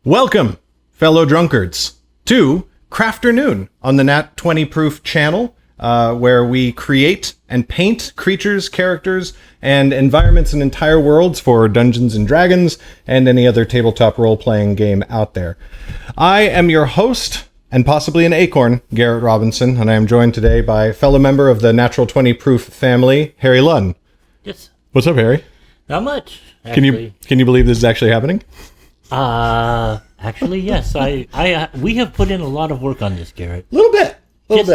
Welcome, fellow drunkards, to Crafternoon on the Nat 20 Proof channel, where we create and paint creatures, characters, and environments and entire worlds for Dungeons and Dragons and any other tabletop role-playing game out there. I am your host, and possibly an acorn, Garrett Robinson, and I am joined today by a fellow member of the Natural 20 Proof family, Harry Lunn. Yes. What's up, Harry? Not much. Actually. Can you believe this is actually happening? Actually, yes. We have put in a lot of work on this, Garrett. A little bit.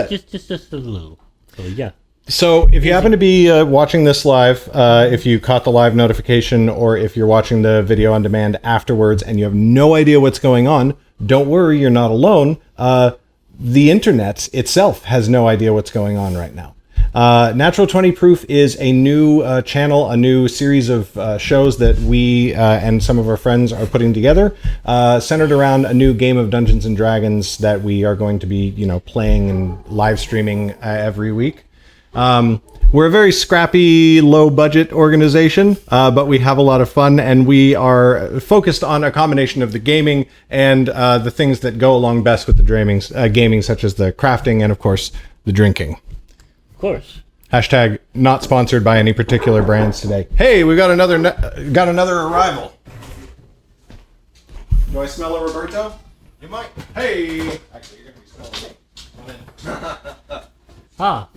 Just a little. So yeah. So if you happen to be watching this live, if you caught the live notification, or if you're watching the video on demand afterwards and you have no idea what's going on, don't worry, you're not alone. The internet itself has no idea what's going on right now. Natural 20 Proof is a new channel, a new series of shows that we and some of our friends are putting together, centered around a new game of Dungeons and Dragons that we are going to be, playing and live streaming every week. We're a very scrappy, low-budget organization, but we have a lot of fun, and we are focused on a combination of the gaming and the things that go along best with the gaming, such as the crafting and, of course, the drinking. Of course. Hashtag not sponsored by any particular brands today. Hey, we got another arrival. Do I smell a Roberto? You might. Hey! Actually, you're going to be smelling me. Well,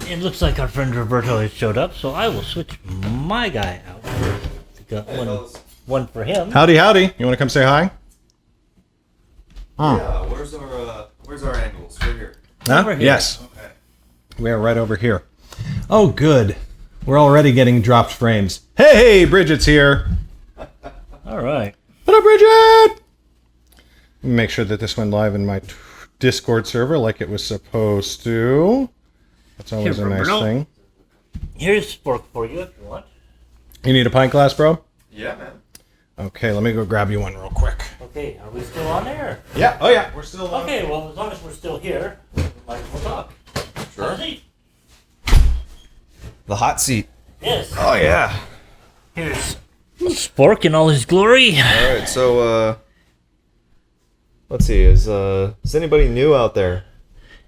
it looks like our friend Roberto has showed up, so I will switch my guy out. Got one for him. Howdy. You want to come say hi? Yeah, where's our angles? We're here. Huh? Over here. Yes. Okay. We are right over here. Oh, good. We're already getting dropped frames. Hey, Bridget's here. All right. What up, Bridget? Let me make sure that this went live in my Discord server like it was supposed to. That's always a nice thing. Here's Spork for you if you want. You need a pint glass, bro? Yeah, man. Okay, let me go grab you one real quick. Okay, are we still on there? Yeah. Oh, yeah. We're still on. Okay, well, as long as we're still here, we might as well talk. Sure. Have a seat. The hot seat. Yes. Oh, yeah. Here's Spork in all his glory. All right, so, let's see. Is anybody new out there?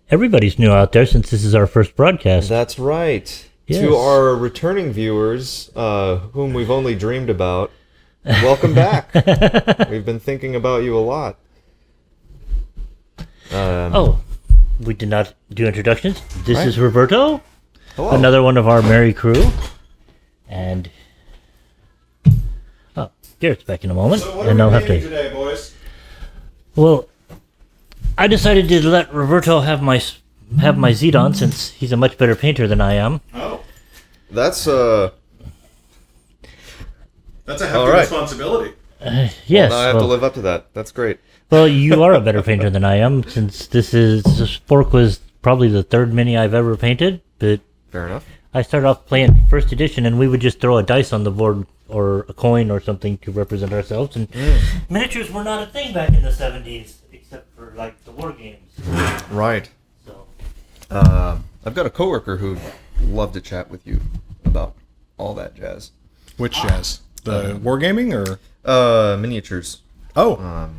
Everybody's new out there since this is our first broadcast. That's right. Yes. To our returning viewers, whom we've only dreamed about, welcome back. We've been thinking about you a lot. We did not do introductions. This Right. is Roberto, Hello. another one of our merry crew. And Garrett's back in a moment. So what and are I'll we have gaming to. today, boys? Well, I decided to let Roberto have my Zedon since he's a much better painter than I am. Oh. That's, That's a hefty All right. responsibility. Yes. now I have to live up to that. That's great. Well, you are a better painter than I am since this Spork was probably the third mini I've ever painted. But Fair enough. I started off playing first edition, and we would just throw a dice on the board or a coin or something to represent ourselves. And miniatures were not a thing back in the 70s, except for like the war games. Right. So I've got a coworker who'd love to chat with you about all that jazz. Which jazz? The wargaming or? Miniatures. Oh.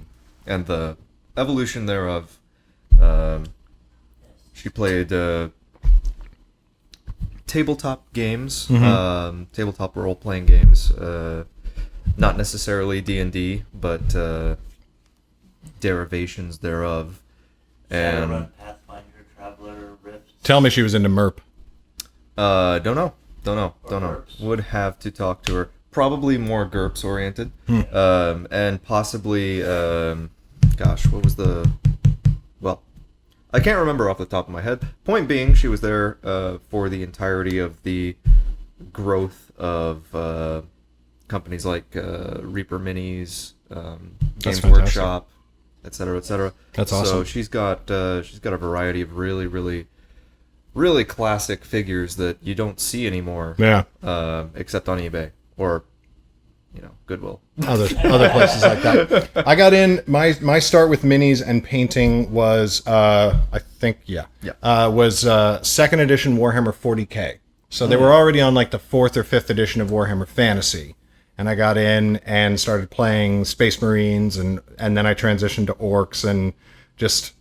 And the evolution thereof. She played tabletop games, tabletop role-playing games. Not necessarily D&D, but derivations thereof. And Shadowrun, Pathfinder, Traveler, Rift. Tell me she was into MERP. don't know. GURPS. Would have to talk to her. Probably more GURPS oriented, and possibly, what was the? Well, I can't remember off the top of my head. Point being, she was there for the entirety of the growth of companies like Reaper Minis, Games fantastic. Workshop, etc., etc. That's awesome. So she's got a variety of really classic figures that you don't see anymore. Yeah. Except on eBay or, Goodwill. Other places like that. I got in my start with minis and painting was second edition Warhammer 40K. So they were already on like the 4th or 5th edition of Warhammer Fantasy. and I got in and started playing Space Marines, and then I transitioned to Orcs, and just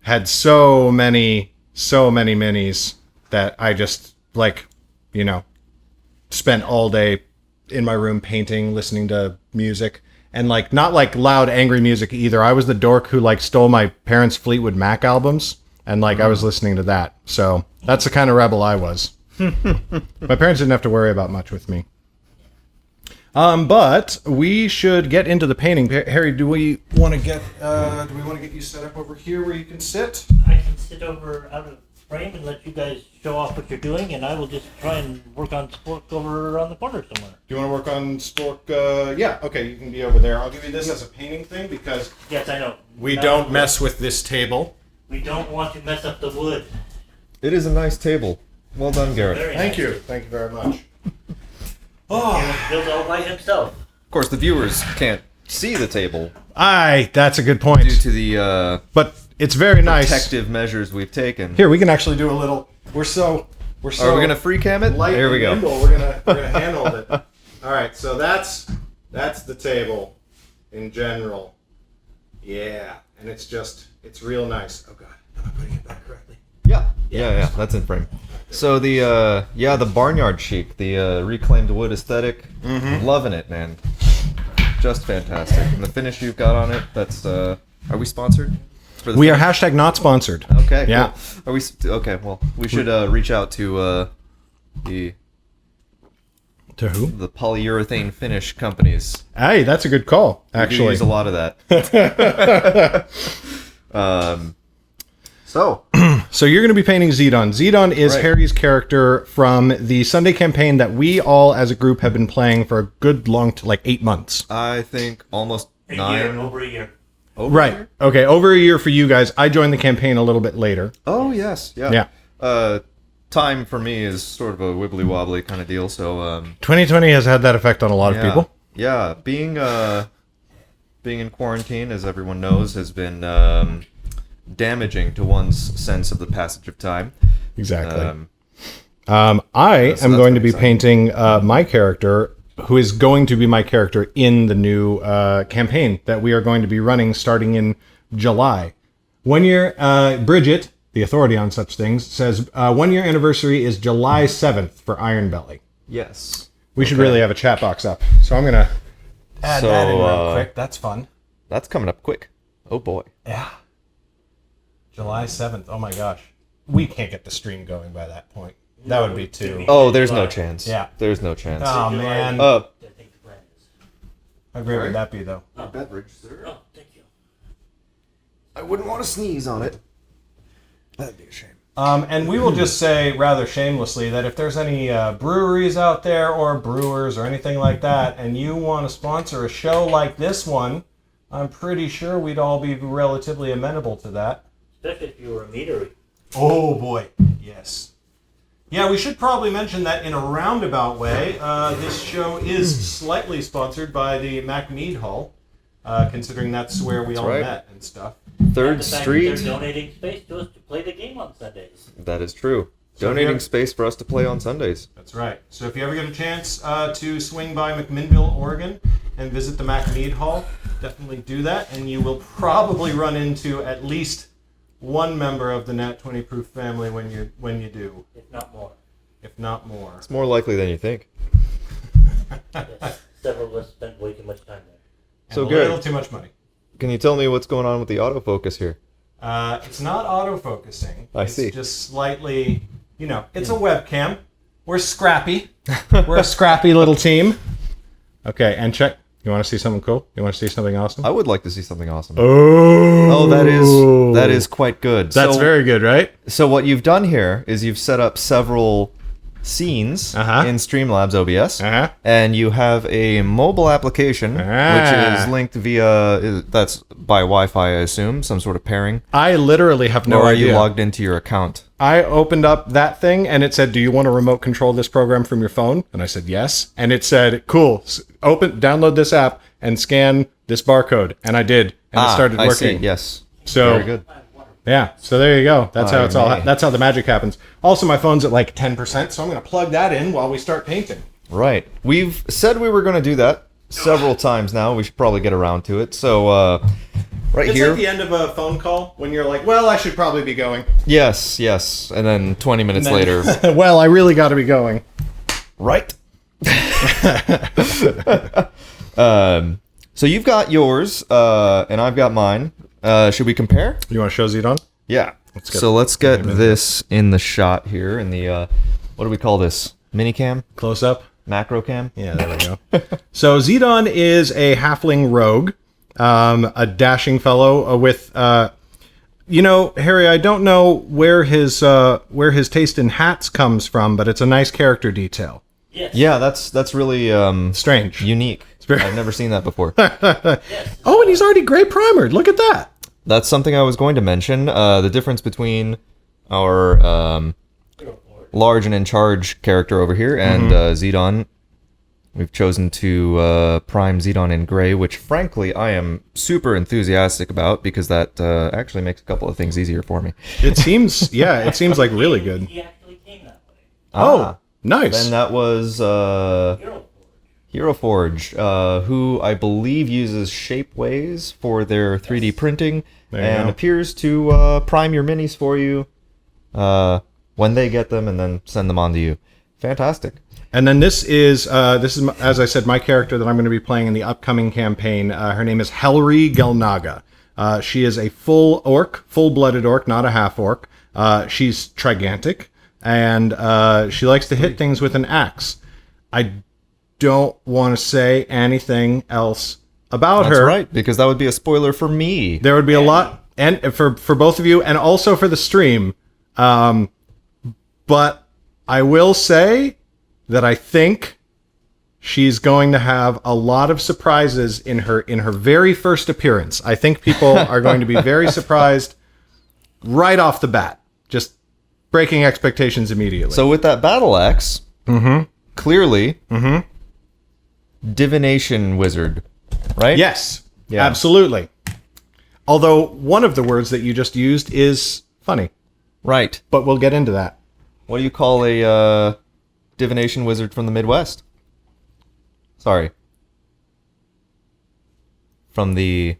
had so many minis that I just, like, spent all day in my room painting, listening to music, and like not like loud angry music either. I was the dork who like stole my parents' Fleetwood Mac albums, and like I was listening to that. So that's the kind of rebel I was. My parents didn't have to worry about much with me. But we should get into the painting. Harry, do we want to get you set up over here where you can sit? I can sit over out of frame and let you guys show off what you're doing, and I will just try and work on Spork over on the corner somewhere. Do you want to work on Spork? Yeah, okay, you can be over there. I'll give you this as a painting thing because yes, I know. We don't mess with this table. We don't want to mess up the wood. It is a nice table. Well done, Garrett. Thank you very much. Oh, built all by himself. Of course, the viewers can't see the table That's a good point. due to the But it's very nice. protective measures we've taken. Here, we can actually do a little. We're so. Are we gonna free cam it? Light Here we and go. nimble. We're gonna handle it. All right, so that's the table in general. Yeah, and it's real nice. Oh God, am I putting it back correctly? Yeah, that's in frame. So the barnyard chic, the reclaimed wood aesthetic, loving it, man. Just fantastic. And the finish you've got on it, that's are we sponsored? We are hashtag not sponsored. Okay. Yeah. Cool. Are we okay? Well, we should reach out to the who? the polyurethane finish companies. Hey, that's a good call. We do Actually, use a lot of that. So so you're going to be painting Zedon. Zedon is Right. Harry's character from the Sunday campaign that we all, as a group, have been playing for a good long, like 8 months. I think almost Over a year. over Right. here? Okay. Over a year for you guys. I joined the campaign a little bit later. Oh yes, yeah. Yeah. Time for me is sort of a wibbly wobbly kind of deal. So 2020 has had that effect on a lot of people. Yeah, being in quarantine, as everyone knows, has been damaging to one's sense of the passage of time. Exactly. So I am that's going to be pretty painting my character, who is going to be my character in the new campaign that we are going to be running starting in July. 1 year, Bridget, the authority on such things, says 1 year anniversary is July 7th for Iron Belly. yes, We should really have a chat box up. So I'm going to add So, that in real quick. That's fun. that's coming up quick. Oh boy. Yeah. July 7th. Oh my gosh. We can't get the stream going by that point. That would be too... Oh, there's no chance. Yeah. There's no chance. Oh, man. I think the plan is. How great would that be, though? Beverage, sir. Oh, thank you. I wouldn't want to sneeze on it. That'd be a shame. And we will just say, rather shamelessly, that if there's any breweries out there or brewers or anything like that, and you want to sponsor a show like this one, I'm pretty sure we'd all be relatively amenable to that. Especially if you were a meadery. Oh, boy. Yes. Yeah, we should probably mention that in a roundabout way, this show is slightly sponsored by the MacMead Hall, considering that's where we all right. met and stuff. Third And the fact that Street. They're donating space to us to play the game on Sundays. That is true. So Donating here- space for us to play on Sundays. That's right. So if you ever get a chance to swing by McMinnville, Oregon, and visit the MacMead Hall, definitely do that, and you will probably run into at least one member of the Nat 20 Proof family when you do, If not more. if not more. It's more likely than you think. Yes. Several of us spent way too much time there. And So a good. little too much money. Can you tell me what's going on with the autofocus here? It's not autofocusing. I It's see. just slightly, it's a webcam. We're scrappy. We're a scrappy little team. Okay, and check. You want to see something cool? You want to see something awesome? I would like to see something awesome. Oh, that is quite good. That's So- very good, right? So what you've done here is you've set up several scenes Uh-huh. in Streamlabs OBS, Uh-huh. and you have a mobile application which is linked via that's by Wi-Fi, I assume, some sort of pairing. I literally have no or are idea. you logged into your account? I opened up that thing and it said, "Do you want to remote control this program from your phone?" And I said, "Yes." And it said, "Cool, download this app and scan this barcode." And I did, and it started I working. see. Yes. So Very good. yeah, so there you go. That's how Aye, it's all. may. That's how the magic happens. Also, my phone's at like 10%, so I'm going to plug that in while we start painting. Right. We've said we were going to do that several times now. We should probably get around to it. So, right It's here. like the end of a phone call when you're like, well, I should probably be going. Yes, yes. And then 20 minutes later. Well, I really got to be going. Right. So you've got yours, and I've got mine. Should we compare? You want to show Zedon? Yeah. get Let's get this in the shot here in the, what do we call this? Minicam? Close up? Macro cam? Yeah, there we go. So Zedon is a halfling rogue, a dashing fellow with, Harry, I don't know where his taste in hats comes from, but it's a nice character detail. Yes. Yeah, that's really Strange. unique. very- I've never seen that before. Yes. Oh, and he's already gray primered. Look at that. That's something I was going to mention. The difference between our large and in charge character over here and Zedon. We've chosen to prime Zedon in gray, which frankly I am super enthusiastic about because that actually makes a couple of things easier for me. It seems like really good. He actually came that way. Oh, nice. Then that was Hero Forge, who I believe uses Shapeways for their 3D printing There you and go. appears to prime your minis for you when they get them and then send them on to you. Fantastic. And then this is as I said, my character that I'm going to be playing in the upcoming campaign. Her name is Helri Gelnagha. She is a full-blooded orc, not a half orc. She's trigantic, and she likes to hit things with an axe. I don't want to say anything else about That's her. right, because that would be a spoiler for me. There would be a lot, and for both of you, and also for the stream. But I will say that I think she's going to have a lot of surprises in her very first appearance. I think people are going to be very surprised right off the bat, just breaking expectations immediately. So with that battle axe, clearly, divination wizard, right? yes, Yeah. absolutely. Although one of the words that you just used is funny, Right. but we'll get into that. What do you call a divination wizard from the Midwest? Sorry. From the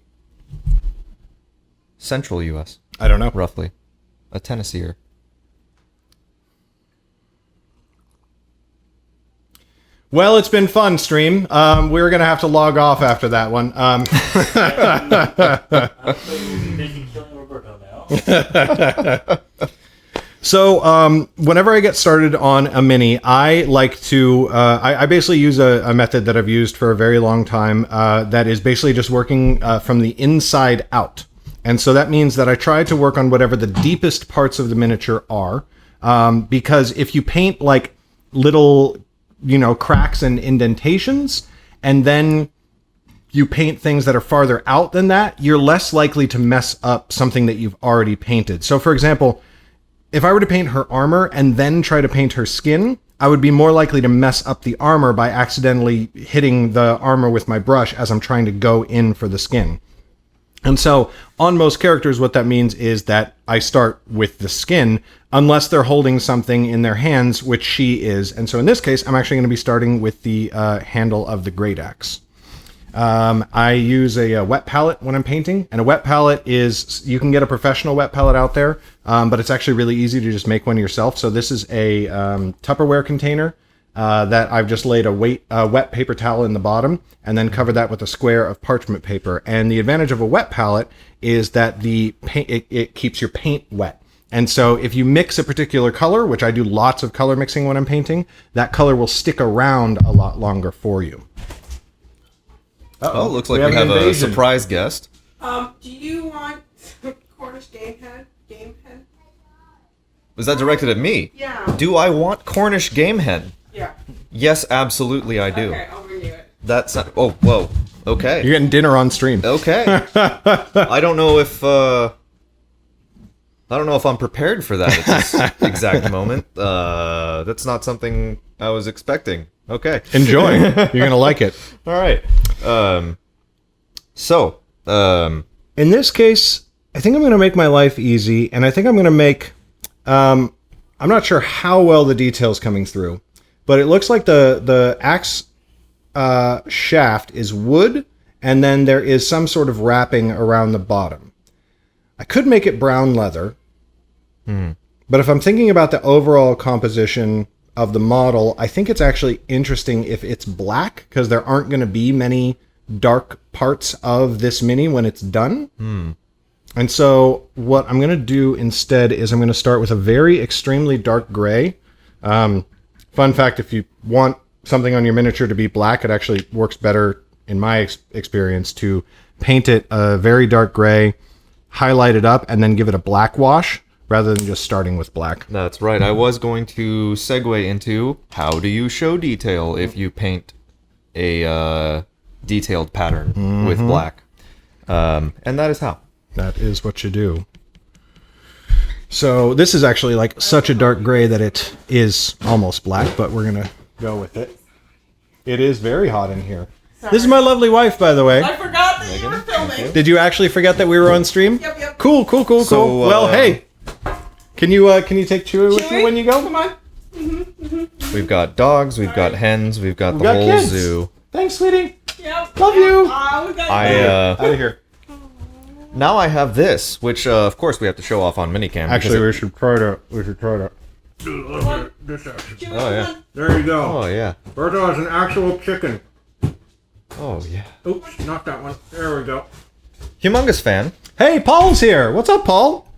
central U.S., I don't know. roughly. A Tennesseer. Well, it's been fun, stream. We're going to have to log off after that one. I'm busy killing Roberto now. So, whenever I get started on a mini, I like to, I basically use a method that I've used for a very long time that is basically just working from the inside out. And so that means that I try to work on whatever the deepest parts of the miniature are. Because if you paint like little, cracks and indentations, and then you paint things that are farther out than that, you're less likely to mess up something that you've already painted. So, for example, if I were to paint her armor and then try to paint her skin, I would be more likely to mess up the armor by accidentally hitting the armor with my brush as I'm trying to go in for the skin. And so on most characters, what that means is that I start with the skin, unless they're holding something in their hands, which she is. And so in this case, I'm actually going to be starting with the handle of the great axe. I use a wet palette when I'm painting, and a wet palette is, you can get a professional wet palette out there, but it's actually really easy to just make one yourself. So this is a Tupperware container that I've just laid a wet paper towel in the bottom and then covered that with a square of parchment paper. And the advantage of a wet palette is that the paint, it keeps your paint wet. And so if you mix a particular color, which I do lots of color mixing when I'm painting, that color will stick around a lot longer for you. Oh, looks like we an have a invasion. surprise guest. Do you want Cornish game head? Was that directed at me? Yeah. Do I want Cornish game hen? Yeah. Yes, absolutely I do. Okay, I'll renew it. That's not, oh, whoa. Okay. You're getting dinner on stream. Okay. I don't know if I'm prepared for that at this exact moment. That's not something I was expecting. Okay. Enjoy. You're going to like it. All right. In this case, I think I'm going to make my life easy, and I think I'm going to make... I'm not sure how well the detail's coming through, but it looks like the axe shaft is wood, and then there is some sort of wrapping around the bottom. I could make it brown leather, but if I'm thinking about the overall composition of the model, I think it's actually interesting if it's black, because there aren't going to be many dark parts of this mini when it's done. And so what I'm going to do instead is I'm going to start with a very extremely dark gray. Fun fact, if you want something on your miniature to be black, it actually works better, in my experience, to paint it a very dark gray, highlight it up, and then give it a black wash, rather than just starting with black. That's right. I was going to segue into how do you show detail if you paint a detailed pattern with black. And that is how. That is what you do. So this is actually like such a dark gray that it is almost black, but we're going to go with it. It is very hot in here. Sorry. This is my lovely wife, by the way. I forgot that you were filming. Did you actually forget that we were on stream? Yep. Cool. So, Well, hey. Can you take Chewy with you when you go? Come on. We've got dogs, we've got hens, we've got the got whole kids. zoo. Thanks, sweetie. Yep. Love you. We got Out of here. Now I have this, which of course we have to show off on minicam. Actually, because we should try to. Oh yeah. There you go. Oh yeah. Roberto is an actual chicken. Oh yeah. Oops, not that one. There we go. Humongous fan. Hey, Paul's here. What's up, Paul?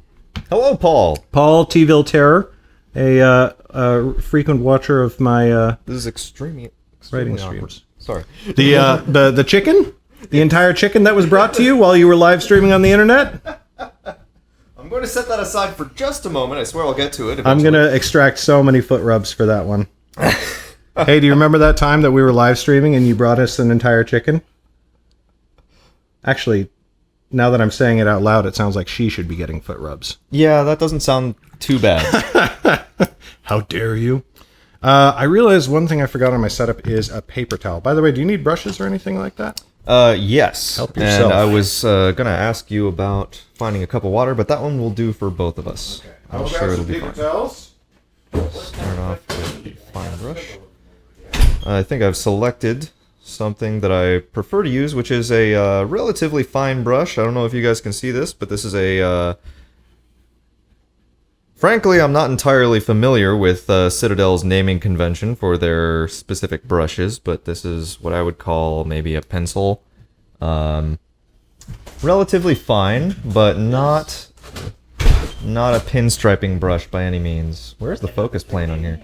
Hello, Paul. Paul T-ville Terror, a frequent watcher of my This is extremely writing awkward. streams. Sorry. The chicken, the entire chicken that was brought to you while you were live streaming on the internet. I'm going to set that aside for just a moment. I swear I'll get to it. I'm gonna extract so many foot rubs for that one. Hey, do you remember that time that we were live streaming and you brought us an entire chicken? Actually, now that I'm saying it out loud, it sounds like she should be getting foot rubs. Yeah, that doesn't sound too bad. How dare you? I realized one thing I forgot on my setup is a paper towel. By the way, do you need brushes or anything like that? Yes. Help yourself. And I was gonna ask you about finding a cup of water, but that one will do for both of us. Okay. I'm sure it'll be fine. towels. Start off with the fine brush. I think I've selected something that I prefer to use, which is a relatively fine brush. I don't know if you guys can see this, but this is a... Frankly, I'm not entirely familiar with Citadel's naming convention for their specific brushes, but this is what I would call maybe a pencil. Relatively fine, but not a pinstriping brush by any means. Where's the focus plane on here?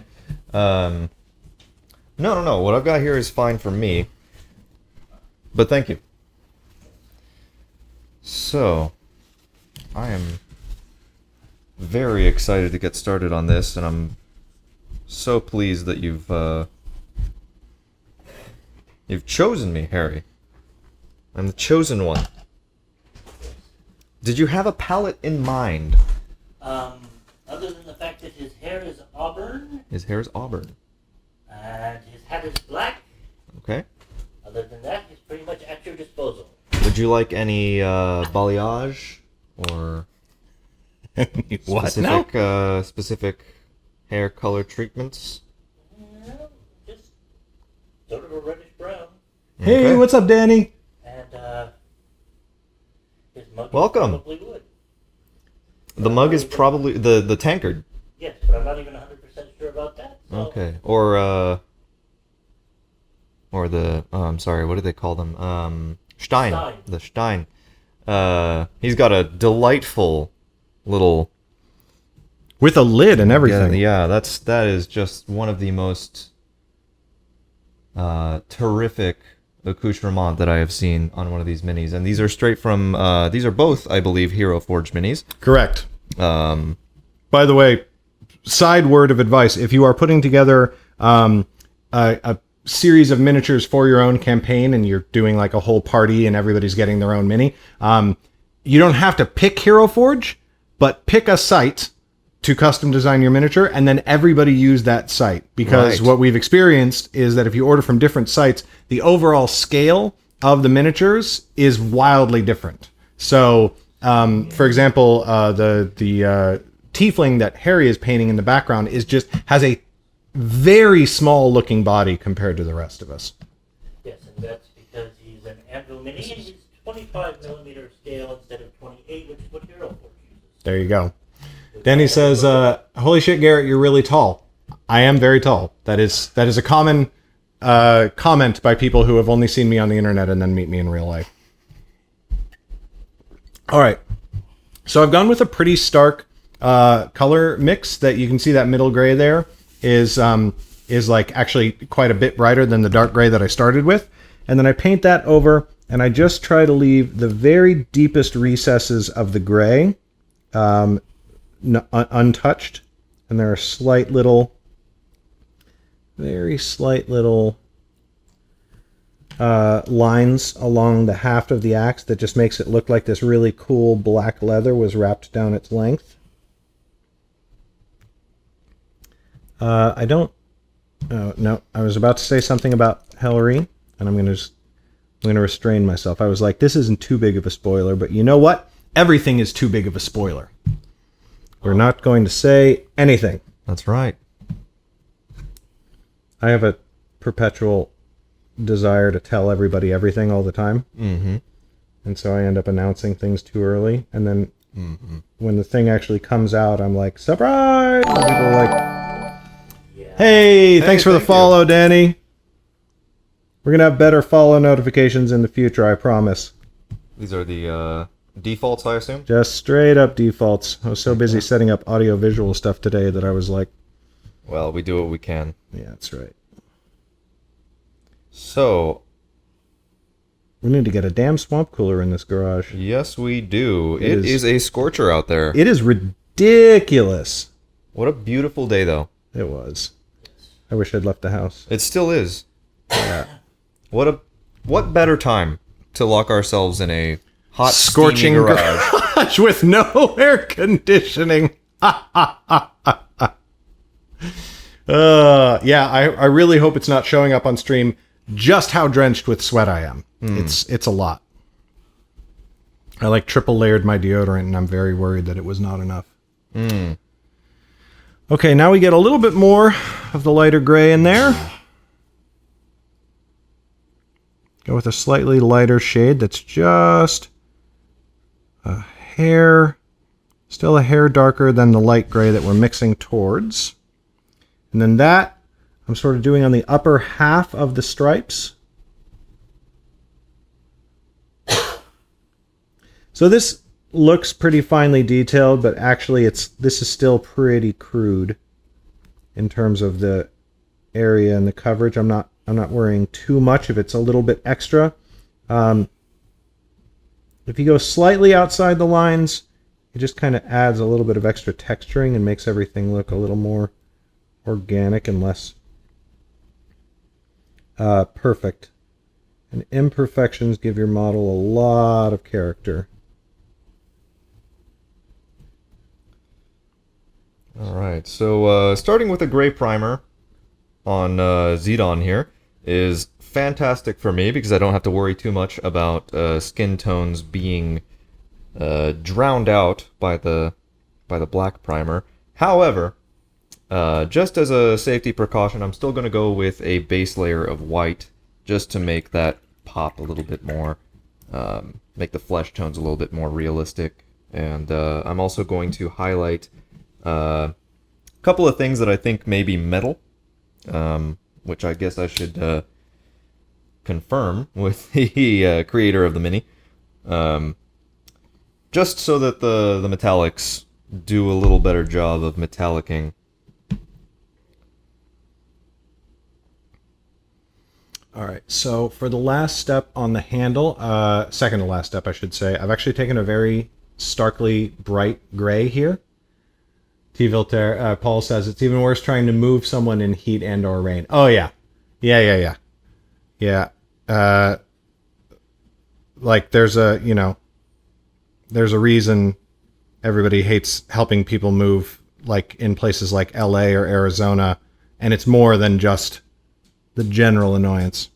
No. What I've got here is fine for me. But thank you. So, I am very excited to get started on this, and I'm so pleased that you've chosen me, Harry. I'm the chosen one. Did you have a palette in mind? Other than the fact that his hair is auburn His hair is auburn. and his hat is black, Okay. other than that, he's pretty much at your disposal. Would you like any balayage or What now? specific hair color treatments? No, just sort of a reddish brown. Hey, Okay. what's up, Danny? And his mug Welcome. is probably wood. The mug is probably the tankard. Yes, but I'm not even 100% sure about that. So. Okay. Or the I'm sorry, what do they call them? Stein. Stein. The Stein. He's got a delightful little With a lid and everything. Yeah, that is just one of the most terrific accoutrement that I have seen on one of these minis, and these are straight from these are both, I believe, Hero Forge minis. Correct. By the way, side word of advice: if you are putting together a series of miniatures for your own campaign, and you're doing like a whole party, and everybody's getting their own mini, you don't have to pick Hero Forge, but pick a site to custom design your miniature, and then everybody use that site, because Right. what we've experienced is that if you order from different sites, the overall scale of the miniatures is wildly different. So, for example, the tiefling that Harry is painting in the background has a very small looking body compared to the rest of us. Yes, and that's because he's an Anvil Mini and he's 25 millimeter scale instead of 28, which is what your elf forge uses. There you go. Danny says, holy shit, Garrett, you're really tall. I am very tall. That is a common comment by people who have only seen me on the internet and then meet me in real life. All right. So I've gone with a pretty stark color mix. That you can see that middle gray there is like actually quite a bit brighter than the dark gray that I started with. And then I paint that over and I just try to leave the very deepest recesses of the gray untouched. And there are very slight little lines along the haft of the axe that just makes it look like this really cool black leather was wrapped down its length. No, I was about to say something about Helri, and I'm going to restrain myself. I was like, this isn't too big of a spoiler, but you know what? Everything is too big of a spoiler. We're not going to say anything. That's right. I have a perpetual desire to tell everybody everything all the time. Mm-hmm. And so I end up announcing things too early. And then when the thing actually comes out, I'm like, surprise! And people are like, hey, thanks for the follow, Danny. We're going to have better follow notifications in the future, I promise. These are the defaults, I assume? Just straight up defaults. I was so busy setting up audio-visual stuff today that I was like... Well, we do what we can. Yeah, that's right. So... We need to get a damn swamp cooler in this garage. Yes, we do. It is a scorcher out there. It is ridiculous. What a beautiful day, though. It was. I wish I'd left the house. It still is. Yeah. What better time to lock ourselves in a hot, scorching steamy garage with no air conditioning. Yeah, I really hope it's not showing up on stream just how drenched with sweat I am. It's a lot. I like triple layered my deodorant and I'm very worried that it was not enough. Okay, now we get a little bit more of the lighter gray in there. Go with a slightly lighter shade that's just a hair, still a hair darker than the light gray that we're mixing towards. And then that I'm sort of doing on the upper half of the stripes. So this looks pretty finely detailed, but actually this is still pretty crude in terms of the area and the coverage. I'm not worrying too much if it's a little bit extra. If you go slightly outside the lines, it just kind of adds a little bit of extra texturing and makes everything look a little more organic and less perfect. And imperfections give your model a lot of character. All right, so starting with a gray primer on Zedon here is fantastic for me because I don't have to worry too much about skin tones being drowned out by the black primer. However, just as a safety precaution, I'm still going to go with a base layer of white just to make that pop a little bit more, make the flesh tones a little bit more realistic. And I'm also going to highlight a couple of things that I think may be metal, which I guess I should confirm with the creator of the mini, just so that the metallics do a little better job of metallicing. All right, so for the last step on the handle, second to last step, I should say, I've actually taken a very starkly bright gray here. T-Vilter, Paul says it's even worse trying to move someone in heat and or rain. Oh, yeah. Yeah. Like, there's a reason everybody hates helping people move, like, in places like LA or Arizona, and it's more than just the general annoyance.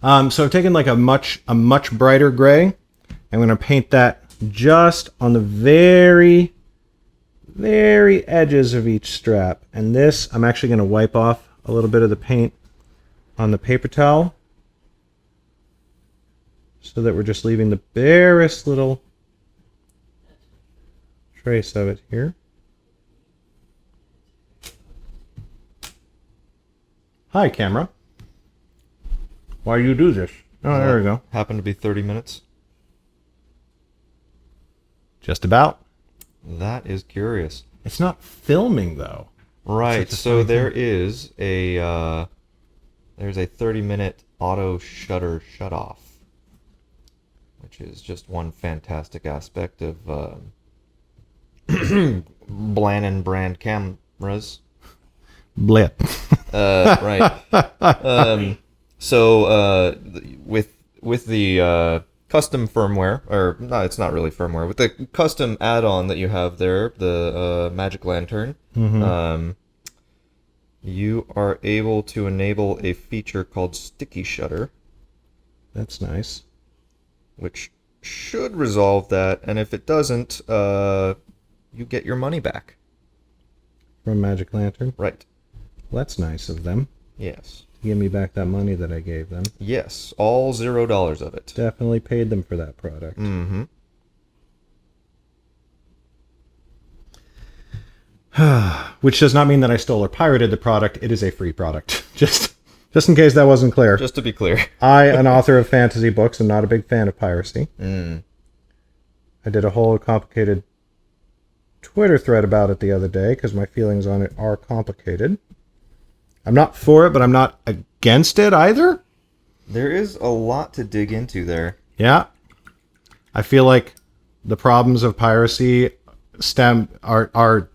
So I've taken like a much brighter gray. I'm going to paint that just on the very very edges of each strap. And this, I'm actually going to wipe off a little bit of the paint on the paper towel so that we're just leaving the barest little trace of it here. Hi, camera. Why do you do this? Oh, there we go. Happened to be 30 minutes. Just about. That is curious. It's not filming, though. Right, so there is a there's a 30-minute auto shutter shutoff, which is just one fantastic aspect of Blannon brand cameras. Blip. Right. So with the custom firmware, or no, it's not really firmware, with the custom add-on that you have there, the Magic Lantern, you are able to enable a feature called Sticky Shutter. That's nice. Which should resolve that, and if it doesn't, you get your money back. From Magic Lantern? Right. Well, that's nice of them. Yes. To give me back that money that I gave them. Yes, all $0 of it. Definitely paid them for that product. Mm-hmm. Which does not mean that I stole or pirated the product. It is a free product. Just in case that wasn't clear. Just to be clear. I, an author of fantasy books, am not a big fan of piracy. Mm. I did a whole complicated Twitter thread about it the other day because my feelings on it are complicated. I'm not for it, but I'm not against it either. There is a lot to dig into there. Yeah. I feel like the problems of piracy are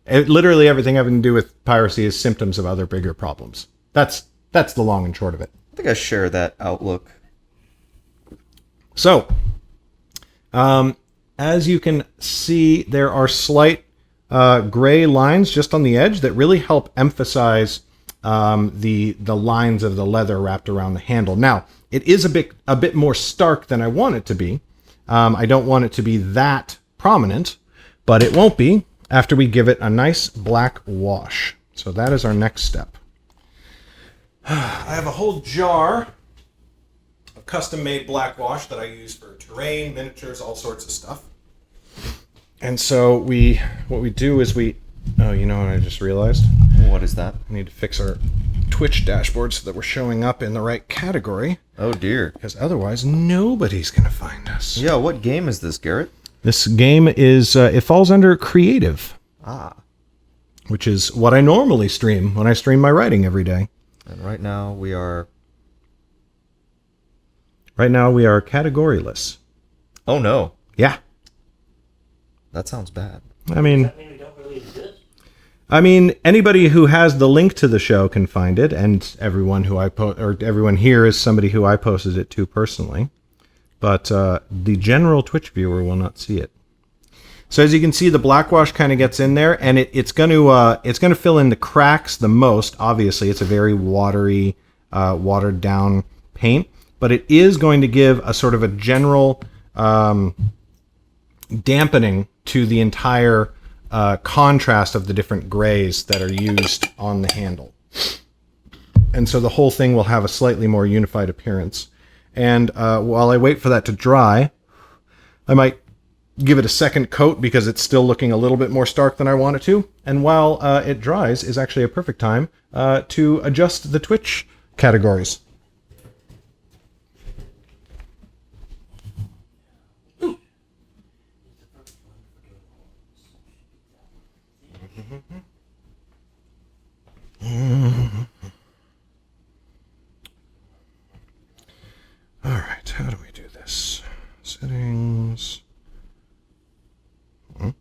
literally everything having to do with piracy is symptoms of other bigger problems. That's the long and short of it. I think I share that outlook. So, as you can see, there are slight gray lines just on the edge that really help emphasize the lines of the leather wrapped around the handle. Now, it is a bit more stark than I want it to be. I don't want it to be that prominent, but it won't be after we give it a nice black wash. So that is our next step. I have a whole jar of custom-made black wash that I use for terrain, miniatures, all sorts of stuff. And so what we do is oh, you know what I just realized? What is that? We need to fix our Twitch dashboard so that we're showing up in the right category. Oh dear. Because otherwise, nobody's going to find us. Yeah, what game is this, Garrett? This game is, it falls under creative. Ah. Which is what I normally stream when I stream my writing every day. And right now we are... categoryless. Oh no. Yeah. That sounds bad. I mean... Does that mean we don't really exist? I mean, anybody who has the link to the show can find it, and everyone who everyone here is somebody who I posted it to personally. But the general Twitch viewer will not see it. So as you can see, the black wash kind of gets in there, and it's going to fill in the cracks the most. Obviously, it's a very watery, watered down paint, but it is going to give a sort of a general dampening to the entire contrast of the different grays that are used on the handle. And so the whole thing will have a slightly more unified appearance. And while I wait for that to dry, I might give it a second coat because it's still looking a little bit more stark than I want it to. And while it dries is actually a perfect time to adjust the Twitch categories. All right, how do we do this? Settings. No.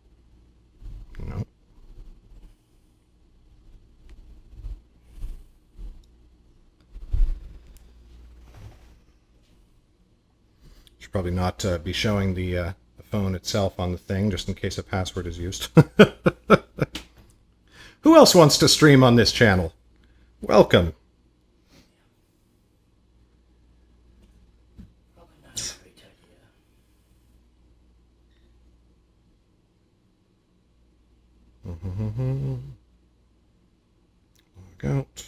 Should probably not be showing the phone itself on the thing, just in case a password is used. Who else wants to stream on this channel? Welcome. Probably not a great idea. Log out.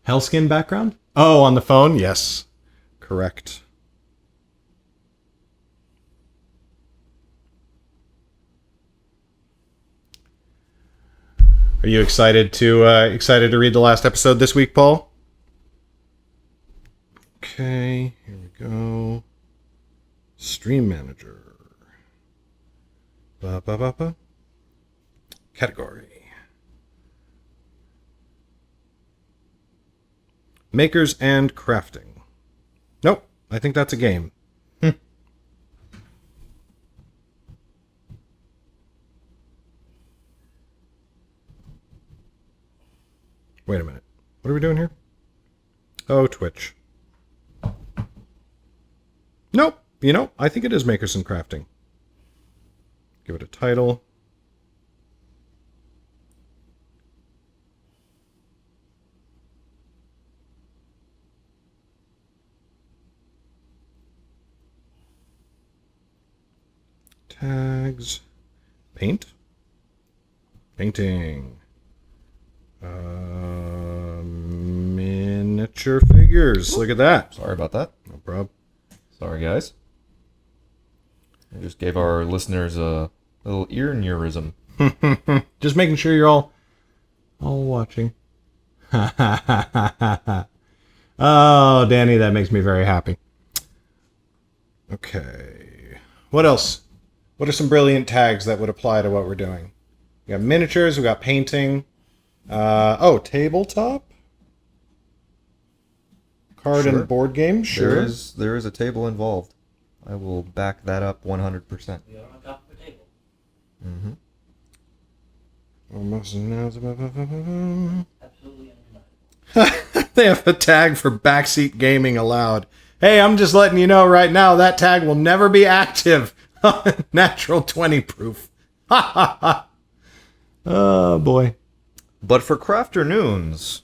Hellskin background? Oh, on the phone? Yes. Correct. Are you excited to read the last episode this week, Paul? Okay, here we go. Stream manager. Category. Makers and crafting. Nope, I think that's a game. Wait a minute. What are we doing here? Oh, Twitch. Nope. I think it is Makers and Crafting. Give it a title. Tags. Paint. Painting. Miniature figures. Look at that. Sorry about that. No problem. Sorry, guys. I just gave our listeners a little ear neurism. Just making sure you're all watching. Oh, Danny, that makes me very happy. Okay. What else? What are some brilliant tags that would apply to what we're doing? We got miniatures, we got painting. Tabletop? Card Sure. and board game? Sure. There is a table involved. I will back that up 100%. We are on top of the table. Mm-hmm. Absolutely undeniable. They have a tag for backseat gaming allowed. Hey, I'm just letting you know right now that tag will never be active. Natural 20 proof. Ha ha ha. Oh boy. But for Crafternoons,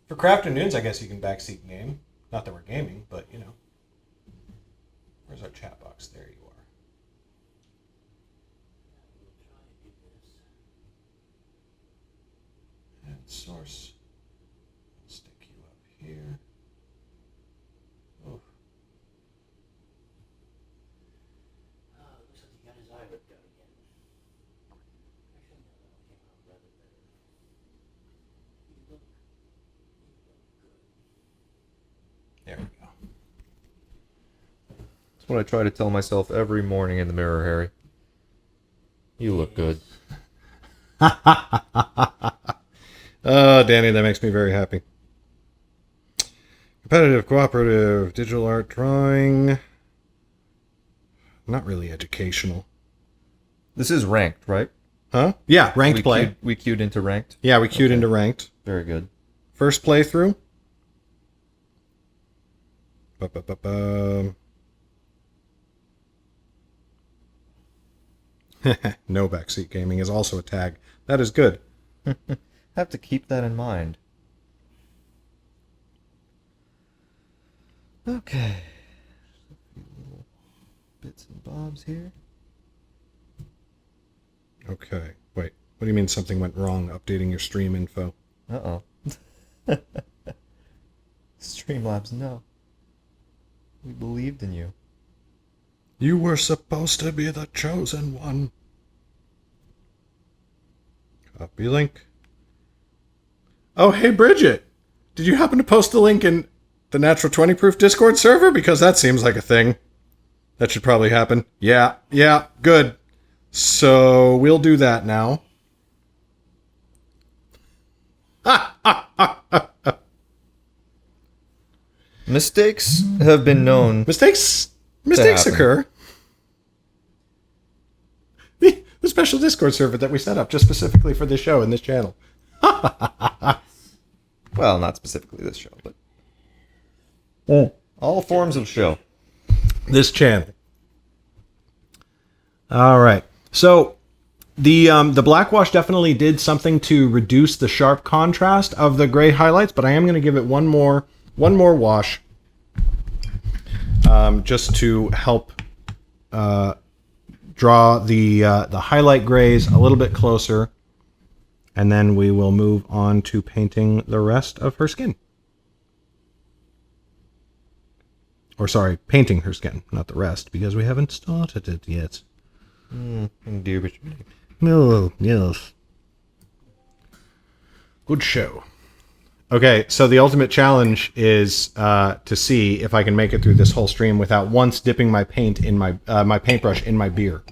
For Crafternoons, I guess you can backseat game. Not that we're gaming, but Where's our chat box? There you are. And source. I'll stick you up here. Oh. Looks like he got his eye ripped out again. Actually, no, that one came out rather better. You look good. There we go. that's what I try to tell myself every morning in the mirror, Harry. You look good. Oh, Danny, that makes me very happy. Competitive, cooperative, digital art, drawing. Not really educational. This is ranked, right? Huh? Yeah, ranked play. We queued into ranked. Yeah, we queued Okay. into ranked. Very good. First playthrough. Ba-ba-ba-ba. No backseat gaming is also a tag. That is good. Have to keep that in mind. Okay. A few little bits and bobs here. Okay. Wait. What do you mean something went wrong updating your stream info? Uh-oh. Streamlabs, no. We believed in you. You were supposed to be the chosen one. Copy link. Oh, hey, Bridget. Did you happen to post the link in the Natural 20 Proof Discord server? Because that seems like a thing. That should probably happen. Yeah, good. So we'll do that now. Mistakes have been known. Mistakes happen. occur. The special Discord server that we set up just specifically for this show and this channel. Well, not specifically this show, but all forms of show. This channel. All right. So The black wash definitely did something to reduce the sharp contrast of the gray highlights, but I am going to give it one more wash, just to help draw the highlight grays a little bit closer, and then we will move on to painting the rest of her skin. Or sorry, painting her skin, not the rest, because we haven't started it yet. Indubitably. No, yes. Good show. Okay, so the ultimate challenge is to see if I can make it through this whole stream without once dipping my paint in my paintbrush in my beer.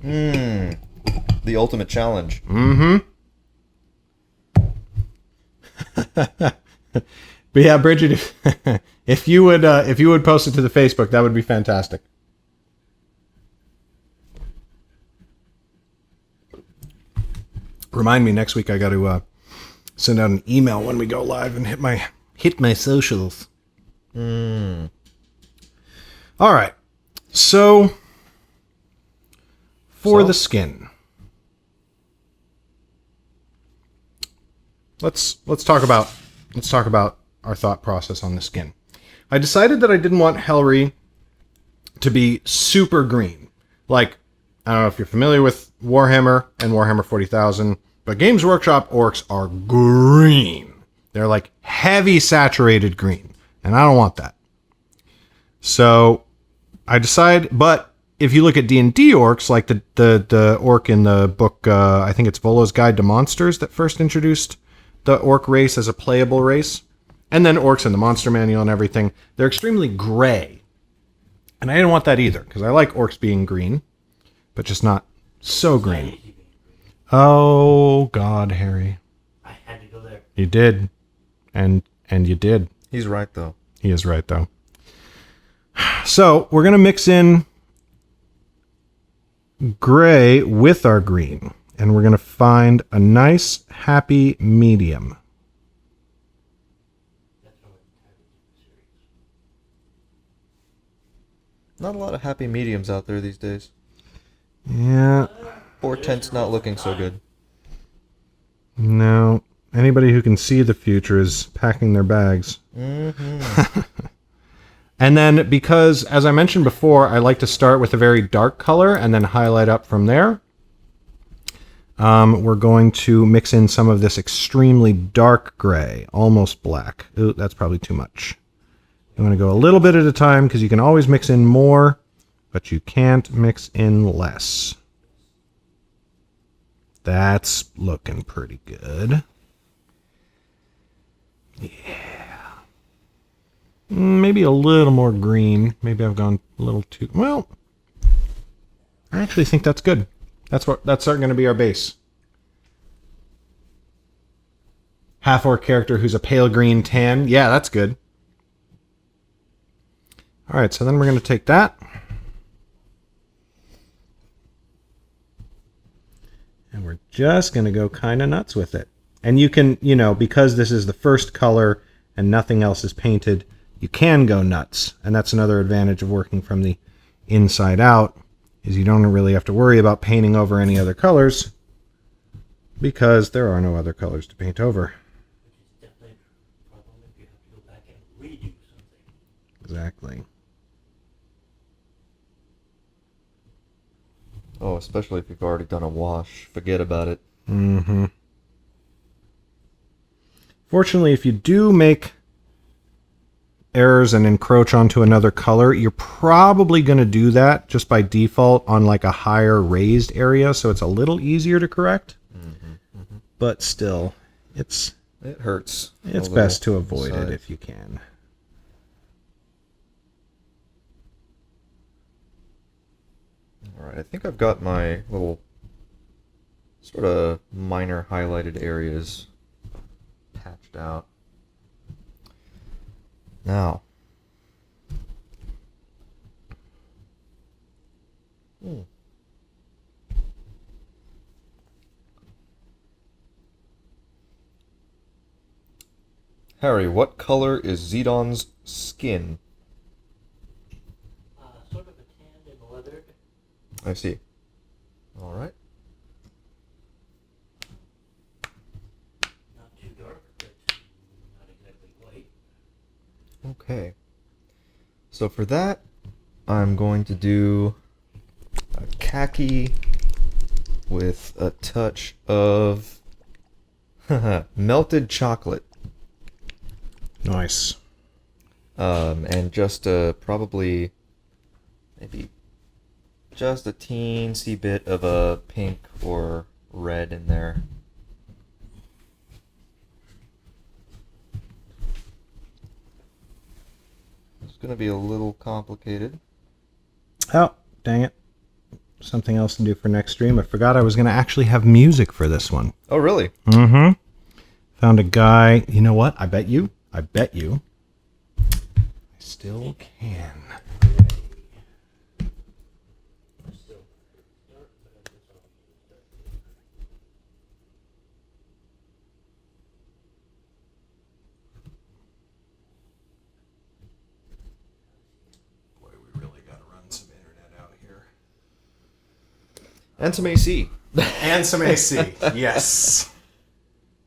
The ultimate challenge. Mm-hmm. But yeah, Bridget, if you would post it to the Facebook, that would be fantastic. Remind me next week. I got to send out an email when we go live and hit my socials. All right. So for the skin, let's talk about our thought process on the skin. I decided that I didn't want Helri to be super green. Like, I don't know if you're familiar with Warhammer and Warhammer 40,000, but Games Workshop orcs are green. They're like heavy saturated green, and I don't want that. So I decide, but if you look at D&D orcs, like the orc in the book, I think it's Volo's Guide to Monsters that first introduced the orc race as a playable race, and then orcs in the monster manual and everything, they're extremely gray. And I didn't want that either, because I like orcs being green, but just not so green. Oh, God, Harry. I had to go there. You did. And you did. He's right, though. He is right, though. So, we're going to mix in gray with our green. And we're going to find a nice, happy medium. Not a lot of happy mediums out there these days. Yeah. Portent's not looking so good. No. Anybody who can see the future is packing their bags. Mm-hmm. And then, because, as I mentioned before, I like to start with a very dark color and then highlight up from there. We're going to mix in some of this extremely dark gray, almost black. Ooh, that's probably too much. I'm going to go a little bit at a time, because you can always mix in more, but you can't mix in less. That's looking pretty good. Yeah. Maybe a little more green. Maybe I've gone a little too... Well, I actually think that's good. That's going to be our base. Half-orc character who's a pale green tan. Yeah, that's good. All right, so then we're going to take that. And we're just going to go kind of nuts with it. And you can, because this is the first color and nothing else is painted, you can go nuts. And that's another advantage of working from the inside out, is you don't really have to worry about painting over any other colors, because there are no other colors to paint over. Which is definitely a problem if you have to go back and redo something. Exactly. Oh, especially if you've already done a wash. Forget about it. Mm-hmm. Fortunately, if you do make errors and encroach onto another color, you're probably going to do that just by default on like a higher raised area, so it's a little easier to correct. Mm-hmm. Mm-hmm. But still, it hurts. It's best to avoid it if you can. Alright, I think I've got my little sort of minor highlighted areas patched out. Now. Harry, what color is Zedon's skin? Sort of a tan and leathered. I see. Alright. Okay. So for that, I'm going to do a khaki with a touch of melted chocolate. Nice. And just probably maybe just a teensy bit of a pink or red in there. It's going to be a little complicated. Oh, dang it. Something else to do for next stream. I forgot I was going to actually have music for this one. Oh, really? Mm-hmm. Found a guy. You know what? I bet you. I still can. Boy, we really got to run some internet out here. And some AC. And some AC. Yes.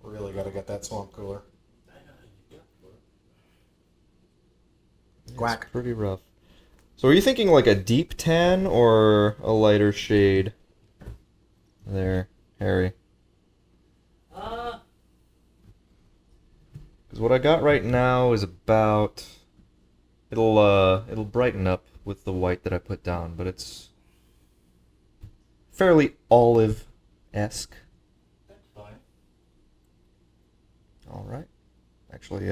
Really got to get that swamp cooler. Quack. It's pretty rough. So are you thinking like a deep tan or a lighter shade? There, Harry. Because what I got right now is about... It'll brighten up with the white that I put down, but it's fairly olive-esque. That's fine. Alright. Actually,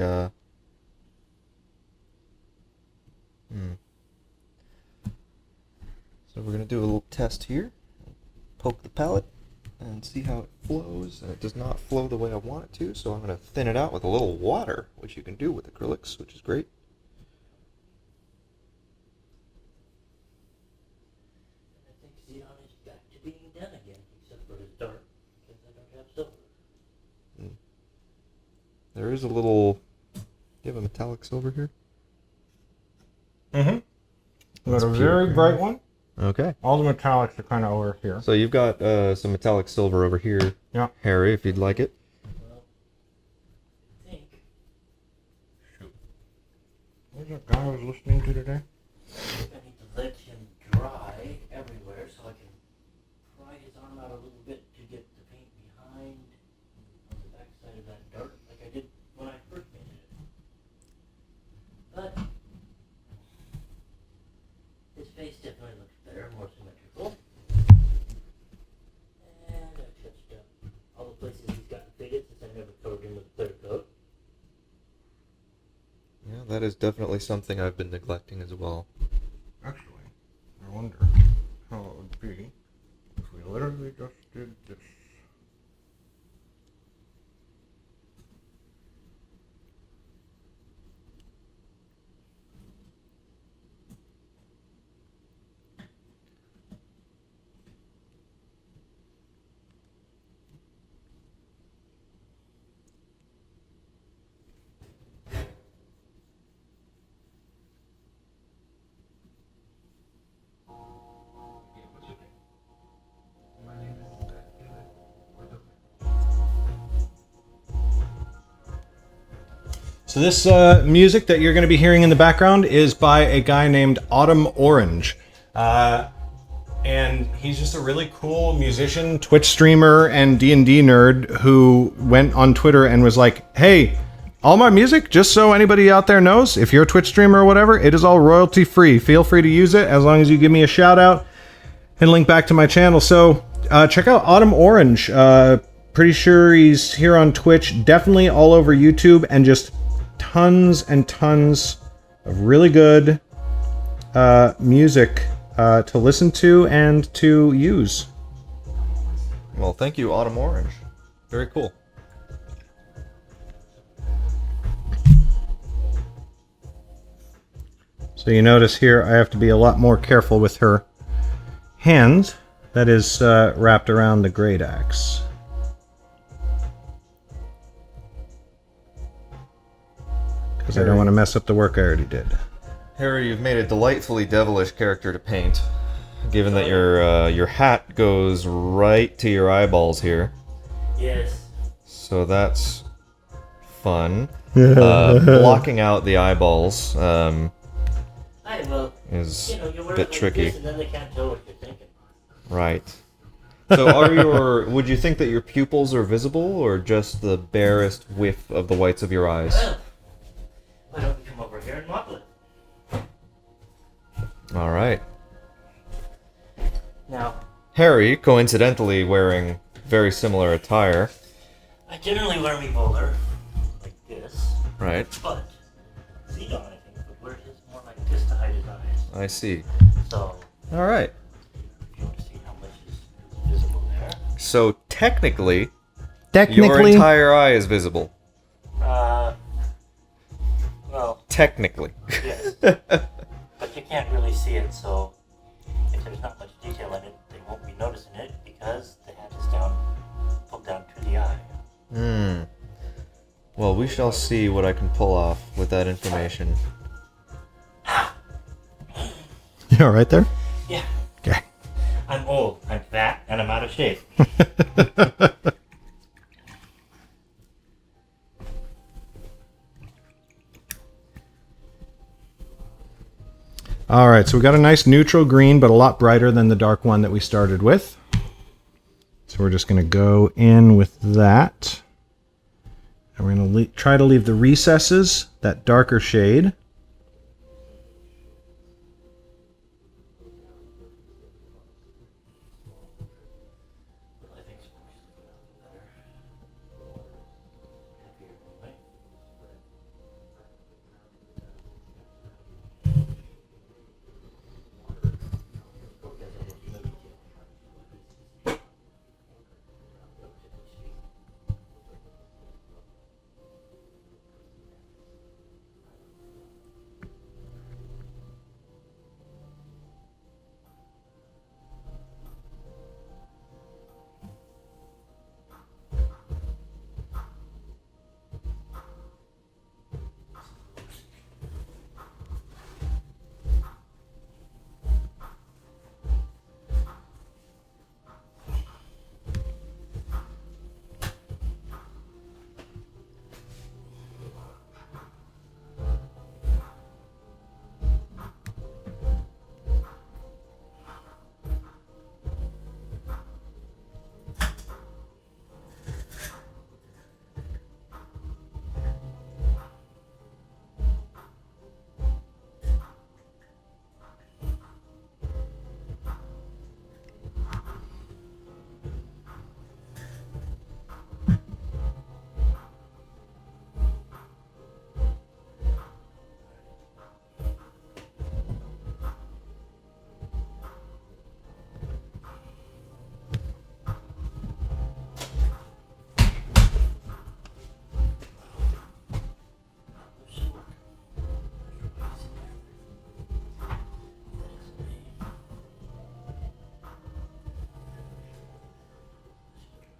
So we're going to do a little test here. Poke the palette and see how it flows. And it does not flow the way I want it to, so I'm going to thin it out with a little water, which you can do with acrylics, which is great. I think Zedon is back to being done again, except for his dark, because I don't have silver. There is a little... Do you have a metallic silver here? Mm-hmm. We got That's a very pure. bright one. Okay. All the metallics are kind of over here. So you've got some metallic silver over here, Yeah. Harry, if you'd like it. Well, I think Where's that guy I was listening to today? I need to let him dry everywhere so I can pry his arm out a little bit to get the paint behind on the back side of that dart, like I did when I first painted it. But his face definitely looks better, more symmetrical. And I've touched up all the places he's gotten faded since I never covered him with a clear coat. Yeah, that is definitely something I've been neglecting as well. Actually, I wonder how it would be if we literally just did this. So this music that you're going to be hearing in the background is by a guy named Autumn Orange. And he's just a really cool musician, Twitch streamer, and D&D nerd who went on Twitter and was like, hey, all my music, just so anybody out there knows, if you're a Twitch streamer or whatever, it is all royalty free. Feel free to use it as long as you give me a shout out and link back to my channel. So check out Autumn Orange. Pretty sure he's here on Twitch, definitely all over YouTube, and just tons and tons of really good music to listen to and to use. Well, thank you, Autumn Orange. Very cool. So you notice here I have to be a lot more careful with her hand that is wrapped around the great axe. Because I don't want to mess up the work I already did. Harry, you've made a delightfully devilish character to paint, given that your hat goes right to your eyeballs here. Yes. So that's fun. Blocking out the eyeballs Well, is you a wear bit it like tricky. this and then they can't tell what you're thinking. Right. So would you think that your pupils are visible, or just the barest whiff of the whites of your eyes? Well, why don't we come over here and model it? All right. Now, Harry, coincidentally wearing very similar attire. I generally wear me bowler, like this, Right. but Zedon, I think, would wear his more like this to hide his eyes. I see. So, All right. if you want to see how much is visible there. So technically, your Technically, entire eye is visible. Well, Technically. yes. But you can't really see it, so if there's not much detail in it, they won't be noticing it because the hat is pulled down to the eye. Well, we shall see what I can pull off with that information. you all right there? Yeah. Okay. I'm old, I'm fat, and I'm out of shape. All right, so we got a nice neutral green, but a lot brighter than the dark one that we started with. So we're just going to go in with that. And we're going to try to leave the recesses, that darker shade. I think it's better. Right?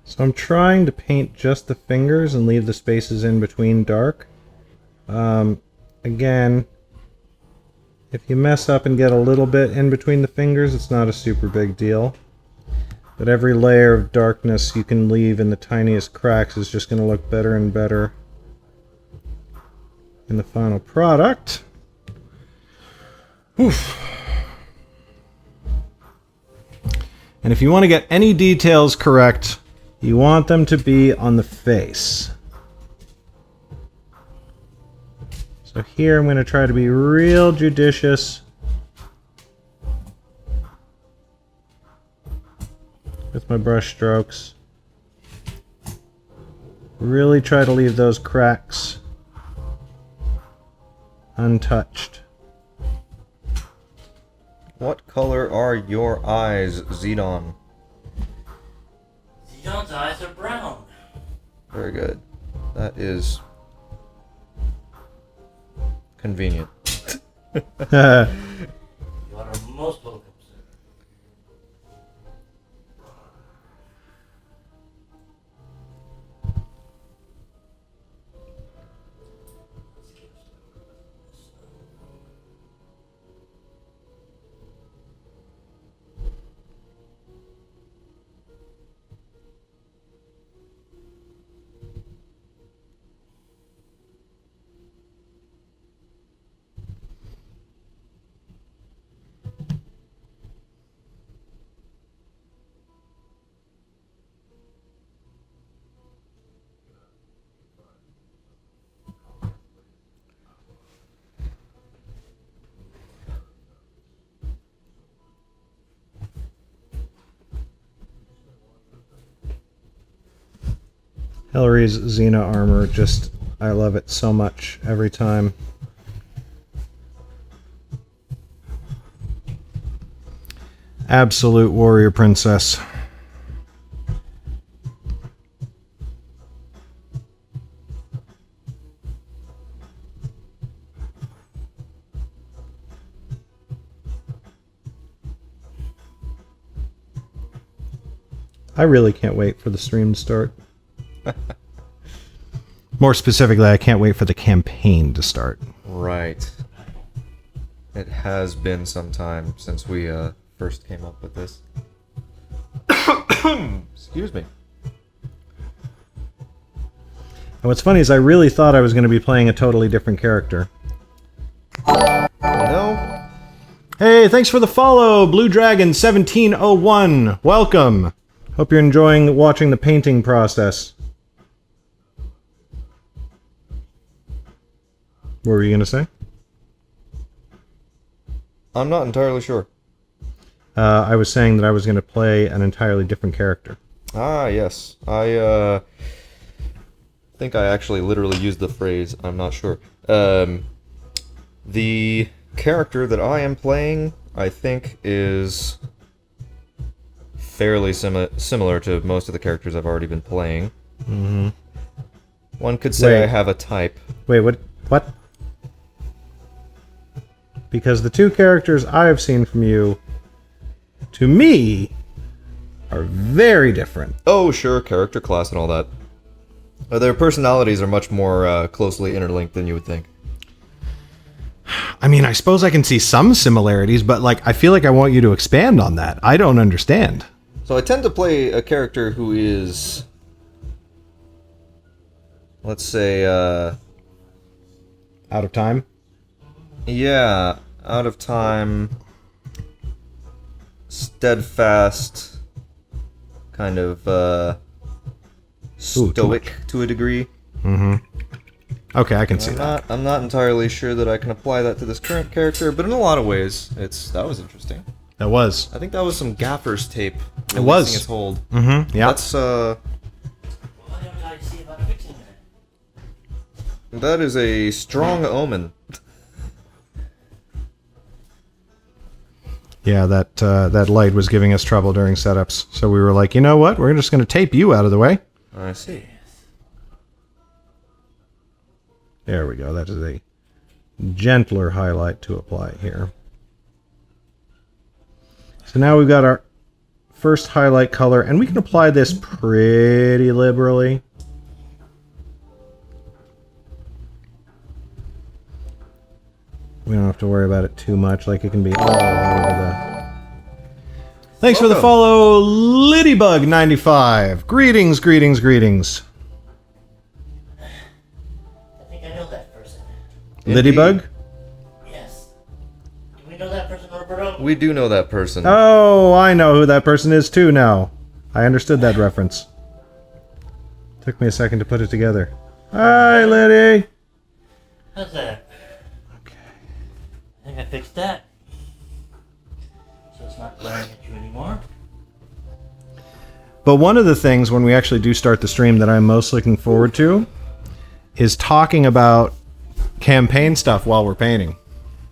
So I'm trying to paint just the fingers and leave the spaces in between dark. Again, if you mess up and get a little bit in between the fingers, it's not a super big deal. But every layer of darkness you can leave in the tiniest cracks is just going to look better and better in the final product. Oof. And if you want to get any details correct, you want them to be on the face. So here I'm going to try to be real judicious with my brush strokes. Really try to leave those cracks untouched. What color are your eyes, Zedon? Zedon's eyes are brown. Very good. That is convenient. You are most welcome, sir. Helri's Xena armor, just, I love it so much every time. Absolute warrior princess. I really can't wait for the stream to start. More specifically, I can't wait for the campaign to start. Right. It has been some time since we first came up with this. Excuse me. And what's funny is I really thought I was going to be playing a totally different character. No. Hey, thanks for the follow, Blue Dragon 1701. Welcome. Hope you're enjoying watching the painting process. What were you going to say? I'm not entirely sure. I was saying that I was going to play an entirely different character. Ah, yes. I think I actually literally used the phrase, I'm not sure. The character that I am playing, I think, is fairly similar to most of the characters I've already been playing. Mm-hmm. One could say Wait. I have a type. Wait, what? Because the two characters I have seen from you, to me, are very different. Oh, sure, character, class, and all that. Their personalities are much more closely interlinked than you would think. I mean, I suppose I can see some similarities, but like, I feel like I want you to expand on that. I don't understand. So I tend to play a character who is, let's say, Out of time? yeah, out of time, steadfast, kind of stoic to a degree. Mm-hmm. Okay, I can see that. I'm not entirely sure that I can apply that to this current character, but in a lot of ways, that was interesting. That was. I think that was some gaffer's tape. It was. Releasing its hold. Mm-hmm. Yeah. That's Well, I don't know how to see about fixing that. that is a strong omen. Yeah, that light was giving us trouble during setups. So we were like, you know what? We're just going to tape you out of the way. I see. There we go. That is a gentler highlight to apply here. So now we've got our first highlight color, and we can apply this pretty liberally. We don't have to worry about it too much, like it can be all over the... Thanks for the follow, Lidybug95. Greetings, greetings, greetings. I think I know that person. Lidybug? Yes. Do we know that person, Roberto? We do know that person. Oh, I know who that person is too now. I understood that reference. Took me a second to put it together. Hi, Liddy. How's that? Okay. I think I fixed that. So it's not glaring at you anymore. But one of the things when we actually do start the stream that I'm most looking forward to is talking about campaign stuff while we're painting.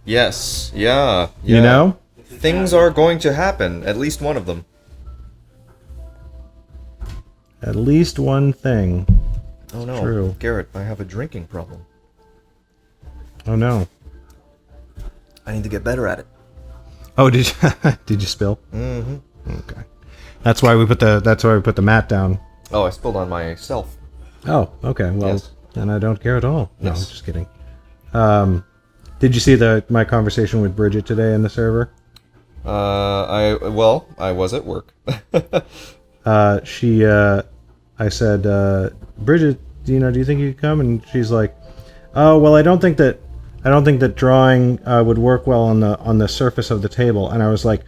Yes. Yeah. You know? Things are going to happen. At least one of them. At least one thing. Oh no. True. Garrett, I have a drinking problem. Oh no. I need to get better at it. Oh, did you spill? Mm-hmm. Okay. That's why we put the mat down. Oh, I spilled on myself. Oh, okay. Well, Yes. then I don't care at all. No, Yes. I'm just kidding. Did you see my conversation with Bridget today in the server? I was at work. I said, Bridget, do you think you could come? And she's like, oh, well, I don't think that drawing would work well on the surface of the table. And I was like,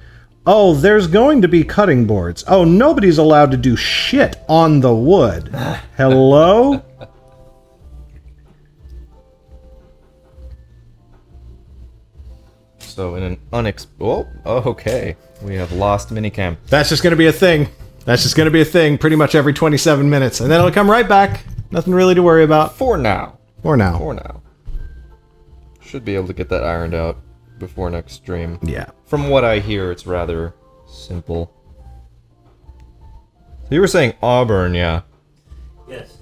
oh, there's going to be cutting boards. Oh, nobody's allowed to do shit on the wood. Hello? So in an oh, okay. We have lost minicam. That's just going to be a thing. That's just going to be a thing pretty much every 27 minutes. And then it'll come right back. Nothing really to worry about. For now. For now. For now. Should be able to get that ironed out before next stream. Yeah. From what I hear, it's rather simple. So you were saying Auburn, yeah? Yes.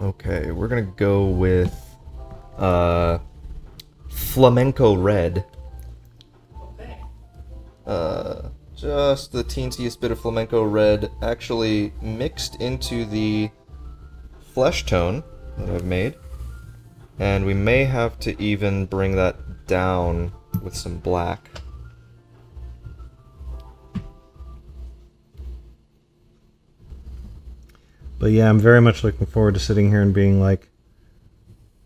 Okay, we're gonna go with Flamenco Red. Okay. Just the teensiest bit of Flamenco Red actually mixed into the flesh tone that I've made. And we may have to even bring that down with some black. But yeah, I'm very much looking forward to sitting here and being like,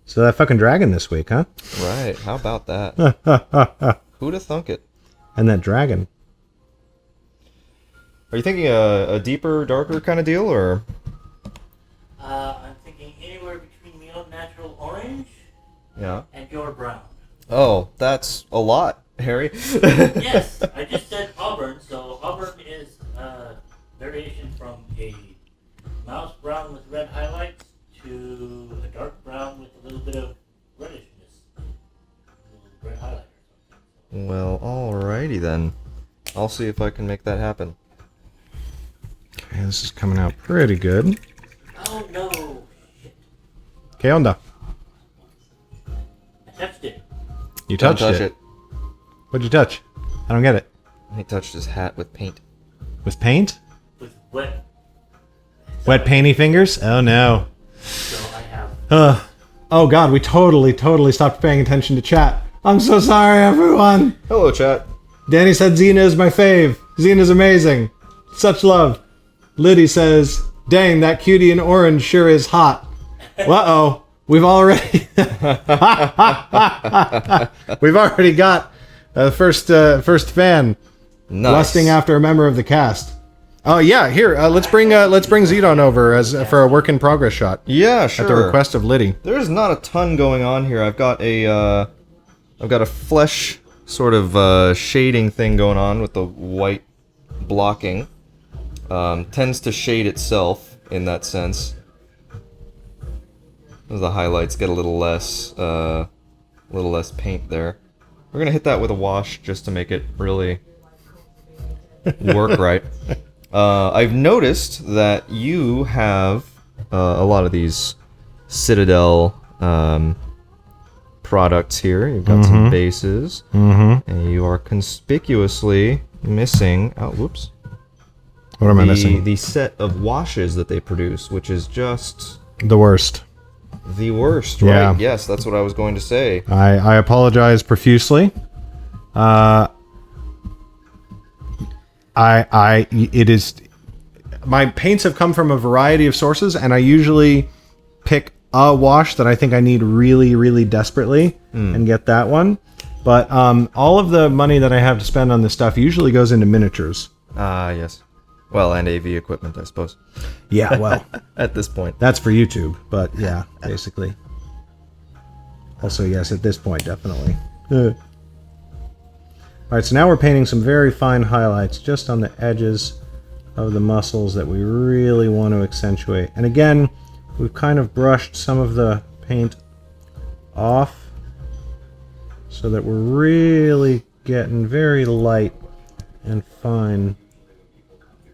so that fucking dragon this week, huh? Right, how about that? Who'da thunk it? And that dragon. Are you thinking a deeper, darker kind of deal, or? I'm thinking anywhere between me own natural orange Yeah. and your brown. Oh, that's a lot, Harry. Yes, I just said Auburn, so Auburn is a variation from a mouse brown with red highlights to a dark brown with a little bit of redishness. A little red highlight or something. Well, alrighty then. I'll see if I can make that happen. Okay, this is coming out pretty good. Oh no! Shit. ¿Qué onda? I touched it. You Don't touched touch it. What'd you touch? I don't get it. He touched his hat with paint. With paint? With wet. Wet painty fingers? Oh no. So I have. Oh god, we totally stopped paying attention to chat. I'm so sorry, everyone. Hello, chat. Danny said Xena is my fave. Xena's amazing. Such love. Liddy says, dang, that cutie in orange sure is hot. Uh-oh. We've already got a first fan Nice. lusting after a member of the cast. Oh yeah, here, let's bring Zedon over as for a work in progress shot Yeah, sure. at the request of Liddy. There's not a ton going on here. I've got a flesh sort of shading thing going on with the white blocking. Tends to shade itself in that sense. As the highlights get a little less paint there. We're gonna hit that with a wash just to make it really work right. I've noticed that you have a lot of these Citadel products here. You've got some bases, and you are conspicuously missing. Oh, whoops! What am I missing? The set of washes that they produce, which is just The worst. the worst, right? Yeah. Yes, that's what I was going to say. I apologize profusely. It is, my paints have come from a variety of sources, and I usually pick a wash that I think I need really desperately and get that one. But all of the money that I have to spend on this stuff usually goes into miniatures. Ah, yes. Well, and AV equipment, I suppose. Yeah, well, At this point. that's for YouTube, but yeah, basically. Also, yes, at this point, definitely. All right, so now we're painting some very fine highlights just on the edges of the muscles that we really want to accentuate. And again, we've kind of brushed some of the paint off so that we're really getting very light and fine.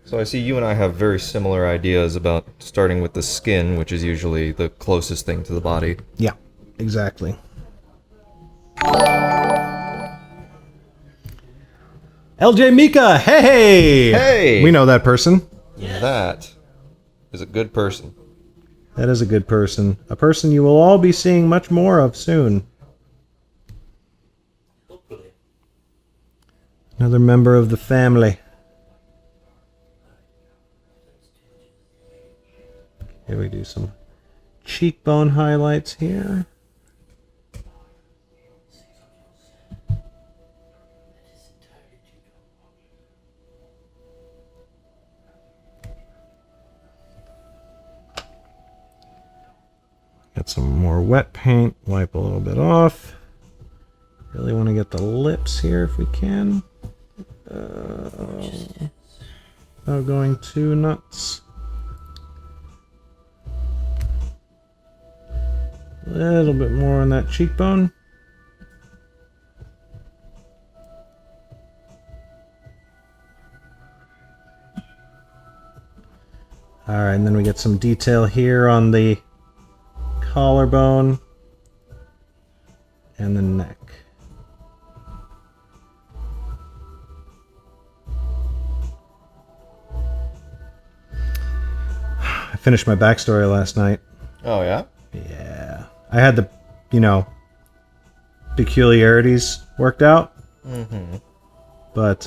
So I see you and I have very similar ideas about starting with the skin, which is usually the closest thing to the body. Yeah, exactly. LJ Mika, hey! Hey! We know that person. That is a good person. That is a good person. A person you will all be seeing much more of soon. Hopefully. Another member of the family. Here we do some cheekbone highlights here. Get some more wet paint, wipe a little bit off. Really want to get the lips here if we can. without going too nuts. A little bit more on that cheekbone. Alright, and then we get some detail here on the collarbone and the neck. I finished my backstory last night. Oh, yeah? Yeah. I had the, peculiarities worked out. Mm-hmm. But,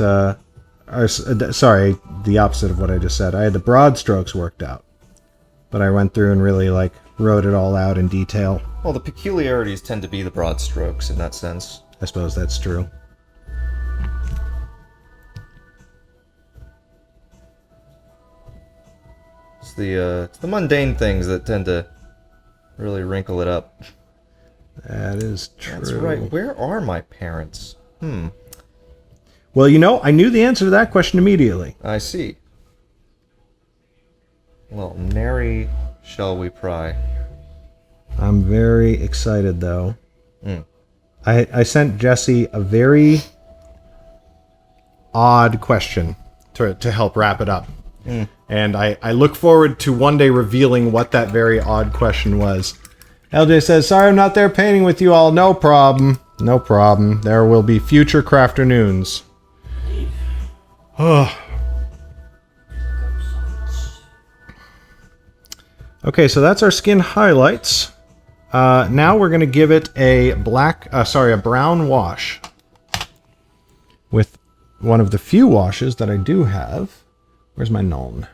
sorry, the opposite of what I just said. I had the broad strokes worked out. But I went through and really, wrote it all out in detail. Well, the peculiarities tend to be the broad strokes in that sense. I suppose that's true. It's the mundane things that tend to really wrinkle it up. That is true. That's right. Where are my parents? Well, I knew the answer to that question immediately. I see. Well, nary shall we pry. I'm very excited, though. Mm. I sent Jesse a very odd question to help wrap it up. Mm. And I look forward to one day revealing what that very odd question was. LJ says, sorry I'm not there painting with you all. No problem. No problem. There will be future Crafternoons. Okay, so that's our skin highlights. Now we're going to give it a brown wash. With one of the few washes that I do have. Where's my Nuln?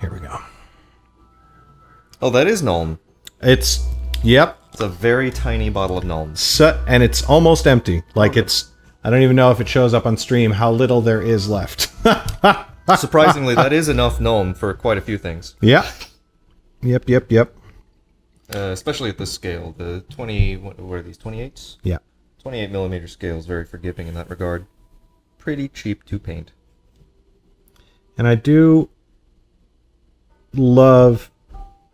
Here we go. Oh, that is Nuln. Yep. It's a very tiny bottle of Nuln. And it's almost empty. I don't even know if it shows up on stream how little there is left. Surprisingly, that is enough Nuln for quite a few things. Yeah. Yep. Especially at this scale. The 20... What are these, 28s? Yeah. 28 millimeter scale is very forgiving in that regard. Pretty cheap to paint. And I do love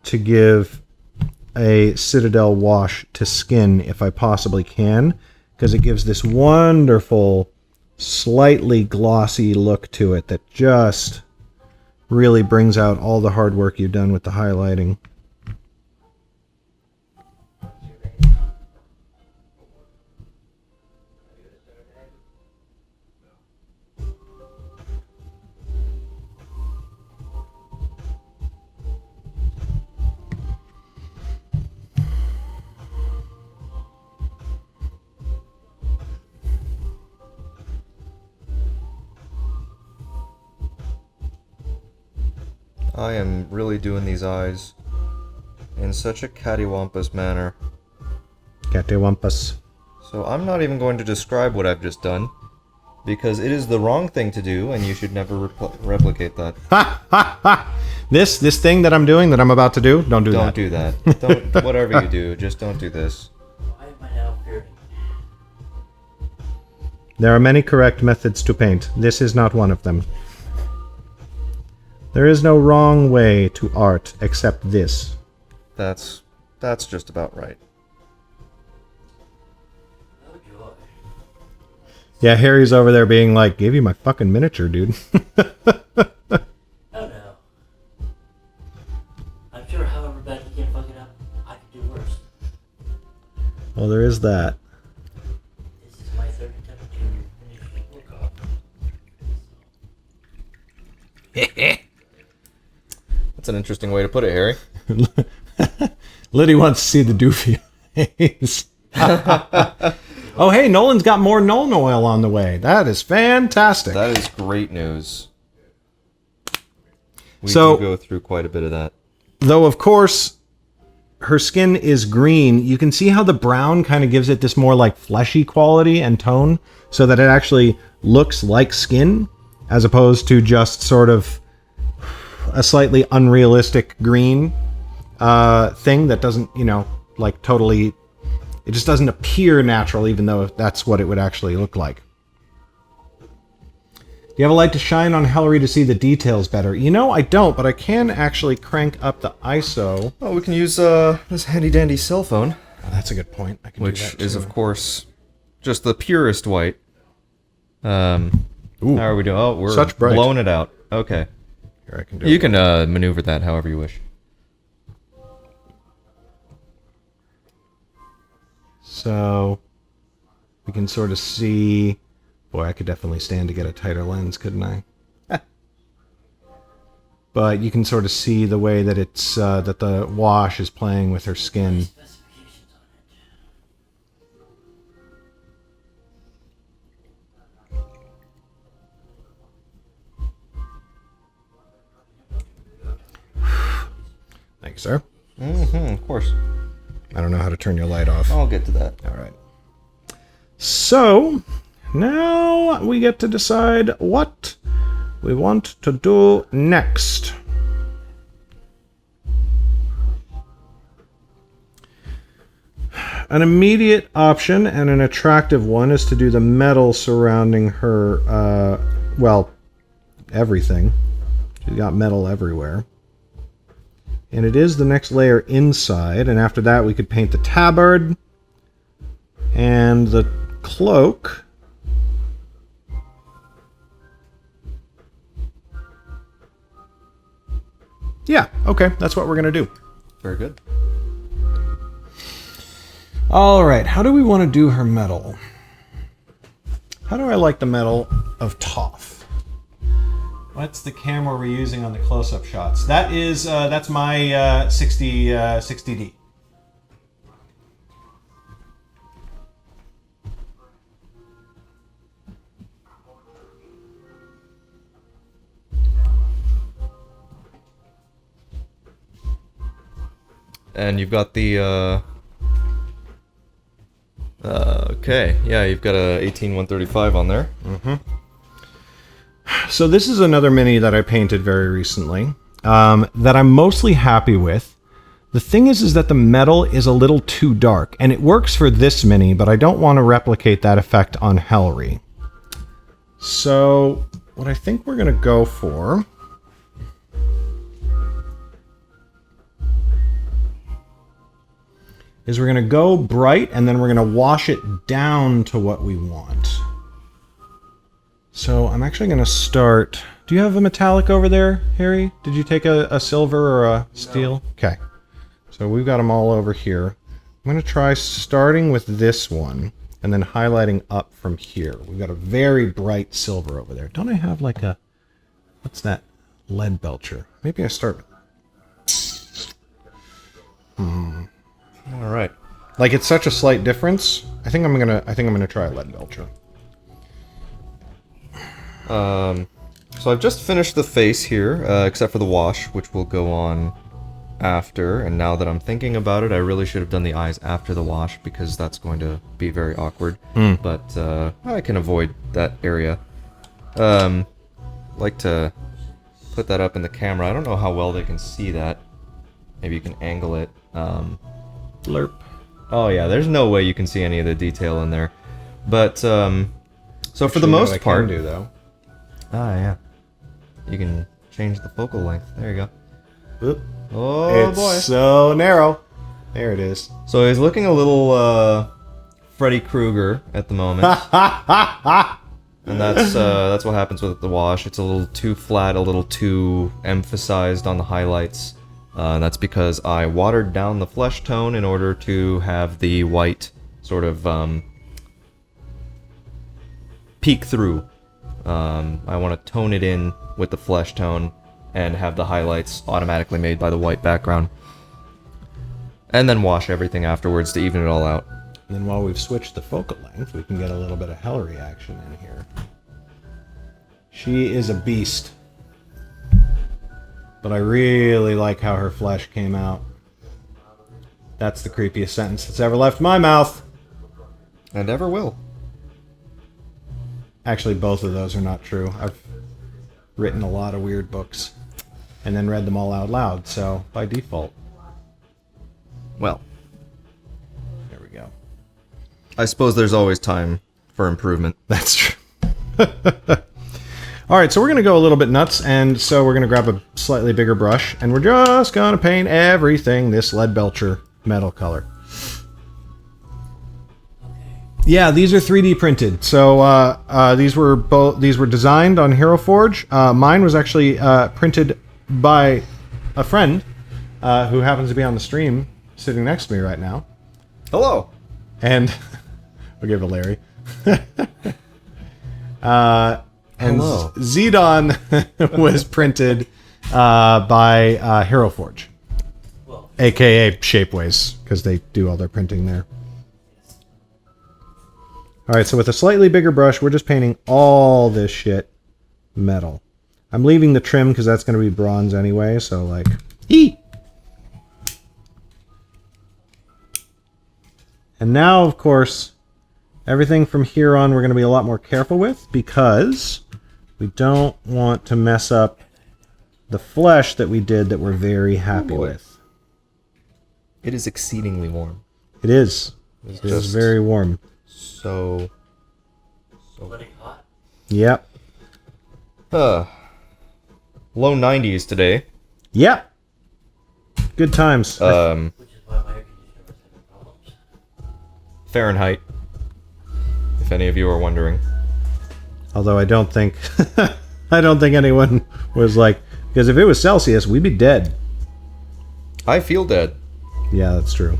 to give a Citadel wash to skin if I possibly can, because it gives this wonderful, slightly glossy look to it that just really brings out all the hard work you've done with the highlighting. I am really doing these eyes in such a cattywampus manner. Cattywampus. So I'm not even going to describe what I've just done, because it is the wrong thing to do, and you should never replicate that. This thing that I'm doing, that I'm about to do, don't do that. Don't do that. Don't, whatever you do, just don't do this. Why am I now fearing? There are many correct methods to paint. This is not one of them. There is no wrong way to art except this. That's just about right. Oh joy. Yeah, Harry's over there being like, gave you my fucking miniature, dude. Oh no. I'm sure however bad he can fuck it up, I could do worse. Well, there is that. This is my third attempt to finish work off. That's an interesting way to put it, Harry. Liddy wants to see the doofy eyes. Oh, hey, Nolan's got more Nolan oil on the way. That is fantastic. That is great news. We So- do go through quite a bit of that. Though, of course, her skin is green. You can see how the brown kind of gives it this more fleshy quality and tone, so that it actually looks like skin, as opposed to just sort of a slightly unrealistic green thing that doesn't, totally... It just doesn't appear natural, even though that's what it would actually look like. Do you have a light to shine on Helri to see the details better? You know, I don't, but I can actually crank up the ISO. Oh, we can use this handy-dandy cell phone. Oh, that's a good point. I can do Which that is, too. of course, just the purest white. Ooh. How are we doing? Oh, we're Such bright. blowing it out. Okay. Here, I can do You it. can maneuver that however you wish. So we can sort of see. Boy, I could definitely stand to get a tighter lens, couldn't I? But you can sort of see the way that it's that the wash is playing with her skin. Specifications on it. Thanks, sir. Of course. I don't know how to turn your light off. I'll get to that. All right. So now we get to decide what we want to do next. An immediate option and an attractive one is to do the metal surrounding her, well, everything. She's got metal everywhere. And it is the next layer inside, and after that we could paint the tabard and the cloak. Yeah, okay, that's what we're going to do. Very good. All right, how do we want to do her metal? How do I like the metal of Toph? What's the camera we're using on the close-up shots? That is, that's my 60D. And you've got the, okay, yeah, you've got a 18135 on there. So this is another mini that I painted very recently, that I'm mostly happy with. The thing is that the metal is a little too dark, and it works for this mini, but I don't want to replicate that effect on Helri. So what I think we're going to go for is we're going to go bright, and then we're going to wash it down to what we want. So I'm actually going to start... Do you have a metallic over there, Harry? Did you take a silver or a steel? No. Okay. So we've got them all over here. I'm going to try starting with this one and then highlighting up from here. We've got a very bright silver over there. Don't I have like a... What's that? Lead belcher. Maybe I start with... All right. Like, it's such a slight difference. I think I'm gonna try a lead belcher. So I've just finished the face here, except for the wash, which will go on after. And now that I'm thinking about it, I really should have done the eyes after the wash, because that's going to be very awkward. But I can avoid that area. Like to put that up in the camera. I don't know how well they can see that. Maybe you can angle it. Blurp. Oh yeah, there's no way you can see any of the detail in there. But so for the most part, do though. Ah yeah, you can change the focal length. There you go. Oop. Oh It's boy. so narrow. There it is. So he's looking a little Freddy Krueger at the moment. And that's what happens with the wash. It's a little too flat, a little too emphasized on the highlights. That's because I watered down the flesh tone in order to have the white sort of peek through. I want to tone it in with the flesh tone and have the highlights automatically made by the white background. And then wash everything afterwards to even it all out. And then while we've switched the focal length, we can get a little bit of Helri action in here. She is a beast. But I really like how her flesh came out. That's the creepiest sentence that's ever left my mouth. And ever will. Actually, both of those are not true. I've written a lot of weird books and then read them all out loud, so by default. Well, There we go. I suppose there's always time for improvement. That's true. All right, so we're going to go a little bit nuts, and so we're going to grab a slightly bigger brush, and we're just going to paint everything this lead belcher metal color. Yeah, these are 3D printed. So these were designed on Hero Forge. Mine was actually printed by a friend who happens to be on the stream, sitting next to me right now. Hello. And we'll give it Larry. And Hello. Zedon was printed by Hero Forge, Well, aka Shapeways, because they do all their printing there. All right, so with a slightly bigger brush, we're just painting all this shit metal. I'm leaving the trim because that's going to be bronze anyway, so like, And now, of course, everything from here on we're going to be a lot more careful with because we don't want to mess up the flesh that we did that we're very happy with. It is exceedingly warm. It is. It's It is just very warm. so bloody hot. Yep. low 90s today. Yep. Good times. Which is why my air conditioner was having problems. Fahrenheit. If any of you are wondering. Although I don't think anyone was like, because if it was Celsius, we'd be dead. I feel dead, Yeah, that's true.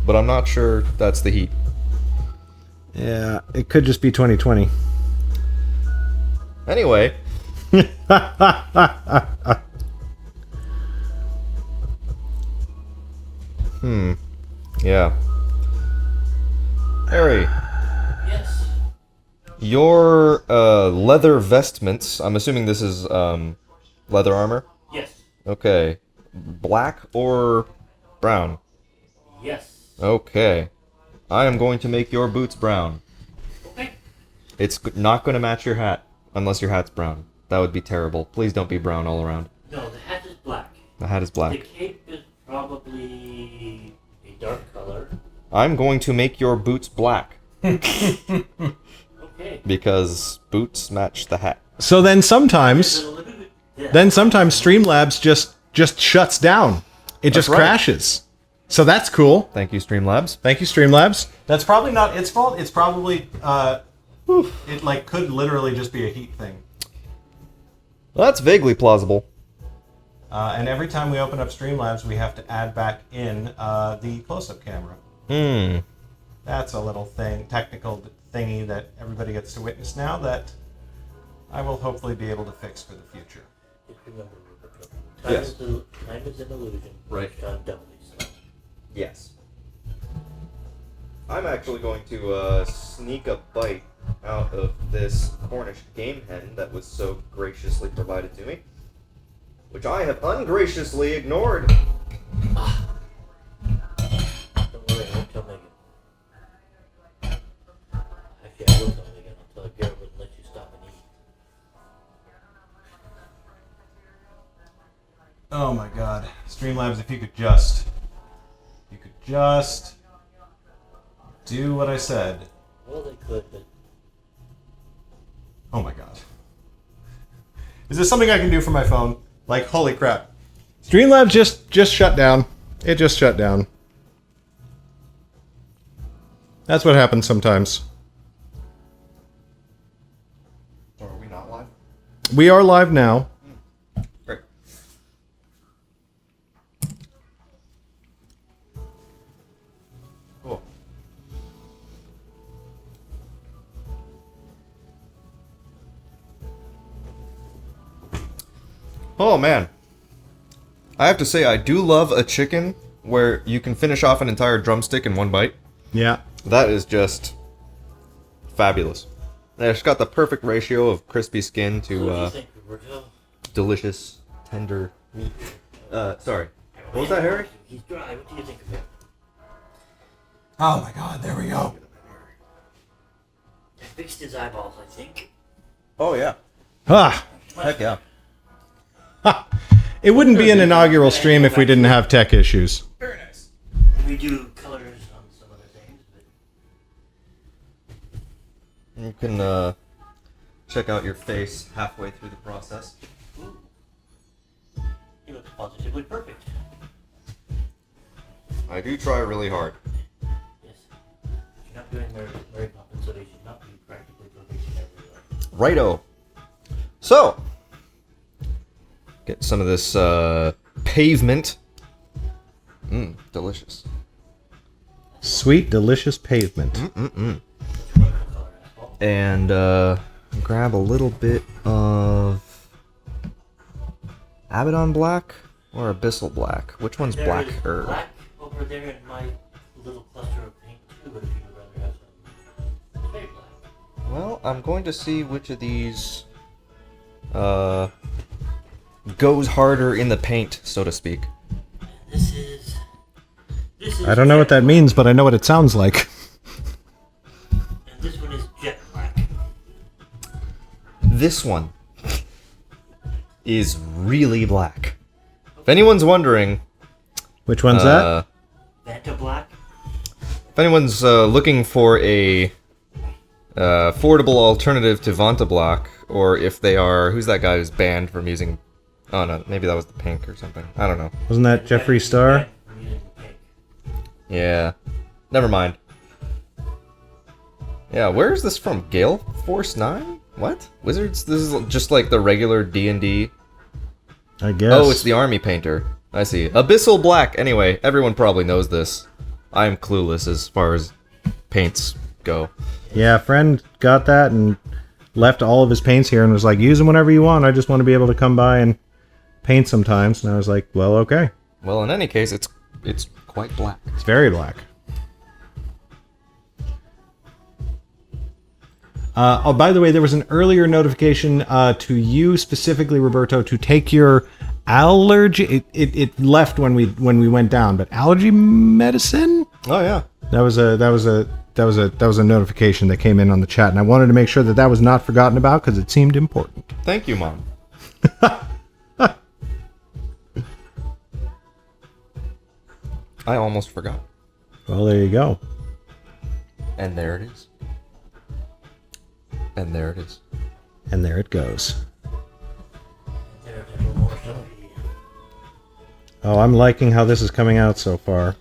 but I'm not sure that's the heat. Yeah, it could just be 2020. Anyway, yeah. Harry, Yes. your leather vestments, I'm assuming this is leather armor? Yes. Okay. Black or brown? Yes. Okay. I am going to make your boots brown. Okay. It's not going to match your hat, unless your hat's brown. That would be terrible. Please don't be brown all around. No, the hat is black. The hat is The black. cape is probably a dark color. I'm going to make your boots black, Okay. because boots match the hat. So then sometimes Yeah. Streamlabs just shuts down. It just right. crashes. So that's cool. Thank you, Streamlabs. Thank you, Streamlabs. That's probably not its fault. It's probably it like could literally just be a heat thing. Well, that's vaguely plausible. And every time we open up Streamlabs, we have to add back in the close-up camera. That's a little technical thingy that everybody gets to witness now that I will hopefully be able to fix for the future. Just remember, Roberto. Yes. Time is an illusion. Right. John W. So. Yes. I'm actually going to sneak a bite out of this Cornish game hen that was so graciously provided to me, which I have ungraciously ignored. Don't worry, I won't tell Megan. Actually, I will tell Megan. I'll tell Garrett wouldn't let you stop and eat. Oh my god. Streamlabs, if you could just do what I said. Well, they could, but Oh my god. Is this something I can do for my phone? Like, holy crap. Streamlabs just shut down. It just shut down. That's what happens sometimes. Or are we not live? We are live now. Great. Cool. Oh man. I have to say, I do love a chicken where you can finish off an entire drumstick in one bite. Yeah. That is just fabulous. And it's got the perfect ratio of crispy skin what do you to think, Roberto? delicious, tender meat. Sorry. What was that, Harry? He's dry. What do you think of him? Oh my god, there we go. I fixed his eyeballs, I think. Oh, yeah. Ah. Heck yeah. It wouldn't be an inaugural stream if we didn't have tech issues. Very nice. We do colors on some other things, but You can check out your face halfway through the process. Ooh. He looks positively perfect. I do try really hard. Yes. You're not doing Mary Poppins, so they should not be practically perfect in every way. Righto. So, get some of this pavement. Delicious. Sweet, delicious pavement. And grab a little bit of Abaddon Black or Abyssal Black. Which one's There black? is black over there in my little cluster of paint too, if you would rather have some. It's very black. Well, I'm going to see which of these goes harder in the paint, so to speak. This is I don't know what that means, but I know what it sounds like. And this one is jet black. This one is really black. If anyone's wondering, Which one's that? Vanta black. If anyone's looking for a affordable alternative to Vanta Black, or if they are, who's that guy who's banned from using? Oh no, maybe that was the pink or something. I don't know. Wasn't that Jeffree Star? Yeah, never mind. Yeah, where is this from? Gale Force 9? What? Wizards? This is just like the regular D&D. I guess. Oh, it's the army painter. I see. Abyssal Black. Anyway, everyone probably knows this. I'm clueless as far as paints go. Yeah, a friend got that and left all of his paints here and was like, use them whenever you want. I just want to be able to come by and paint sometimes. And I was like, well, okay. Well, in any case, it's quite black. It's very black. Oh, by the way, there was an earlier notification to you specifically, Roberto, to take your allergy. It left when we went down, but allergy medicine. Oh yeah. That was a notification that came in on the chat, and I wanted to make sure that was not forgotten about because it seemed important. Thank you, Mom. I almost forgot. Well, there you go. And there it is. And there it is. And there it goes. Oh, I'm liking how this is coming out so far.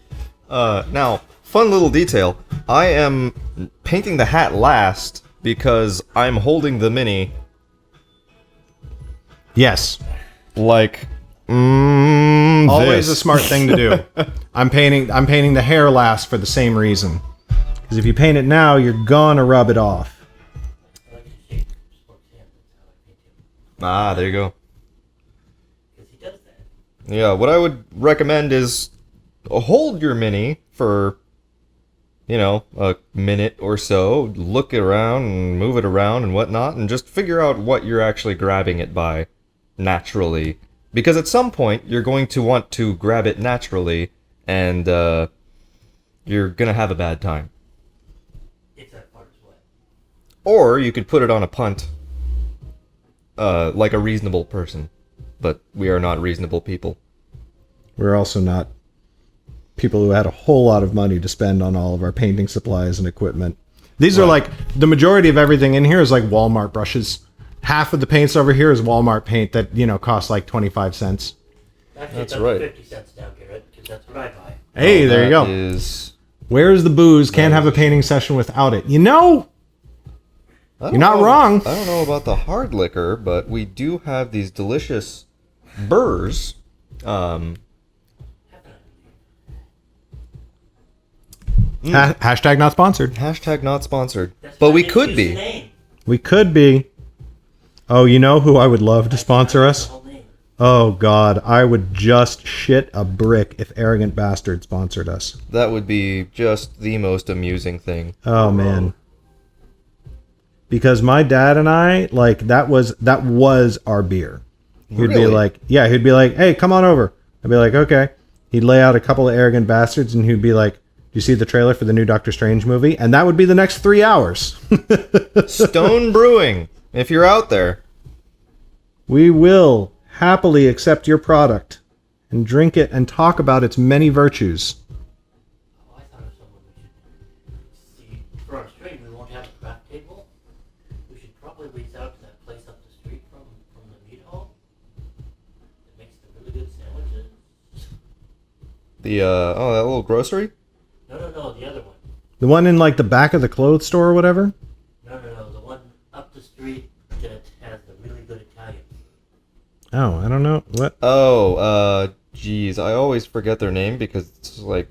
Now, fun little detail. I am painting the hat last because I'm holding the mini Yes. like Always this. a smart thing to do. I'm painting the hair last for the same reason. Because if you paint it now, you're gonna rub it off. Ah, there you go. Because he does that. Yeah, what I would recommend is hold your mini for, a minute or so, look around and move it around and whatnot, and just figure out what you're actually grabbing it by naturally. Because at some point, you're going to want to grab it naturally, and you're going to have a bad time. If that part is wet. Or you could put it on a punt, like a reasonable person. But we are not reasonable people. We're also not people who had a whole lot of money to spend on all of our painting supplies and equipment. These are like, the majority of everything in here is like Walmart brushes. Half of the paints over here is Walmart paint that, costs like 25 cents. Actually, That's it's up right. to 50 cents now, Garrett, because that's what I buy. Hey, there you go. Is... Where's the booze? Can't have a painting session without it. You're not wrong. I don't know about the hard liquor, but we do have these delicious burrs. Hashtag not sponsored. Hashtag not sponsored. That's But why we I could didn't use be. the name. We could be. Oh, you know who I would love to sponsor us? The whole name. Oh, God. I would just shit a brick if Arrogant Bastard sponsored us. That would be just the most amusing thing. Oh, man. Because my dad and I, that was our beer. He'd be Really? like, he'd be like, hey, come on over. I'd be like, okay. He'd lay out a couple of Arrogant Bastards, and he'd be like, do you see the trailer for the new Doctor Strange movie? And that would be the next 3 hours. Stone Brewing, if you're out there. We will happily accept your product and drink it and talk about its many virtues. Oh, I thought of someone we should see. For our stream, we won't have a craft table. We should probably reach out to them The that little grocery? No, the other one. The one in like the back of the clothes store or whatever? No, the one up the street that has the really good Italian. Oh, I don't know. What? Geez, I always forget their name because it's like...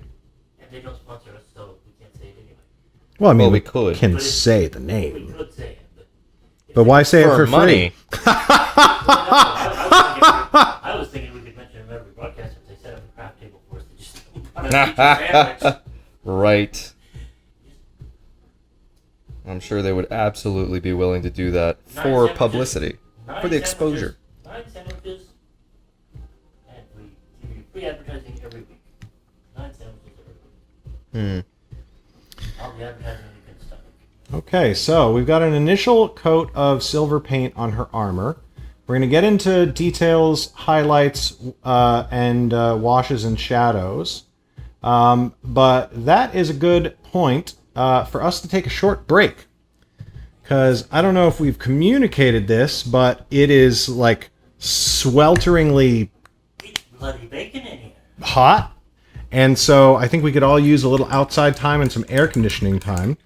And they don't sponsor us, so we can't say it anyway. Well, I mean, we could. can But it's- say the We name. could say it, But why say it for money. free? I was thinking we could mention them every broadcast if they set up a craft table for us to just put on a sandwich. Right. I'm sure they would absolutely be willing to do that Nine for sandwiches. publicity, Nine for the sandwiches, exposure. 9 sandwiches, and we give you free advertising every week. 9 sandwiches every week. All the advertising you can stomach. Okay, so we've got an initial coat of silver paint on her armor. We're going to get into details, highlights, and washes and shadows. But that is a good point for us to take a short break. Because I don't know if we've communicated this, but it is like swelteringly It's bloody bacon in here. hot. And so I think we could all use a little outside time and some air conditioning time.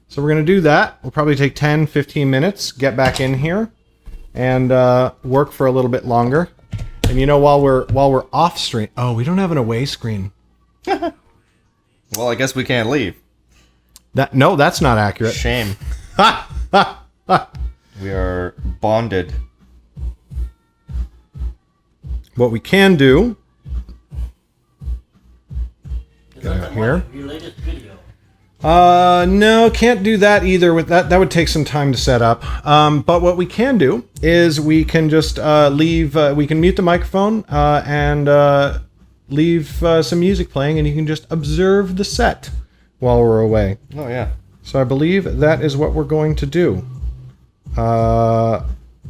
So we're going to do that. We'll probably take 10, 15 minutes, get back in here, and work for a little bit longer. And you know, while we're off stream, oh, we don't have an away screen. Well, I guess we can't leave. No, that's not accurate. Shame. We are bonded. What we can do Is Get out that here. Your latest video. no, can't do that either. With that would take some time to set up. But what we can do is we can just leave. We can mute the microphone and leave some music playing, and you can just observe the set while we're away. Oh, yeah. So I believe that is what we're going to do.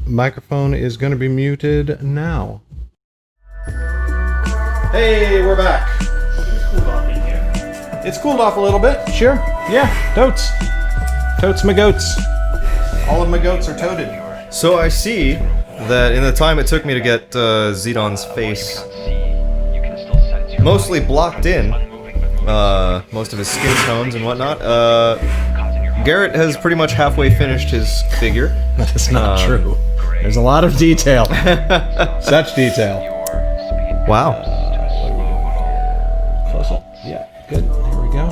Microphone is going to be muted now. Hey, we're back. It's cool off in here. It's cooled off a little bit. Sure. Yeah, totes. Totes my goats. All of my goats are toted. So I see that in the time it took me to get Zedon's face mostly blocked in, most of his skin tones and whatnot, Garrett has pretty much halfway finished his figure. That's not true. There's a lot of detail. Such detail. Wow. Close up. Yeah, good. There we go.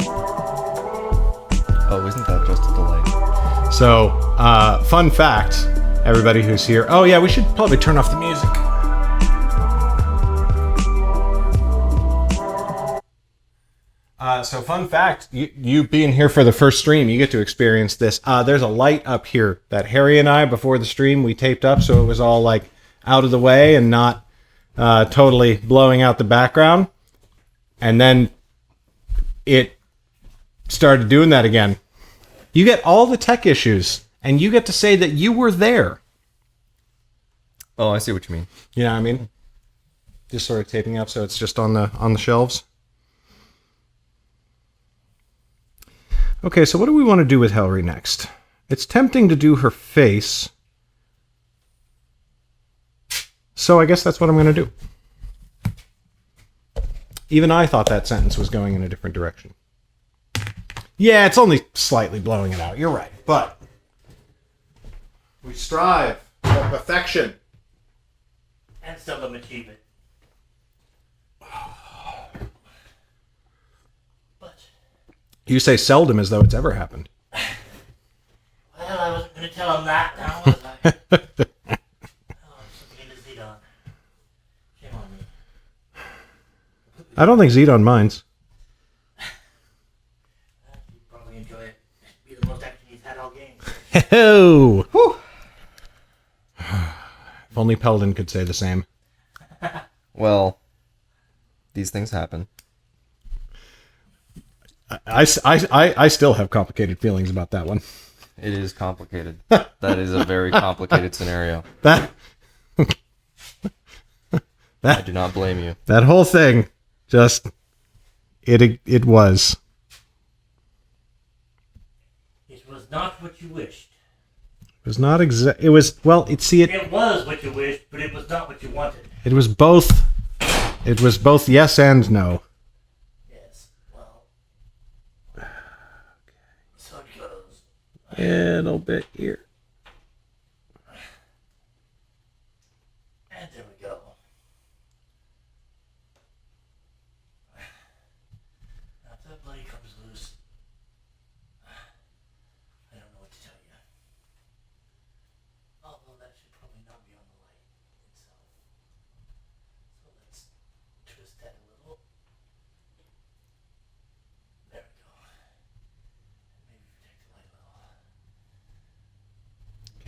Oh, isn't that just a delight? So, fun fact, everybody who's here. Oh yeah, we should probably turn off the music. So fun fact, you being here for the first stream, you get to experience this. There's a light up here that Harry and I, before the stream, we taped up so it was all like out of the way and not totally blowing out the background. And then it started doing that again. You get all the tech issues, and you get to say that you were there. Oh, I see what you mean. You know what I mean? Just sort of taping up so it's just on the shelves. Okay, so what do we want to do with Helri next? It's tempting to do her face. So I guess that's what I'm going to do. Even I thought that sentence was going in a different direction. Yeah, it's only slightly blowing it out. You're right. But we strive for perfection. And seldom achieve it. But, You say seldom as though it's ever happened. well, I wasn't going to tell him that now, was I? Oh, I'm looking into Zedon. Shame on me. I don't think Zedon minds. He'd probably enjoy it. It'd be the most action he's had all game. Ho! Whew. If only Peldon could say the same. Well, these things happen. I still have complicated feelings about that one. It is complicated. That is a very complicated scenario. That I do not blame you. that whole thing, just it was. It was not what you wished. It was not exact. It was It was what you wished, but it was not what you wanted. It was both. It was both yes and no. little bit here. And there we go. Now if that blade comes loose, I don't know what to tell you. Although that should probably not be on the light itself. So let's twist that a little. There we go. Maybe protect the light a little.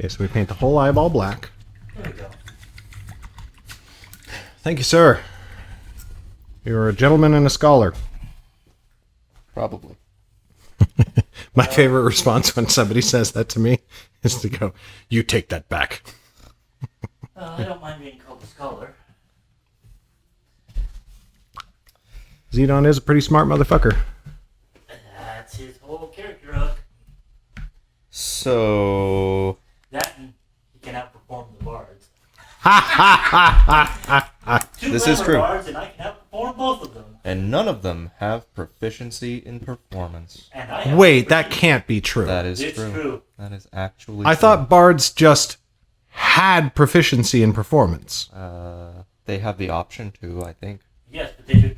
Okay, so we paint the whole eyeball black. There we go. Thank you, sir. You're a gentleman and a scholar. Probably. My favorite response when somebody says that to me is to go, "You take that back." I don't mind being called a scholar. Zedon is a pretty smart motherfucker. That's his whole character hook. So That and he can outperform the bards. Two This is clever true. bards and I can outperform both of them. and none of them have proficiency in performance. And I have Wait, that can't be true. That is It's true. That is actually I true. thought bards just had proficiency in performance. They have the option to, I think. Yes, but they do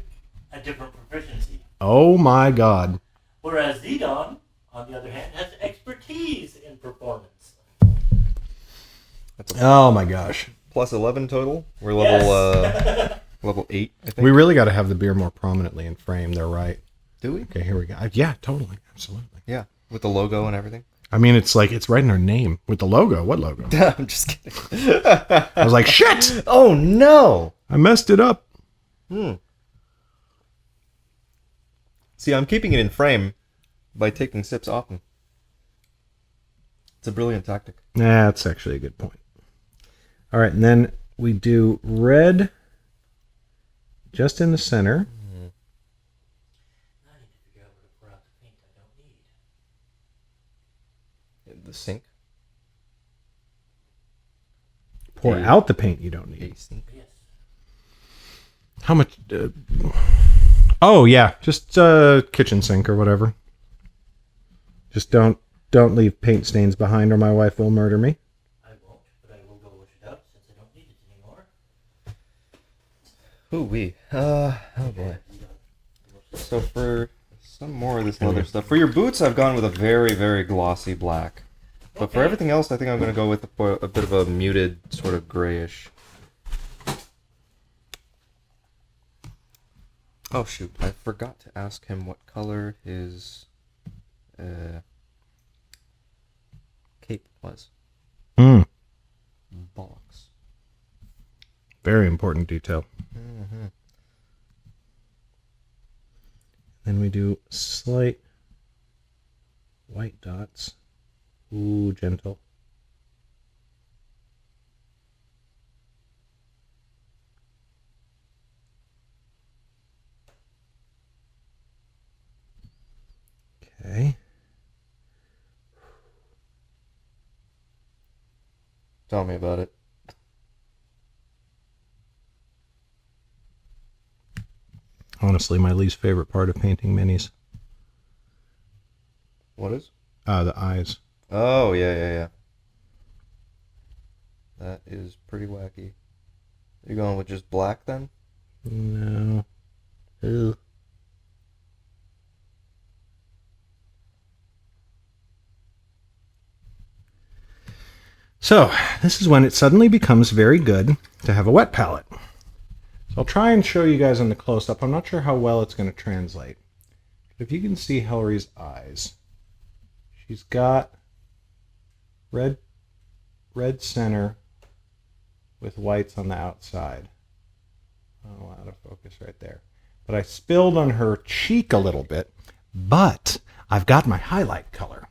a different proficiency. Oh my god. Whereas Zedon, on the other hand, has expertise in performance. That's a Oh my gosh. plus 11 total. We're level Yes. level 8, I think. We really got to have the beer more prominently in frame. They're right. Do we? Okay, here we go. Yeah, totally. Absolutely. Yeah, with the logo and everything. I mean, it's like, it's right in our name with the logo. What logo? I'm just kidding. I was like, shit! Oh no! I messed it up. See, I'm keeping it in frame by taking sips often. It's a brilliant tactic. Nah, that's actually a good point. All right, and then we do red just in the center. Now I need to figure out where to pour out the paint I don't need. The sink. Pour A- out the paint you don't need. A sink. Yes. How much? Oh yeah, just kitchen sink or whatever. Just don't leave paint stains behind, or my wife will murder me. I won't, but I will go wash it out since I don't need it anymore. Ooh wee. Oh boy. So for some more of this leather stuff, for your boots, I've gone with a very, very glossy black. But for Okay. everything else, I think I'm going to go with a bit of a muted, sort of grayish. Oh shoot, I forgot to ask him what color his cape was. Mm, Bollocks. very important detail. Mm-hmm. Then we do slight white dots. Ooh, gentle. Okay. Tell me about it. Honestly, my least favorite part of painting minis. What is? The eyes. Oh, yeah. That is pretty wacky. You're going with just black then? No. Ugh. So, this is when it suddenly becomes very good to have a wet palette. So I'll try and show you guys on the close-up. I'm not sure how well it's going to translate. If you can see Helri's eyes, she's got red center with whites on the outside. Oh, out of focus right there. But I spilled on her cheek a little bit, but I've got my highlight color.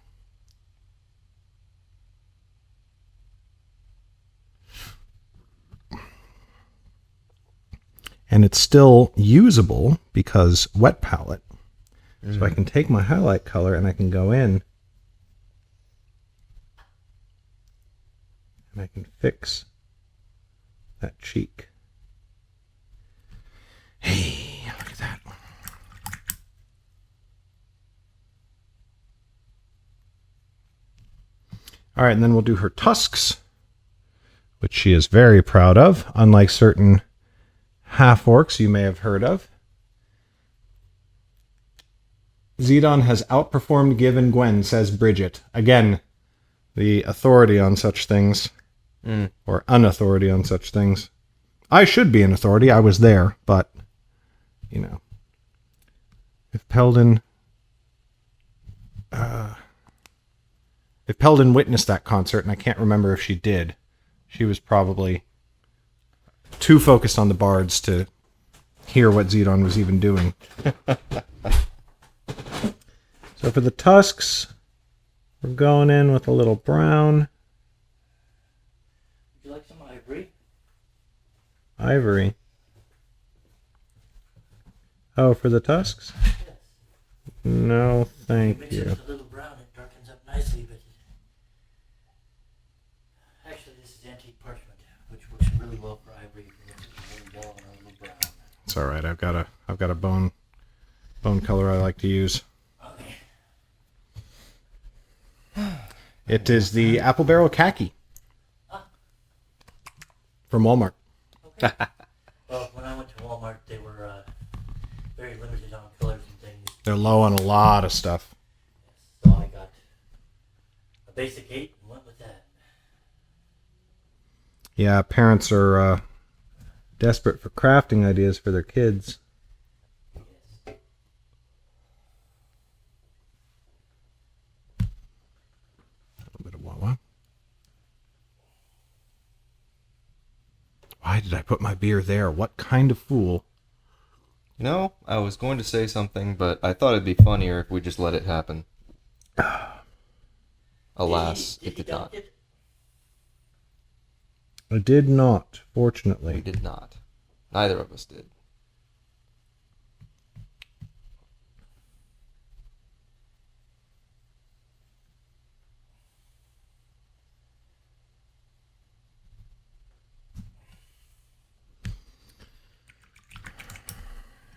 And it's still usable because wet palette. So I can take my highlight color and I can go in and I can fix that cheek. Hey, look at that. All right, and then we'll do her tusks, which she is very proud of, unlike certain half-orcs you may have heard of. Zedon has outperformed Giv and Gwen, says Bridget. Again, the authority on such things, or unauthority on such things. I should be an authority. I was there, but, you know. If Peldon witnessed that concert, and I can't remember if she did, she was probably too focused on the bards to hear what Zedon was even doing. So for the tusks, we're going in with a little brown. Would you like some ivory? Ivory. Oh, for the tusks? Yes. No, thank Mix it you. with a little brown, it darkens up nicely, but actually this is antique parchment, which works really well for ivory. If you mix it with a little yellow and a little brown. It's all right. I've got a bone color I like to use. Okay. It is the apple barrel khaki from Walmart. Okay. Well, when I went to Walmart, they were very limited on colors and things. They're low on a lot of stuff. So I got a basic 8 and went with that. Yeah, parents are desperate for crafting ideas for their kids. Yes. A little bit of Wawa. Why did I put my beer there? What kind of fool? You know, I was going to say something, but I thought it'd be funnier if we just let it happen. Alas, it did not. I did not, We fortunately. did not. Neither of us did.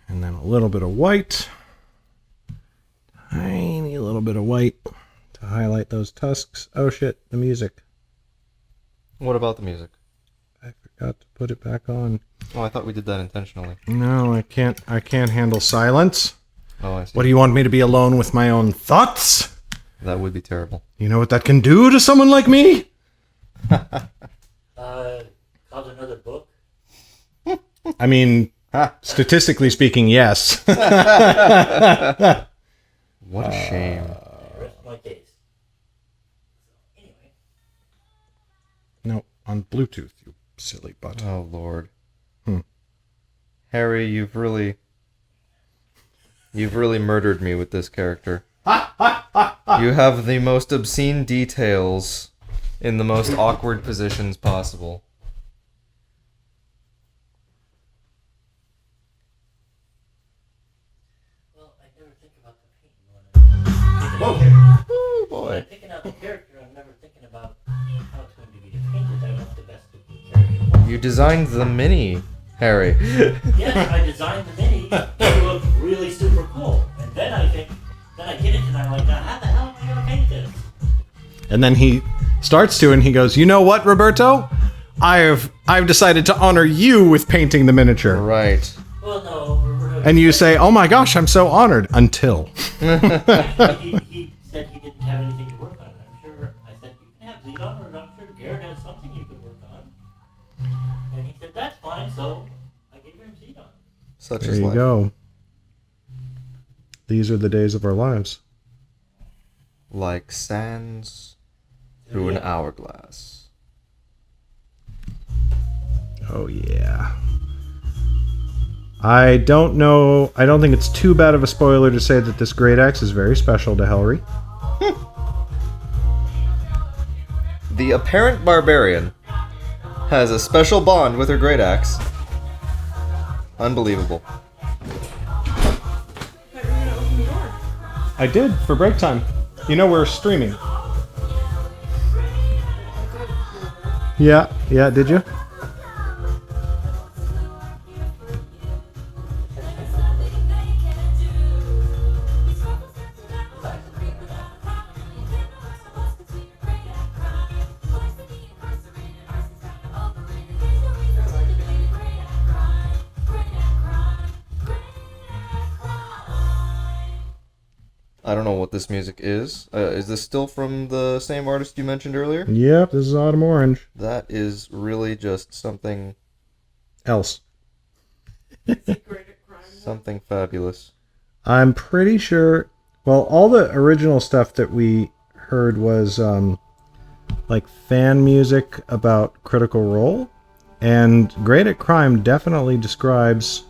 And then a little bit of white. Tiny little bit of white to highlight those tusks. Oh shit, the music. What about the music? I forgot to put it back on. Oh, I thought we did that intentionally. No, I can't handle silence. Oh, I see. What do you want me to be alone with my own thoughts? That would be terrible. You know what that can do to someone like me? Called another book. I mean, statistically speaking, yes. What a shame. Rest my case. So, anyway. No, on Bluetooth, you silly butt. Oh, Lord. Hmm. Harry, you've really murdered me with this character. You have the most obscene details in the most awkward positions possible. Well, I never think about the painting when I'm Oh, When boy. I'm picking out the character, I'm never thinking about how it's going to be painted. I want the best looking character. You designed the mini, Harry. Yes, I designed the mini to look really super cool. And then I get it and I'm like, now how the hell am I going to paint this? And then he starts to, and he goes, "You know what, Roberto? I've decided to honor you with painting the miniature." Right. Well, no, Roberto. And you say, "Oh my gosh, I'm so honored." Until Actually, he said he didn't have anything to work on. I'm sure I said, you can have Zedon, or I'm sure Garrett has something you could work on. And he said, that's fine, so I gave him Zedon. Such there is you life. go. These are the days of our lives. Like sands through an hourglass. Oh yeah. I don't know. I don't think it's too bad of a spoiler to say that this great axe is very special to Helri. The apparent barbarian has a special bond with her great axe. Unbelievable. But you're gonna open the door. I did for break time. You know we're streaming. Yeah, did you? I don't know what this music is. Is this still from the same artist you mentioned earlier? Yep, this is Autumn Orange. That is really just something Else. something fabulous. I'm pretty sure... Well, all the original stuff that we heard was like fan music about Critical Role. And Great at Crime definitely describes...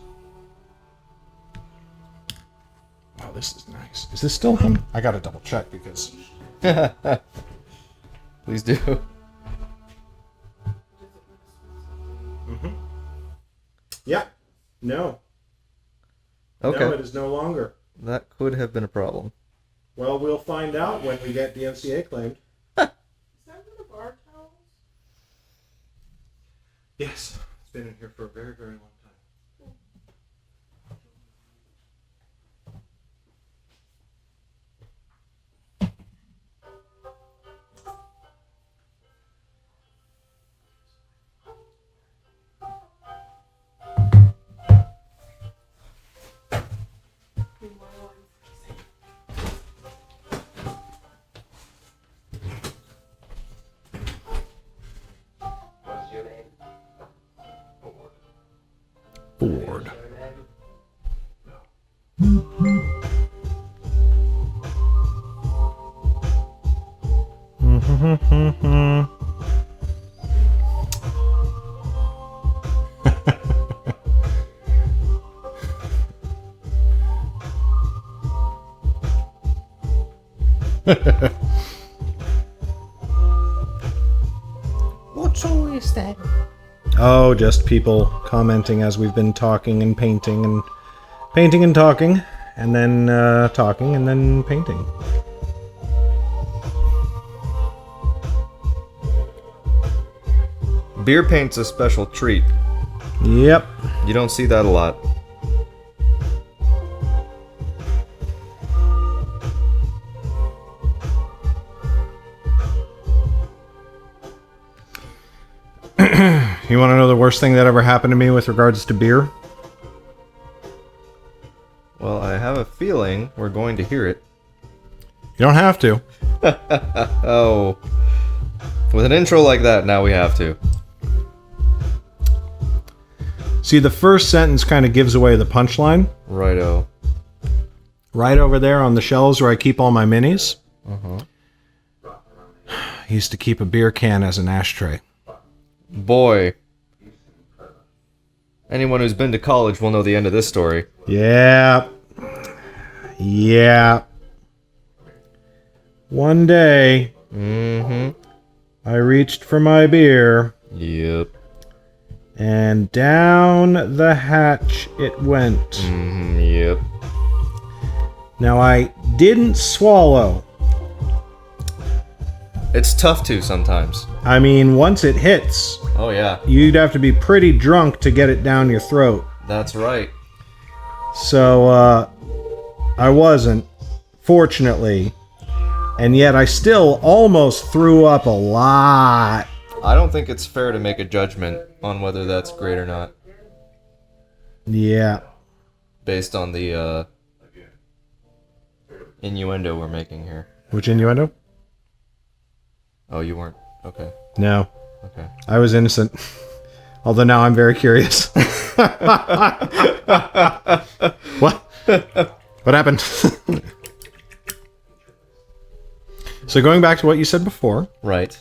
Oh, this is nice. Is this still him? I gotta double check because... Please do. Yeah. No. Okay. No, it is no longer. That could have been a problem. Well, we'll find out when we get DMCA claimed. Is that one of our towels? Yes. It's been in here for a very, very long time. Ford. What song is that? Oh, just people commenting as we've been talking and painting and talking, and then talking and then painting. Beer paint's a special treat. Yep. You don't see that a lot. You want to know the worst thing that ever happened to me with regards to beer? Well, I have a feeling we're going to hear it. You don't have to. Oh. With an intro like that, now we have to. See, the first sentence kind of gives away the punchline. Righto. Right over there on the shelves where I keep all my minis. I used to keep a beer can as an ashtray. Boy. Anyone who's been to college will know the end of this story. Yeah. Yeah. One day, I reached for my beer, Yep. and down the hatch it went. Yep. Now, I didn't swallow. It's tough to sometimes. I mean, once it hits, Oh, yeah. you'd have to be pretty drunk to get it down your throat. That's right. So, I wasn't, fortunately. And yet I still almost threw up a lot. I don't think it's fair to make a judgment on whether that's great or not Yeah. based on the innuendo we're making here. Which innuendo? Oh, you weren't? Okay. No. Okay. I was innocent. Although now I'm very curious. What? What happened? So going back to what you said before, Right.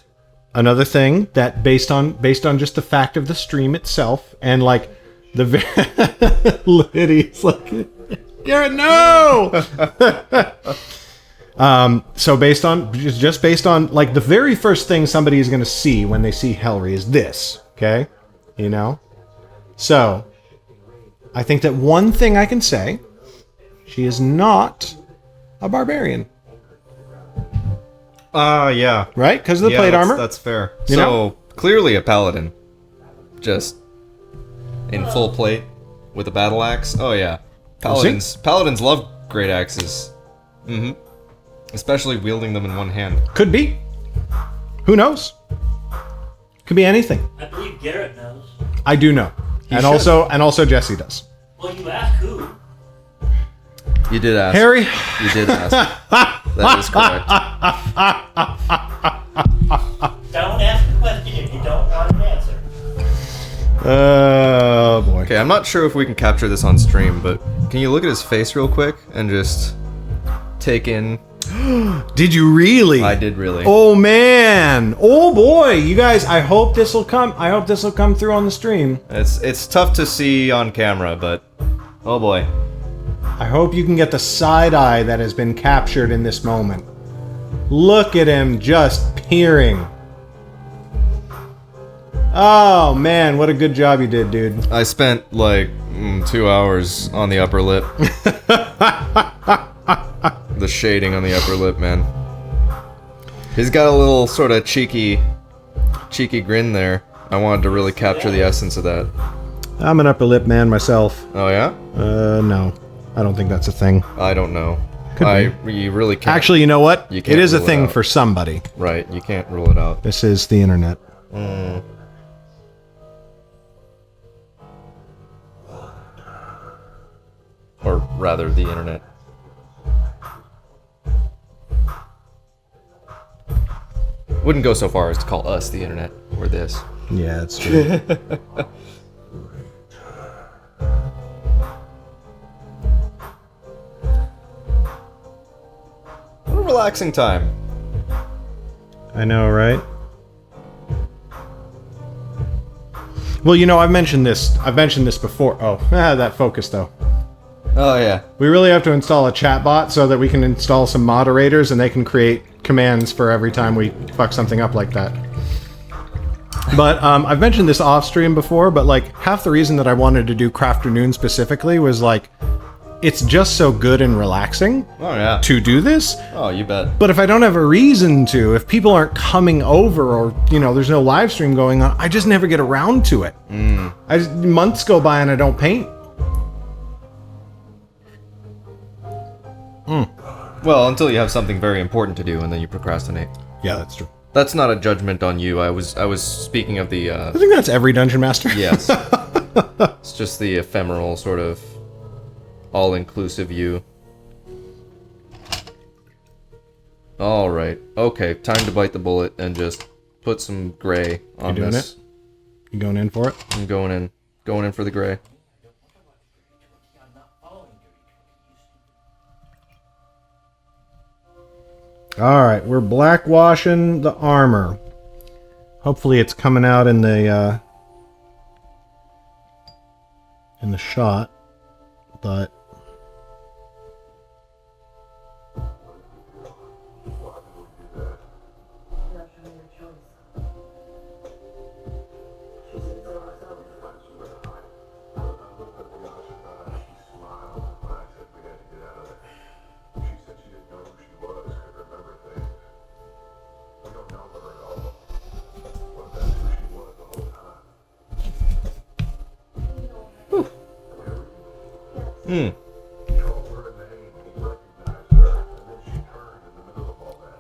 another thing that based on just the fact of the stream itself and like the Lydia's like, Garrett, no. So based on just based on like the very first thing somebody is going to see when they see Helri is this, okay? You know? So I think that one thing I can say, she is not a barbarian, Yeah. right? Because of the plate armor. That's fair. You so, know? clearly a paladin. Just in full plate with a battle axe. Oh, yeah. Paladins love great axes. Especially wielding them in one hand. Could be. Who knows? Could be anything. I believe Garrett knows. I do know. And should. also Jesse does. Well, you asked who. You did ask. Harry? You did ask. That is correct. Don't ask a question if you don't want an answer. Oh, boy. Okay, I'm not sure if we can capture this on stream, but can you look at his face real quick and just take in... Did you really? I did really. Oh, man. Oh, boy. You guys, I hope this will come through on the stream. It's tough to see on camera, but... Oh, boy. I hope you can get the side eye that has been captured in this moment. Look at him just peering. Oh, man, what a good job you did, dude. I spent, like, 2 hours on the upper lip. The shading on the upper lip, man. He's got a little sort of cheeky grin there. I wanted to really capture the essence of that. I'm an upper lip man myself. Oh, yeah? No. I don't think that's a thing. I don't know. Could You really can't. Actually, you know what? You It can't is a rule it thing out. for somebody. Right, you can't rule it out. This is the internet. Or rather, the internet. Wouldn't go so far as to call us the internet, or this. Yeah, that's true. What a relaxing time. I know, right? Well, you know, I've mentioned this before. Oh, that focus though. Oh, yeah. We really have to install a chatbot so that we can install some moderators and they can create commands for every time we fuck something up like that. But I've mentioned this off stream before, but like half the reason that I wanted to do Crafternoon specifically was like, it's just so good and relaxing Oh, yeah. to do this. Oh, you bet. But if I don't have a reason to, if people aren't coming over or, you know, there's no live stream going on, I just never get around to it. Months go by and I don't paint. Well, until you have something very important to do, and then you procrastinate. Yeah, that's true. That's not a judgment on you. I was speaking of the I think that's every dungeon master. yes. It's just the ephemeral sort of all-inclusive you. All right. Okay, time to bite the bullet and just put some gray on doing this. it? You going in for it? I'm going in for the gray. I'm not following your All right, we're blackwashing the armor. Hopefully, it's coming out in the shot, but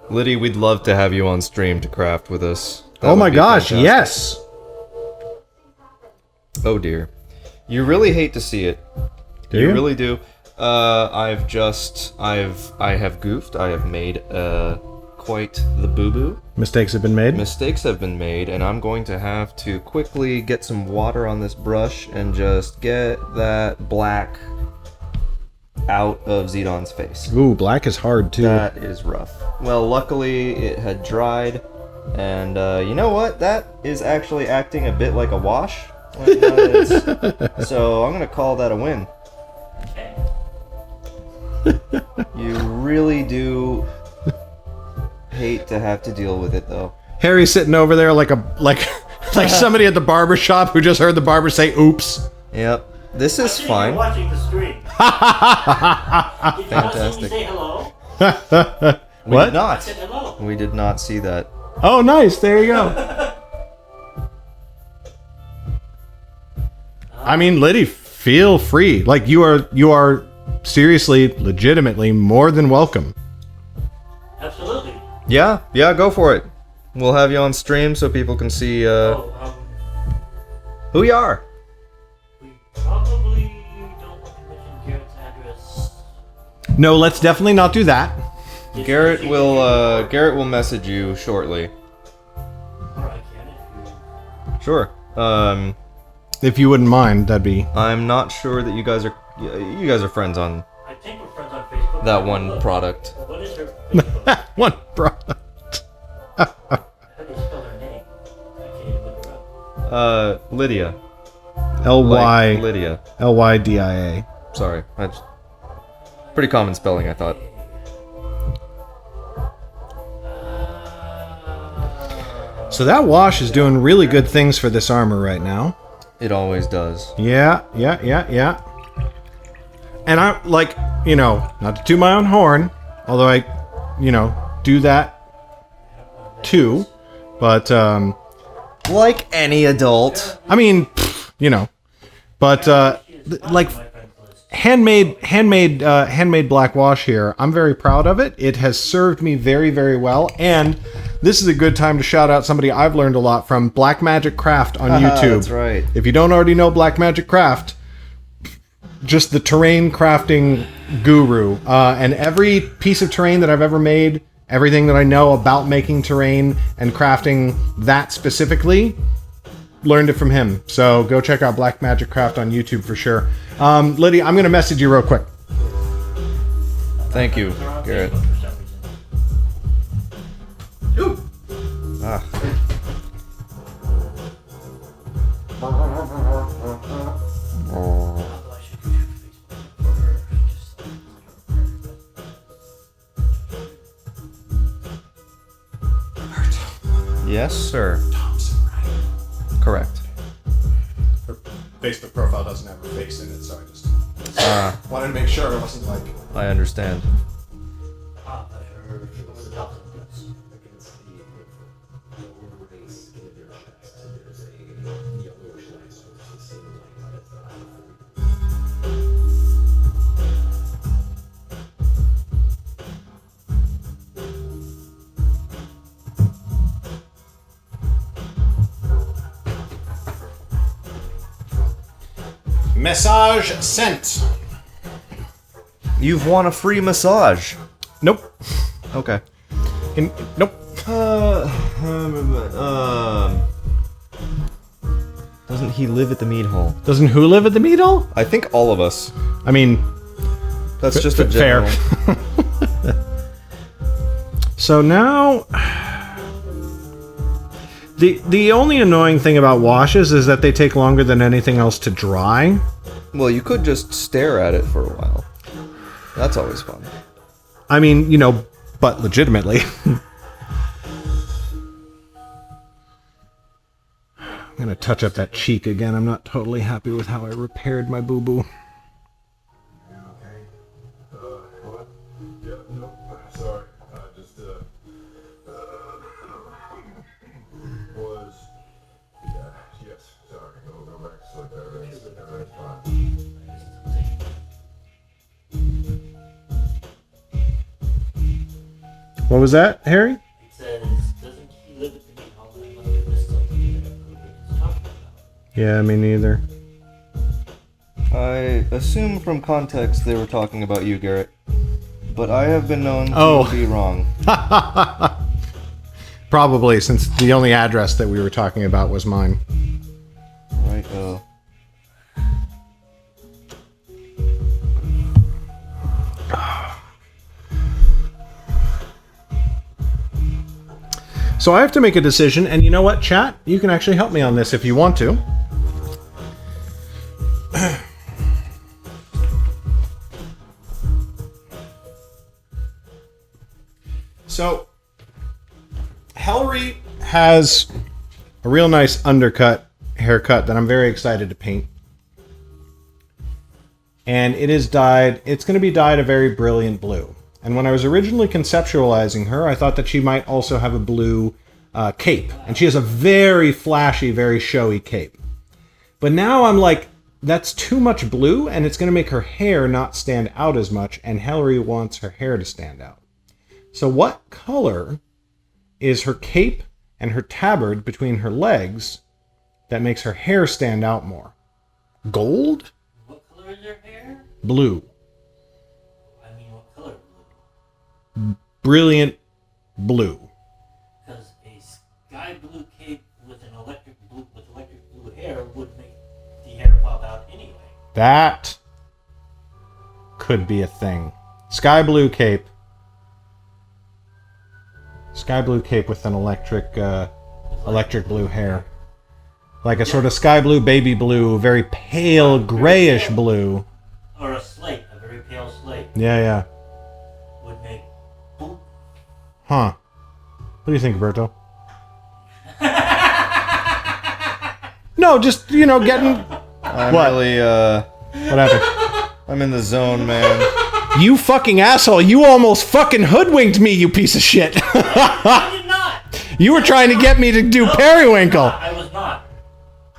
Lydia, we'd love to have you on stream to craft with us. That oh would my be gosh, fantastic. yes. Oh dear. You really hate to see it. Do you? really do. I have goofed. I have made quite the boo-boo. Mistakes have been made. Mistakes have been made, and I'm going to have to quickly get some water on this brush and just get that black out of Zedon's face. Ooh, black is hard too. That is rough. Well, luckily it had dried, and you know what? That is actually acting a bit like a wash. So I'm gonna call that a win. You really do hate to have to deal with it, though. Harry's sitting over there like somebody at the barber shop who just heard the barber say "oops." Yep. This is You're fine. watching the stream. Did you not see me Fantastic. say hello? We What? did not. I said hello. We did not see that. Oh, nice. There you go. I mean, Liddy, feel free. Like you are seriously, legitimately more than welcome. Absolutely. Yeah, go for it. We'll have you on stream so people can see who you are. We probably don't want to mention Garrett's address. No, let's definitely not do that. Garrett will message you shortly. Or I can if you... Sure. If you wouldn't mind, that'd be... I'm not sure that you guys are friends on I think we're friends on Facebook. that one product. What is her Facebook? One product. How do you spell her name? I can't even look her up. Lydia. L-Y... Like Lydia. L-Y-D-I-A. Sorry. Pretty common spelling, I thought. So that wash is doing really good things for this armor right now. It always does. Yeah. And I, like, you know, not to toot my own horn, although I, you know, do that too, but, Like any adult. I mean, you know, but, like, handmade black wash here. I'm very proud of it. It has served me very, very well. And this is a good time to shout out somebody I've learned a lot from, Black Magic Craft on YouTube. That's right. If you don't already know Black Magic Craft, just the terrain crafting guru. And every piece of terrain that I've ever made, everything that I know about making terrain and crafting that specifically, learned it from him. So go check out Black Magic Craft on YouTube for sure. Lydia, I'm going to message you real quick. Thank you, They're on Garrett. Facebook for some reason. Ooh. Ah. Although I should go to Facebook for her. Yes, sir. Correct. Her Facebook profile doesn't have her face in it, so I just wanted to make sure it wasn't like... I understand. Ah, but her over the top of this. Message sent. You've won a free massage. Nope. Okay. Nope. Doesn't he live at the mead hall? Doesn't who live at the meat hall? I think all of us. I mean, That's just a fair. general. So now, the only annoying thing about washes is that they take longer than anything else to dry. Well, you could just stare at it for a while. That's always fun. I mean, you know, but legitimately. I'm gonna touch up that cheek again. I'm not totally happy with how I repaired my boo-boo. Okay. What? Yeah, no, sorry. I just, was, yeah, yes, sorry. Go back to sleep. Everything's fine. What was that, Harry? It says, doesn't he live at the meat hall? And I must have missed something that it's talking about. Yeah, me neither. I assume from context they were talking about you, Garrett. But I have been known to Oh. be wrong. Probably, since the only address that we were talking about was mine. Right, So I have to make a decision, and you know what, chat? You can actually help me on this if you want to. So, Helri has a real nice undercut haircut that I'm very excited to paint. And it is dyed, it's going to be dyed a very brilliant blue. And when I was originally conceptualizing her, I thought that she might also have a blue cape. And she has a very flashy, very showy cape. But now I'm like, that's too much blue, and it's going to make her hair not stand out as much, and Helri wants her hair to stand out. So what color is her cape and her tabard between her legs that makes her hair stand out more? Gold? What color is her hair? Blue. I mean, what brilliant blue. Because a sky blue cape with electric blue hair would make the hair pop out anyway. That could be a thing. Sky blue cape. Sky blue cape with an electric blue hair. Like a sort of sky blue, baby blue, very pale, grayish blue. Or a slate, a very pale slate. Yeah. Would make boop. Huh. What do you think, Roberto? No, just, getting... I'm What? really, What happened? I'm in the zone, man. You fucking asshole. You almost fucking hoodwinked me, you piece of shit. I did not! You were trying to get me to do periwinkle. I was not.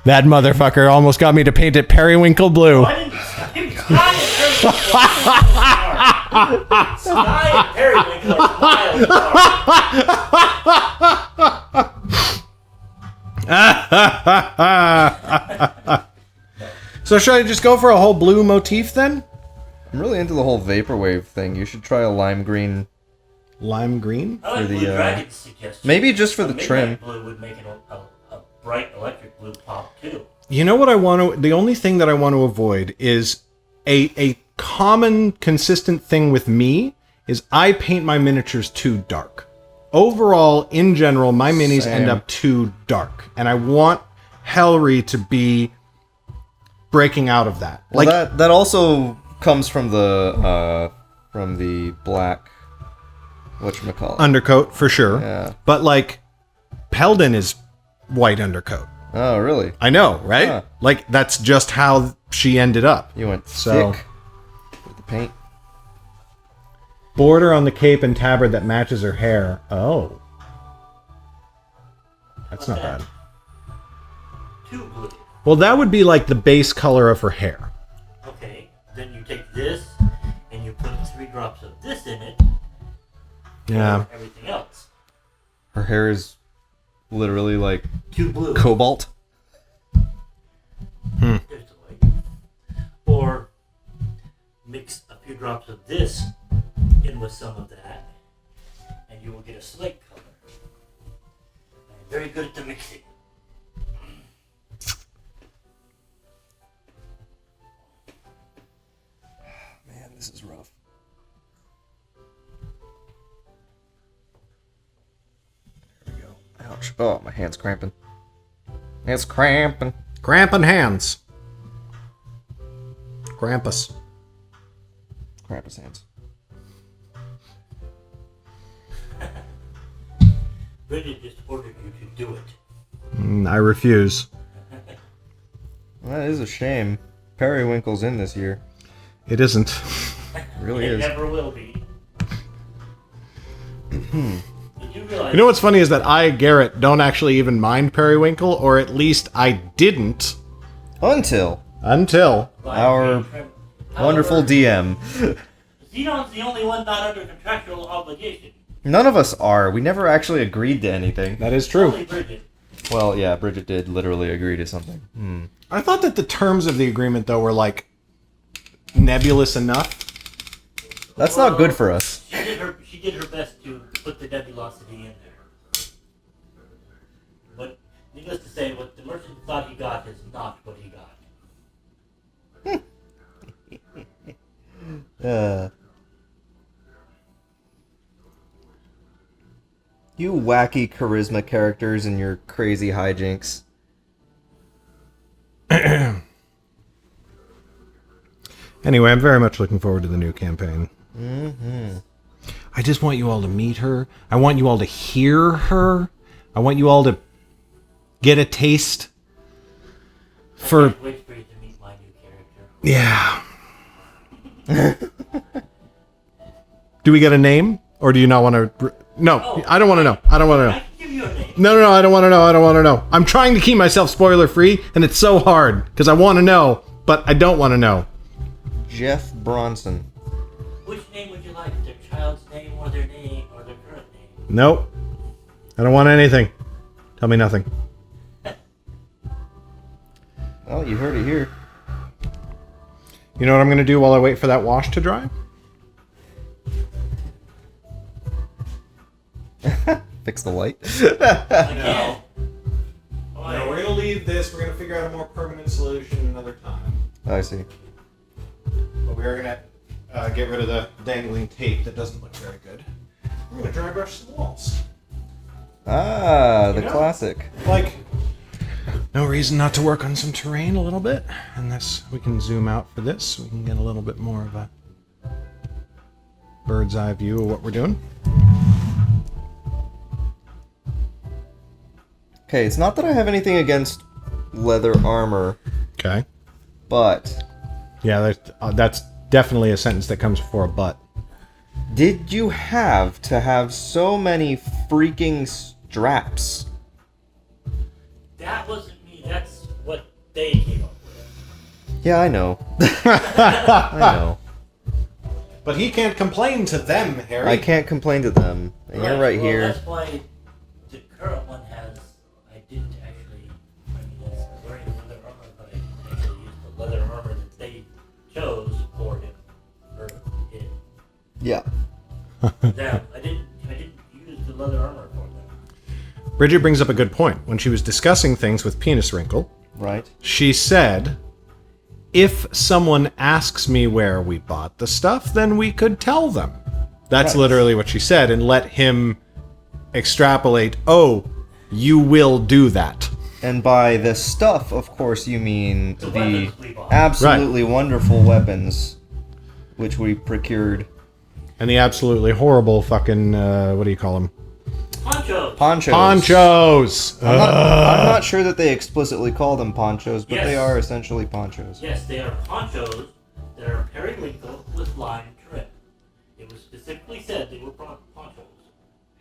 That motherfucker almost got me to paint it periwinkle blue. I didn't Sky and periwinkle are miles apart. So should I just go for a whole blue motif then? I'm really into the whole vaporwave thing. You should try a lime green. Lime green? I like For the, Blue Dragon's suggestion. maybe just for A the midnight trim. blue would make it a bright electric blue pop too. You know what I want to... The only thing that I want to avoid is a common, consistent thing with me is I paint my miniatures too dark. Overall, in general, my minis Same. end up too dark. And I want Helri to be breaking out of that. Well, that also comes from the black whatchamacallit. Undercoat, for sure. Yeah. But, like, Peldon is white undercoat. Oh, really? I know, right? Huh. Like, that's just how she ended up. You went So- thick with the paint. Border on the cape and tabard that matches her hair. Oh. That's not bad. Two blue. Well, that would be like the base color of her hair. Okay, then you take this and you put 3 drops of this in it. Yeah. For everything else. Her hair is literally like 2 blue. cobalt. There's the light. Or mix a few drops of this in with some of that, and you will get a slate color. I'm very good at the mixing. Man, this is rough. There we go. Ouch. Oh, my hand's cramping. It's cramping. Cramping hands. Krampus. Krampus hands. Bridget just ordered you to do it. I refuse. Well, that is a shame. Periwinkle's in this year. It isn't. It really It is. never will be. Did you realize? You know what's funny is that I, Garrett, don't actually even mind periwinkle, or at least I didn't Until until... our wonderful DM. Zedon's the only one not under contractual obligation. None of us are. We never actually agreed to anything. That is Only true. Bridget. Well, yeah, Bridget did literally agree to something. I thought that the terms of the agreement, though, were, like, nebulous enough. That's not good for us. She did her best to put the nebulosity in there. But needless to say, what the merchant thought he got is not what he got. You wacky charisma characters and your crazy hijinks. Anyway, I'm very much looking forward to the new campaign. I just want you all to meet her. I want you all to hear her. I want you all to get a taste for... Wait for you to meet my new character. Yeah. Do we get a name? Or do you not want to... No, I don't want to know. I don't want to know. I can give you a name. No, I don't want to know. I don't want to know. I'm trying to keep myself spoiler free, and it's so hard because I want to know, but I don't want to know. Jeff Bronson. Which name would you like? Their child's name or their name or their current name? Nope. I don't want anything. Tell me nothing. Well, you heard it here. You know what I'm going to do while I wait for that wash to dry? Fix the light. Again. No, we're gonna leave this. We're gonna figure out a more permanent solution another time. I see. But we are gonna get rid of the dangling tape that doesn't look very good. We're gonna dry brush some walls. Ah, the You know? classic. Like, no reason not to work on some terrain a little bit. And this, we can zoom out for this. So we can get a little bit more of a bird's eye view of what we're doing. Okay, it's not that I have anything against leather armor, Okay. but Yeah, that's definitely a sentence that comes before a but. did you have to have so many freaking straps? That wasn't me. That's what they came up with. Yeah, I know. I know. But he can't complain to them, Harry. I can't complain to them. And you're right well, here. That's why the current one has. I didn't actually. I mean, it's wearing leather armor, but I didn't actually use the leather armor that they chose for him. Or it. Yeah. Them. I didn't use the leather armor for them. Bridget brings up a good point. When she was discussing things with Penis Wrinkle, Right. she said, if someone asks me where we bought the stuff, then we could tell them. That's Right. literally what she said, and let him extrapolate, oh, you will do that. And by the stuff, of course, you mean The the weapons we bought. absolutely wonderful weapons, which we procured. And the absolutely horrible fucking, what do you call them? Ponchos. Ponchos. Ponchos! I'm not sure that they explicitly call them ponchos, but they Yes. are essentially ponchos. Yes, they are ponchos that are periwinkle with lime trim. It was specifically said they were ponchos.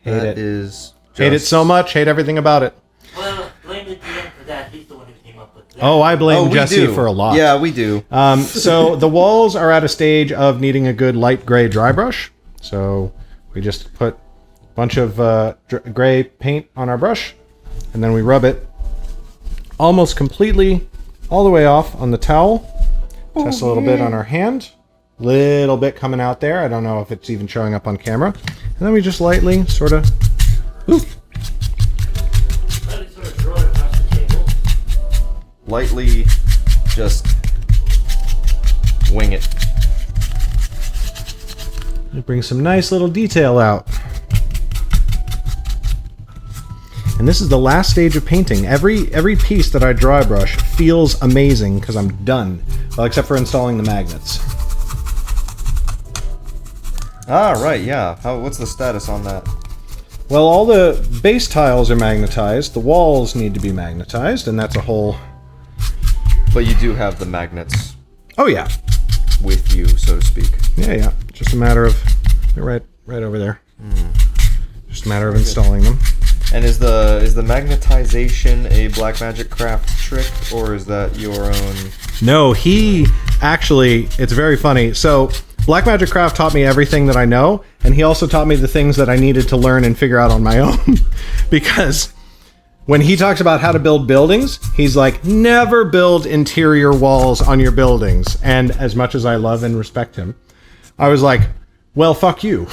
Hate That it. is Hate it just- so much, hate everything about it. Well, blame the DM for that. He's the one who came up with that. Oh, I blame we Jesse do. for a lot. Yeah, we do. So the walls are at a stage of needing a good light gray dry brush. So we just put a bunch of gray paint on our brush, and then we rub it almost completely all the way off on the towel. Test a little bit on our hand. Little bit coming out there. I don't know if it's even showing up on camera. And then we just lightly sort of... Lightly sort of throw it across the table. Lightly, just wing it. Bring some nice little detail out. And this is the last stage of painting. Every piece that I dry brush feels amazing because I'm done. Well, except for installing the magnets. Ah, right, yeah. What's the status on that? Well, all the base tiles are magnetized. The walls need to be magnetized, and that's a whole... But you do have the magnets Oh, yeah. with you, so to speak. Yeah. Just a matter of... They're right over there. Just a matter of installing them. And is the magnetization a black magic craft trick, or is that your own? No, he actually, it's very funny. So, Black Magic Craft taught me everything that I know, and he also taught me the things that I needed to learn and figure out on my own. Because when he talks about how to build buildings, he's like, never build interior walls on your buildings. And as much as I love and respect him, I was like, well, fuck you.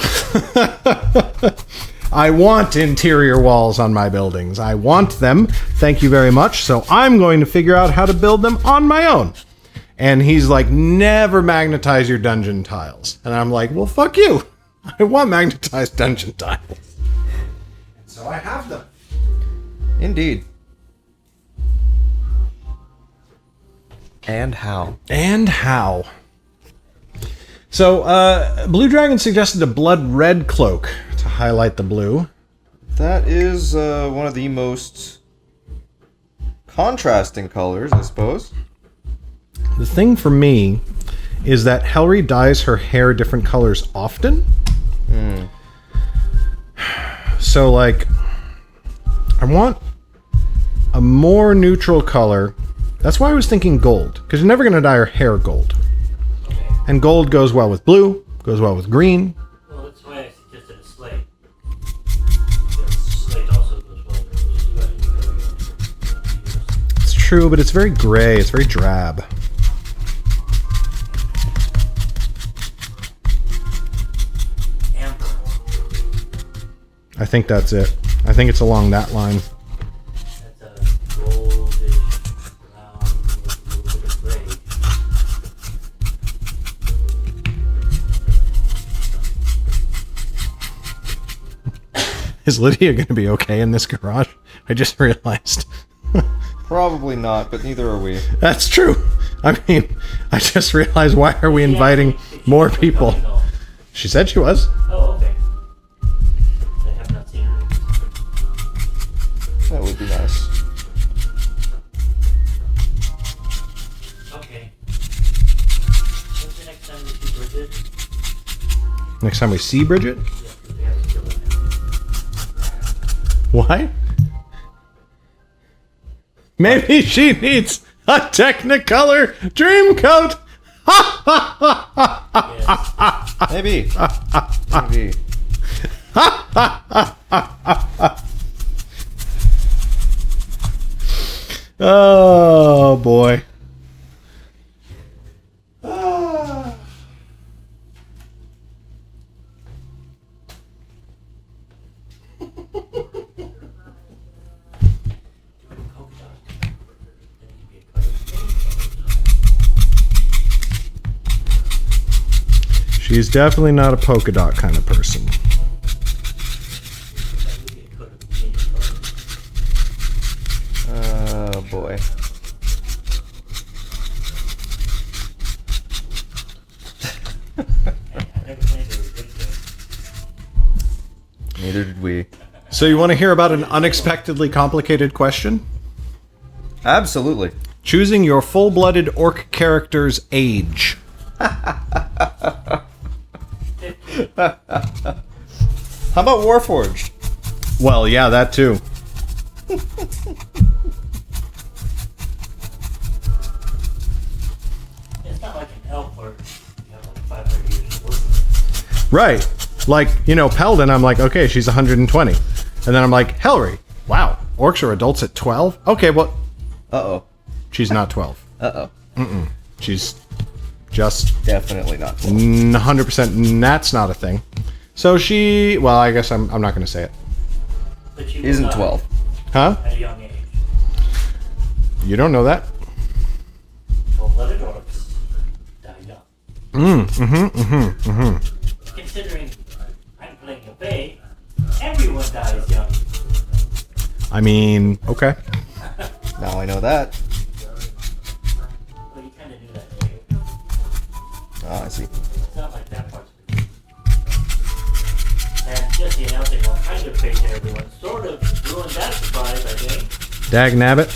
I want interior walls on my buildings. I want them. Thank you very much. So I'm going to figure out how to build them on my own. And he's like, never magnetize your dungeon tiles. And I'm like, well, fuck you. I want magnetized dungeon tiles. And so I have them. Indeed. And how? And how? So, Blue Dragon suggested a blood red cloak to highlight the blue. That is one of the most contrasting colors, I suppose. The thing for me is that Helri dyes her hair different colors often. So, like, I want a more neutral color. That's why I was thinking gold, because you're never going to dye your hair gold. And gold goes well with blue, goes well with green. Well, that's why I suggested a slate. Because slate also goes well with just about any color you want to use. It's true, but it's very gray, it's very drab. Amber. I think that's it. I think it's along that line. That's a goldish brown with a little bit of gray. Is Lydia going to be okay in this garage? I just realized. Probably not, but neither are we. That's true. I mean, I just realized, why are we inviting more people? She said she was. Oh, okay. I have not seen her. That would be nice. Okay. When's the next time we see Bridget? Next time we see Bridget? Yeah, 'cause we haven't killed her. Why? Maybe she needs a Technicolor dream coat. Yes. Maybe. Maybe. Oh boy. She's definitely not a polka dot kind of person. Oh boy. Neither did we. So you want to hear about an unexpectedly complicated question? Absolutely. Choosing your full-blooded orc character's age. How about Warforged? Well, yeah, that too. It's not like an elf where you have like 500 years to work with. Right. Like, you know, Peldon, I'm like, okay, she's 120. And then I'm like, Helri, wow, orcs are adults at 12? Okay, well, Uh-oh. she's not 12. Uh-oh. She's just Definitely not. 100%, that's not a thing. So she, well, I guess I'm not going to say it. But she Isn't will die 12. Huh? at a young age. You don't know that? Full-blooded orcs die young. Considering I'm playing a Fae, everyone dies young. I mean, okay. Now I know that. Well, you kind of knew that too. Oh, I see. It's not like that part's big. And just the announcing one kind of Fae to everyone sort of ruined that surprise, I think. Dag nabbit.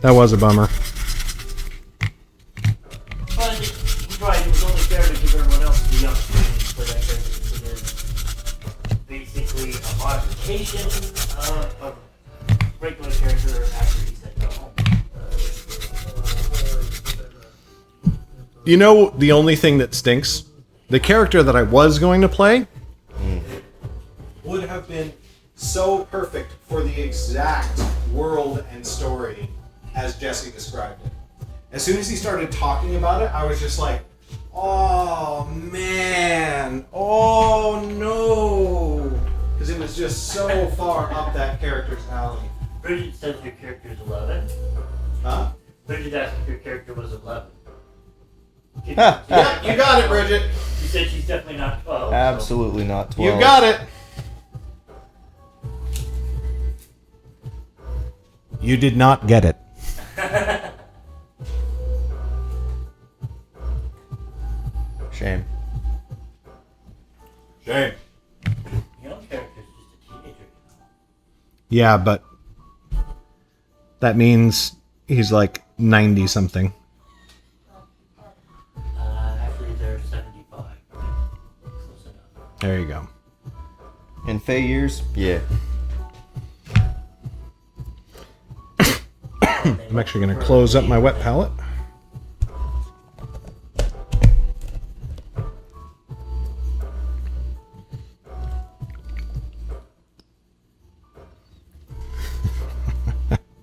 That was a bummer. But he's right, it was only fair to give everyone else the young for that character, because it is basically a modification of a regular character after he's at home. You know, the only thing that stinks? The character that I was going to play would have been so perfect for the exact world and story as Jesse described it. As soon as he started talking about it, I was just like, oh man, oh no. Because it was just so far up that character's alley. Bridget says your character is 11. Huh? Bridget asked if your character was 11. Yeah, you got it, Bridget. She said she's definitely not 12. Absolutely not 12. You got it. You did not get it. Shame. Shame. So, young character's just a teenager. Yeah, but that means he's like 90 something. Actually, they're 75. Close enough. There you go. In Fae years? Yeah. I'm actually going to close up my wet palette.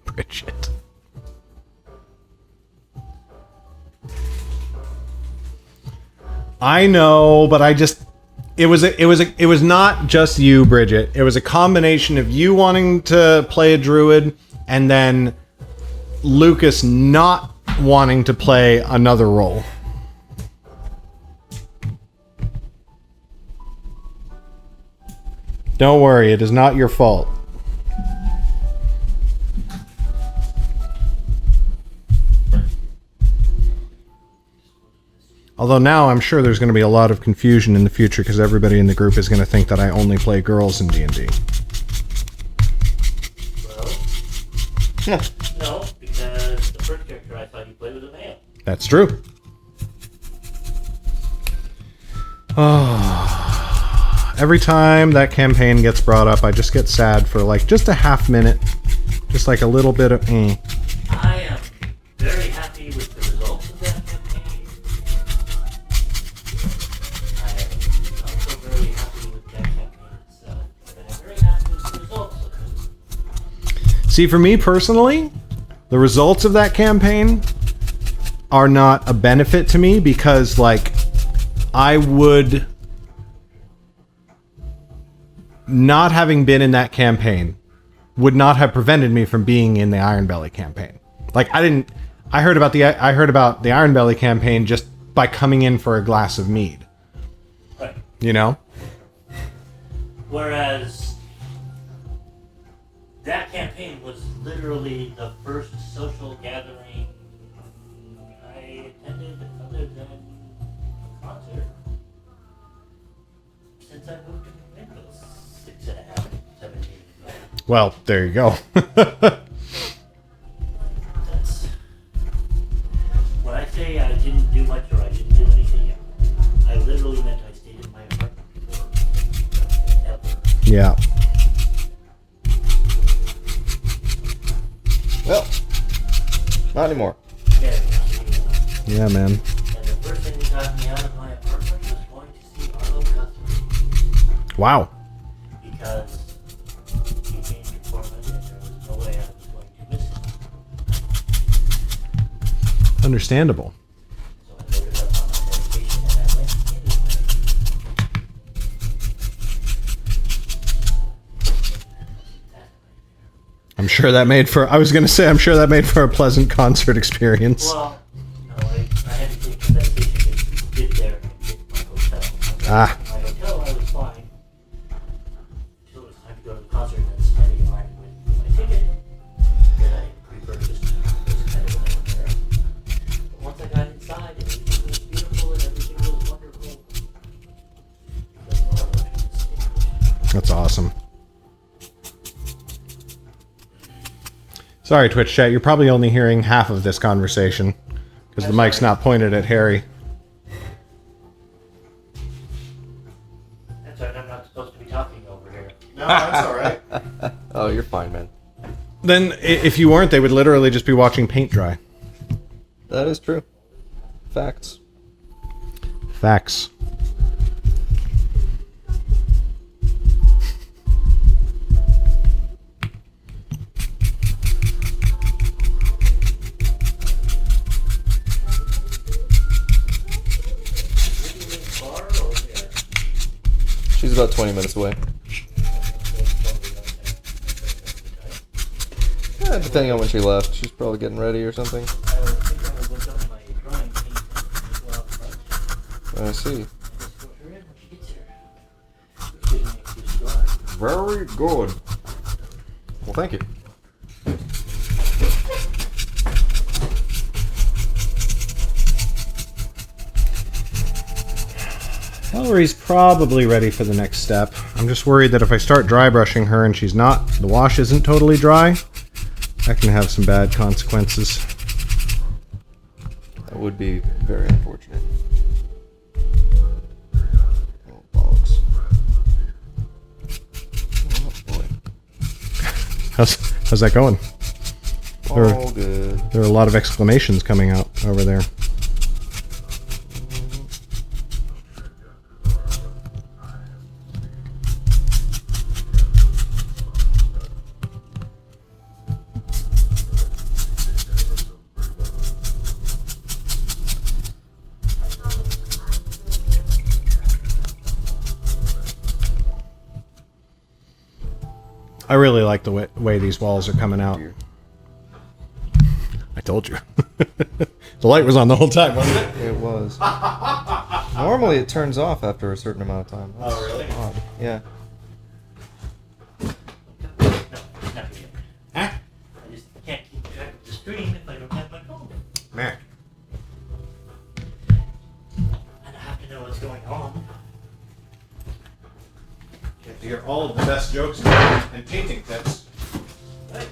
Bridget. I know, but It was not just you, Bridget. It was a combination of you wanting to play a druid and then Lucas not wanting to play another role. Don't worry, it is not your fault. Although now I'm sure there's going to be a lot of confusion in the future because everybody in the group is going to think that I only play girls in D&D. Well, no, because the first character I thought you played was a male. That's true. Oh, every time that campaign gets brought up, I just get sad for like just a half minute. Just like a little bit of I am very happy with the results of that campaign. I am also very happy with that campaign itself. But I'm very happy with the results of it. See, for me personally, the results of that campaign are not a benefit to me because, like, I would... Not having been in that campaign would not have prevented me from being in the Iron Belly campaign. Like, I heard about the Iron Belly campaign just by coming in for a glass of mead. Right. You know? Whereas that campaign was literally the first social gathering I attended other than a concert since I moved to Memphis 6.5, 7 years ago. Well, there you go. That's when I say I didn't do much or I didn't do anything. I literally meant I stayed in my apartment for ever. Yeah. Well, not anymore. Yeah, Yeah, man. and the first thing that got me out of my apartment was going to see Arlo Guthrie Wow. because he came to Portland and there was no way I was going to miss him. Understandable. So I loaded up on my medication and I went anyway. I'm sure that made for... I was going to say, I'm sure that made for a pleasant concert experience. Well, no, I had to take the medication to get there and get my hotel. Ah. My hotel, I was fine until it was time to go to the concert and then standing in line with my ticket that I pre-purchased was kind of what I was there. But once I got inside, everything was beautiful and everything was wonderful. Because all of it was distinguished. That's awesome. Sorry, Twitch chat, you're probably only hearing half of this conversation because the mic's not pointed at Harry. That's right, I'm not supposed to be talking over here. No, that's all right. Oh, you're fine, man. Then, if you weren't, they would literally just be watching paint dry. That is true. Facts. Facts. Bar or there? She's about 20 minutes away. Yeah, depending on when she left. She's probably getting ready or something. I think I would look up my drawing paint and go out front. I see. And just go her in when she gets here. Shouldn't make this dry. Very good. Well, thank you. Helri's probably ready for the next step. I'm just worried that if I start dry brushing her and she's not, the wash isn't totally dry, that can have some bad consequences. That would be very unfortunate. Oh, bollocks. Oh, boy. How's that going? All good. There are a lot of exclamations coming out over there. I really like the way these walls are coming out. I told you. The light was on the whole time, wasn't it? It was. Normally it turns off after a certain amount of time. That's really? odd. Yeah. No, not yet. Huh? I just can't keep track of the stream if I don't have my phone. Meh. And I have to know what's going on. You have to hear all of the best jokes and painting tips. Right.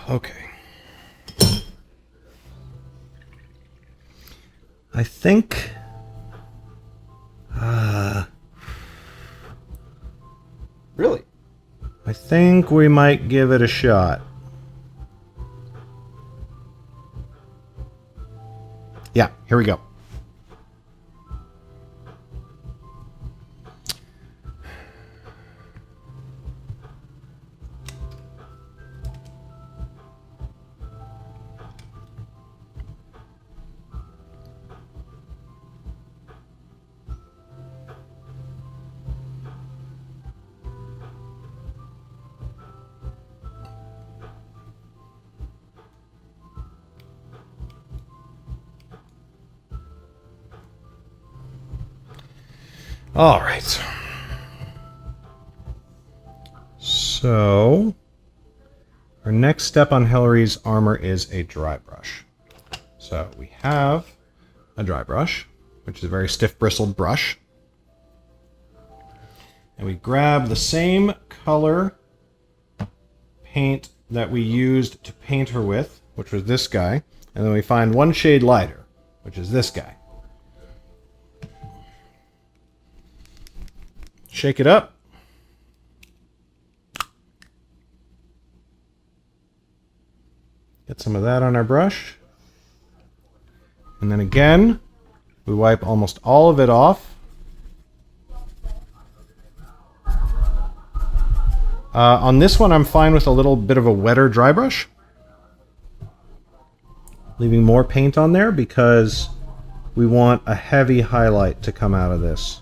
Okay. I think... Really? I think we might give it a shot. Yeah, here we go. All right. So, our next step on Helri's armor is a dry brush. So we have a dry brush, which is a very stiff bristled brush. And we grab the same color paint that we used to paint her with, which was this guy. And then we find one shade lighter, which is this guy. Shake it up. Get some of that on our brush. And then again, we wipe almost all of it off. On this one, I'm fine with a little bit of a wetter dry brush. Leaving more paint on there because we want a heavy highlight to come out of this.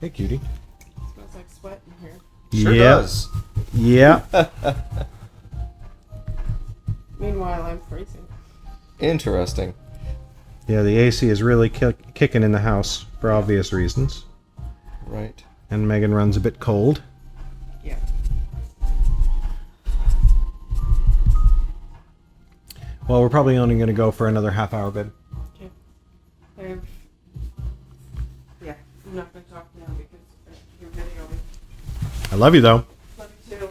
Hey, cutie. Smells like sweat in here. Sure does. Yeah. Meanwhile, I'm freezing. Interesting. Yeah, the AC is really kicking in the house for obvious reasons. Right. And Megan runs a bit cold. Yeah. Well, we're probably only going to go for another half hour, babe. Okay. Yeah, I'm not going to talk now because you're videoing. I love you, though. Love you too.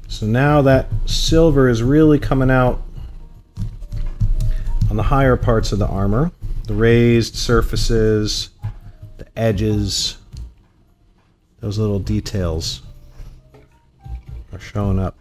So now that silver is really coming out on the higher parts of the armor. The raised surfaces, the edges, those little details are showing up.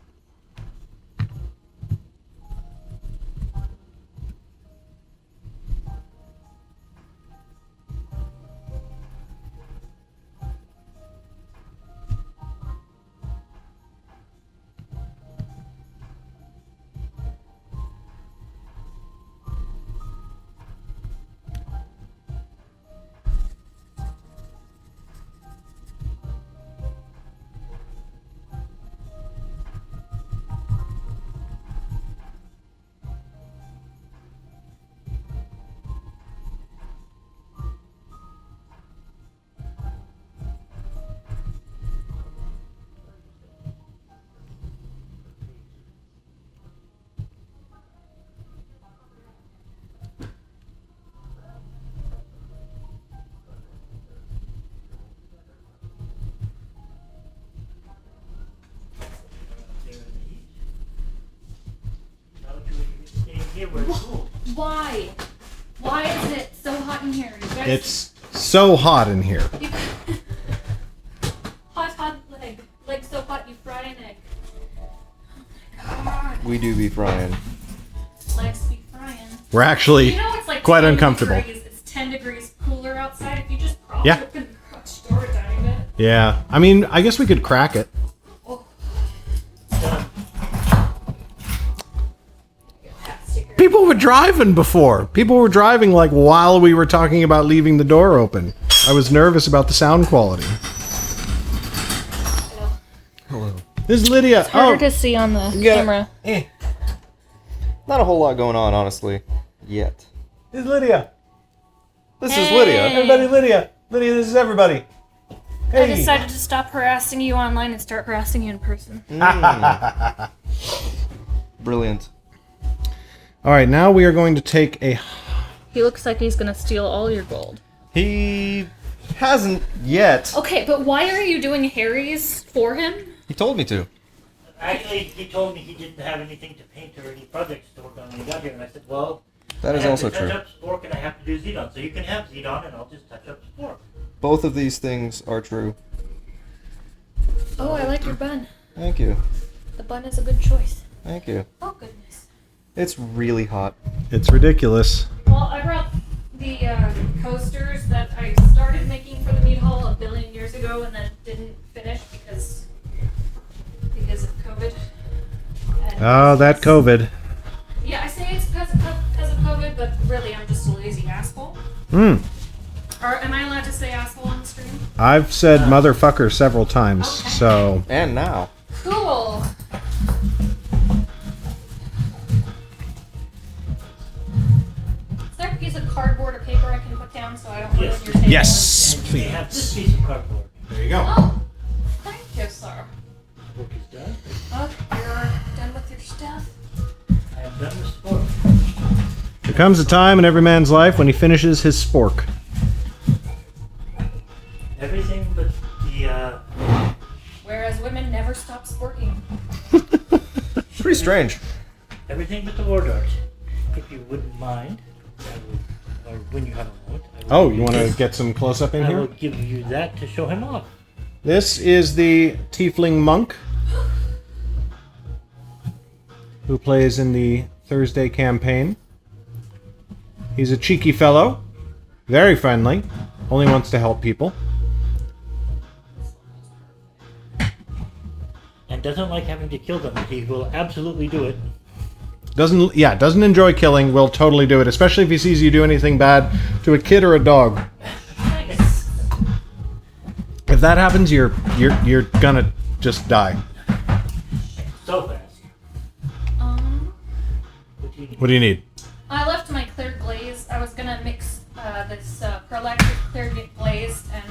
here where it's cool. Why? Why is it so hot in here? You guys, It's so hot in here. You, hot leg. Leg so hot you fry an egg. Oh my god. We do be frying. Legs be frying. We're actually You know it's like quite 10 uncomfortable. Degrees, it's 10 degrees cooler outside. If you just prop Yeah. open the garage door a tiny bit. Yeah. I mean, I guess we could crack it. Oh. Done. People were driving before. People were driving like while we were talking about leaving the door open. I was nervous about the sound quality. Hello. This is Lydia. Harder to see on the camera. Not a whole lot going on, honestly. Yet. This is Lydia. This is Lydia. Everybody, Lydia. Lydia, this is everybody. I Hey. decided to stop harassing you online and start harassing you in person. Brilliant. All right, now we are going to take a... He looks like he's gonna steal all your gold. He hasn't yet. Okay, but why are you doing Harry's for him? He told me to. Actually, he told me he didn't have anything to paint or any projects to work on when he got here, and I said, well, That is I have also to touch true. up Spork and I have to do Zedon, so you can have Zedon and I'll just touch up Spork. Both of these things are true. Oh, I like your bun. Thank you. The bun is a good choice. Thank you. Oh, goodness. It's really hot. It's ridiculous. Well, I brought the coasters that I started making for the meat hall a billion years ago and then didn't finish because of COVID. And Oh, that COVID. Yeah, I say it's because of COVID, but really I'm just a lazy asshole. Hmm. Or am I allowed to say asshole on the stream? I've said motherfucker several times, Okay. so... And now. Cool. Is there a piece of cardboard or paper I can put down so I don't ruin Yes. your table? Yes, And you can have this please. piece of cardboard. There you go. Oh, thank you, sir. Spork is done. Oh, you're done with your stuff? I am done with Spork. There comes a time in every man's life when he finishes his spork. Everything but the, Whereas women never stop sporking. Pretty strange. everything but the war dart. If you wouldn't mind, I would, or when you have a moment, I will Oh, give you want to this. get some close-up in I will here? give you that to show him off. This is the Tiefling Monk, who plays in the Thursday campaign. He's a cheeky fellow, very friendly, only wants to help people. And doesn't like having to kill them, but he will absolutely do it. Doesn't enjoy killing, will totally do it, especially if he sees you do anything bad to a kid or a dog. Nice. If that happens, you're gonna just die. So fast. What do you need? What do you need? I left my clear glaze. I was gonna mix this Perlex with clear glaze and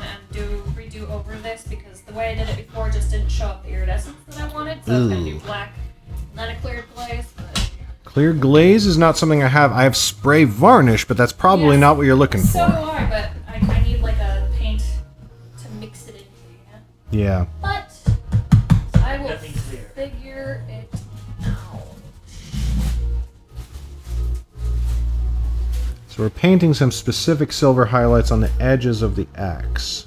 redo over this because the way I did it before just didn't show up the iridescence that I wanted. So I was gonna do black, and then a clear glaze. But Clear glaze is not something I have. I have spray varnish, but that's probably Yes. not what you're looking so do for. I, but I need like a paint to mix it into, you know? Yeah. But I will Nothing clear. figure it out. So we're painting some specific silver highlights on the edges of the axe.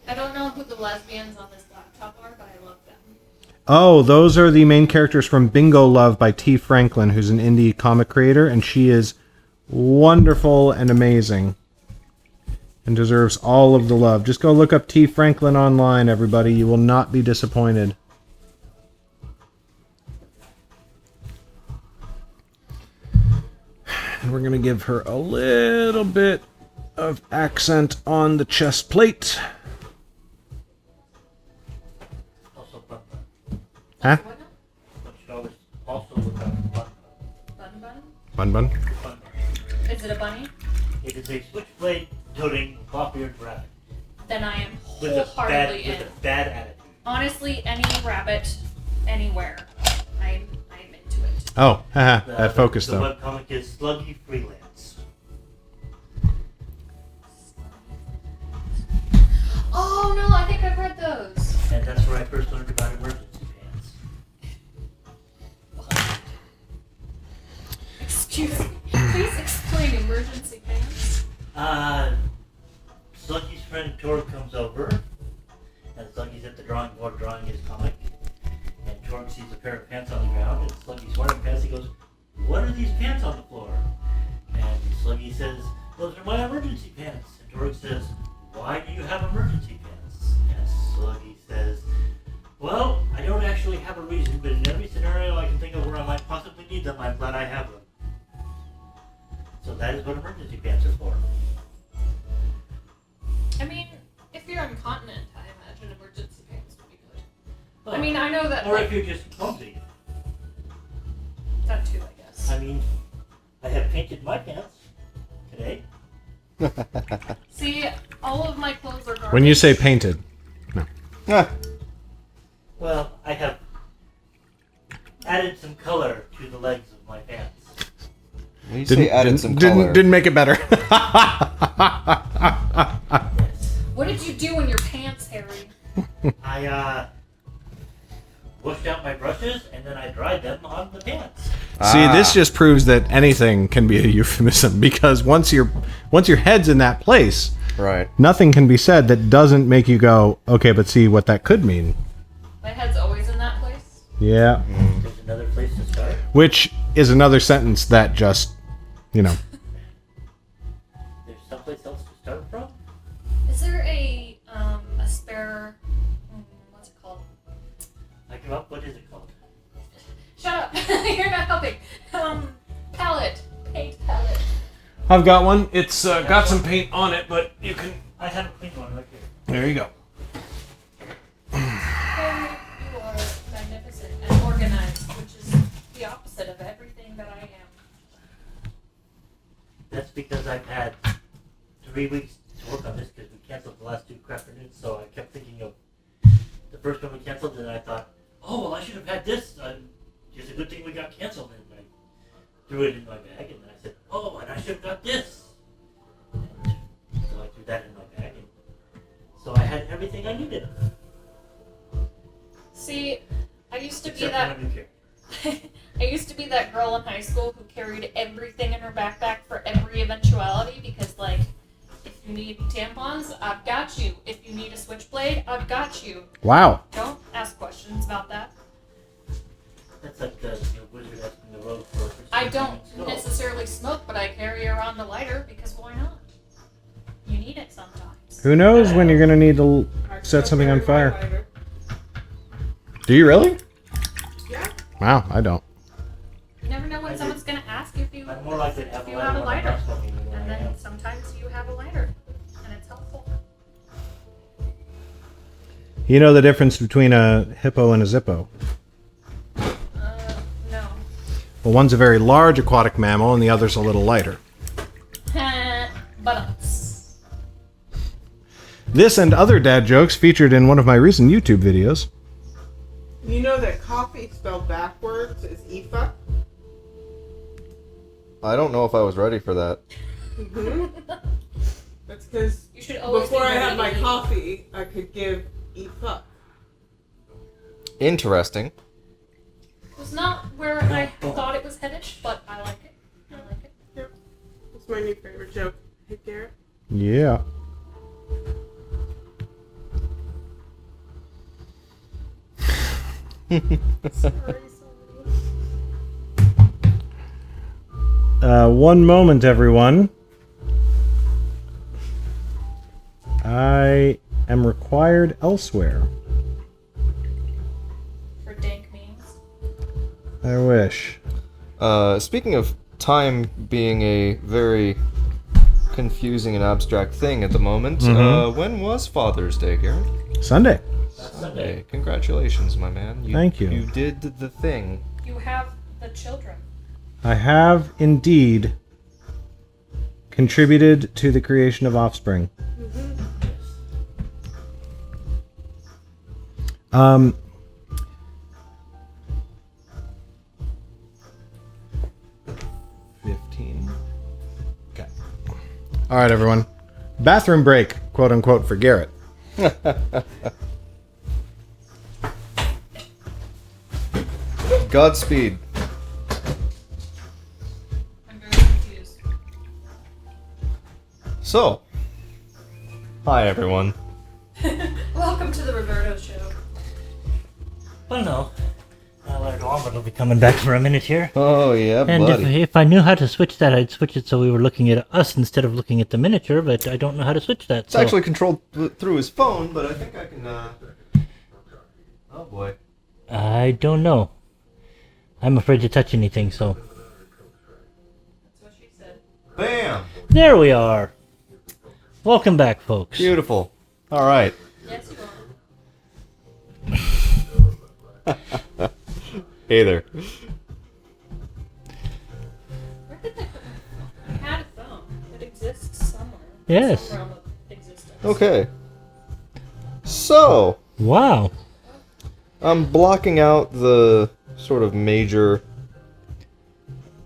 I don't know who the lesbians on this laptop are, but I love them. Oh, those are the main characters from Bingo Love by T. Franklin, who's an indie comic creator, and she is wonderful and amazing and deserves all of the love. Just go look up T. Franklin online, everybody. You will not be disappointed. And we're going to give her a little bit of accent on the chest plate. Also, button. Huh? What now? But you always also look up button. Bun bun? Bun bun? Button. Is it a bunny? It is a switchblade toting cloth-eared rabbit Then I am with a wholeheartedly in. bad attitude. Honestly, any rabbit, anywhere, I'm into it. Oh, haha, that focus the though. webcomic is Sluggy Freelance. those? And that's where I first learned about emergency pants. Excuse me. Please explain emergency pants. Sluggy's friend Torg comes over, and Sluggy's at the drawing board drawing his comic, and Torg sees a pair of pants on the ground, and Sluggy's wearing pants. He goes, "What are these pants on the floor?" And Sluggy says, "Those are my emergency pants." And Torg says, "Why do you have emergency pants?" And Sluggy says, "Well, I don't actually have a reason, but in every scenario I can think of where I might possibly need them, I'm glad I have them." So that is what emergency pants are for. I mean, if you're incontinent, I imagine emergency pants would be good. I mean, I know that. Or Like, if you're just clumsy. that too, I guess. I mean, I have painted my pants today. See, all of my clothes are garbage. When you say painted, Well, I have added some color to the legs of my pants. When you say added some color. didn't make it better. Yes. What did you do in your pants, Harry? I washed out my brushes and then I dried them on the pants. See, this just proves that anything can be a euphemism, because once your head's in that place, Right. nothing can be said that doesn't make you go, okay, but see what that could mean. My head's always in that place. Yeah. There's another place to start. Which is another sentence that just, There's someplace else to start from. Is there a spare? What's it called? I give up. What is it called? Shut up! You're not helping. Palette, paint palette. I've got one. It's got some paint on it, but you can. I have a clean one right here. There you go. Harry, you are magnificent and organized, which is the opposite of everything that I am. That's because I've had 3 weeks to work on this because we canceled the last 2 Crafternoons, so I kept thinking of the first one we canceled, and I thought, oh, well, I should have had this. It's a good thing we got canceled, and I threw it in my bag, and then I said, oh, and I should have got this. And so I threw that in my bag, and so I had everything I needed. See, I used to be Except that. for a new character. I used to be that girl in high school who carried everything in her backpack for every eventuality because, like, if you need tampons, I've got you. If you need a switchblade, I've got you. Wow. Don't ask questions about that. That's like the wizard asking the road for I don't skull. necessarily smoke, but I carry around the lighter because why not? You need it sometimes. Who knows when you're going to need to set something on fire? Do you really? Yeah. Wow, I don't. You never know when I someone's going to ask you if you I'm more likely to have if a you have a lighter when I'm lighter. not smoking than when And I am. then sometimes you have a lighter, and it's helpful. You know the difference between a hippo and a zippo? No. Well, one's a very large aquatic mammal and the other's a little lighter. Buttocks. This and other dad jokes featured in one of my recent YouTube videos. You know that coffee spelled backwards is IFA? I don't know if I was ready for that. That's because You should always before be I ready had my to eat. coffee, I could give IFA. Interesting. It was not where I thought it was headed, but I like it. I like it. Yep. That's my new favorite joke. Hey, Garrett. Yeah. One moment, everyone. I am required elsewhere. For dank memes. I wish. Speaking of time being a very confusing and abstract thing at the moment, when was Father's Day, Garrett? Sunday. Sunday. Congratulations, my man. Thank you. You did the thing. You have the children. I have indeed contributed to the creation of offspring. Um, 15. Okay. All right, everyone. Bathroom break, quote unquote, for Garrett. Godspeed. I'm very confused. So, hi everyone. Welcome to the Roberto show. Well, no. Robert will be coming back for a minute here. Oh yeah, And buddy. if I knew how to switch that, I'd switch it so we were looking at us instead of looking at the miniature, but I don't know how to switch that. It's actually controlled through his phone, but I think I can. Oh boy. I don't know. I'm afraid to touch anything, so... That's what she said. Bam! There we are! Welcome back, folks. Beautiful. All right. Yes, you are. Hey there. Where did that I had a phone. It exists somewhere. Yes. Some realm of existence. Okay. So, Wow. I'm blocking out the sort of major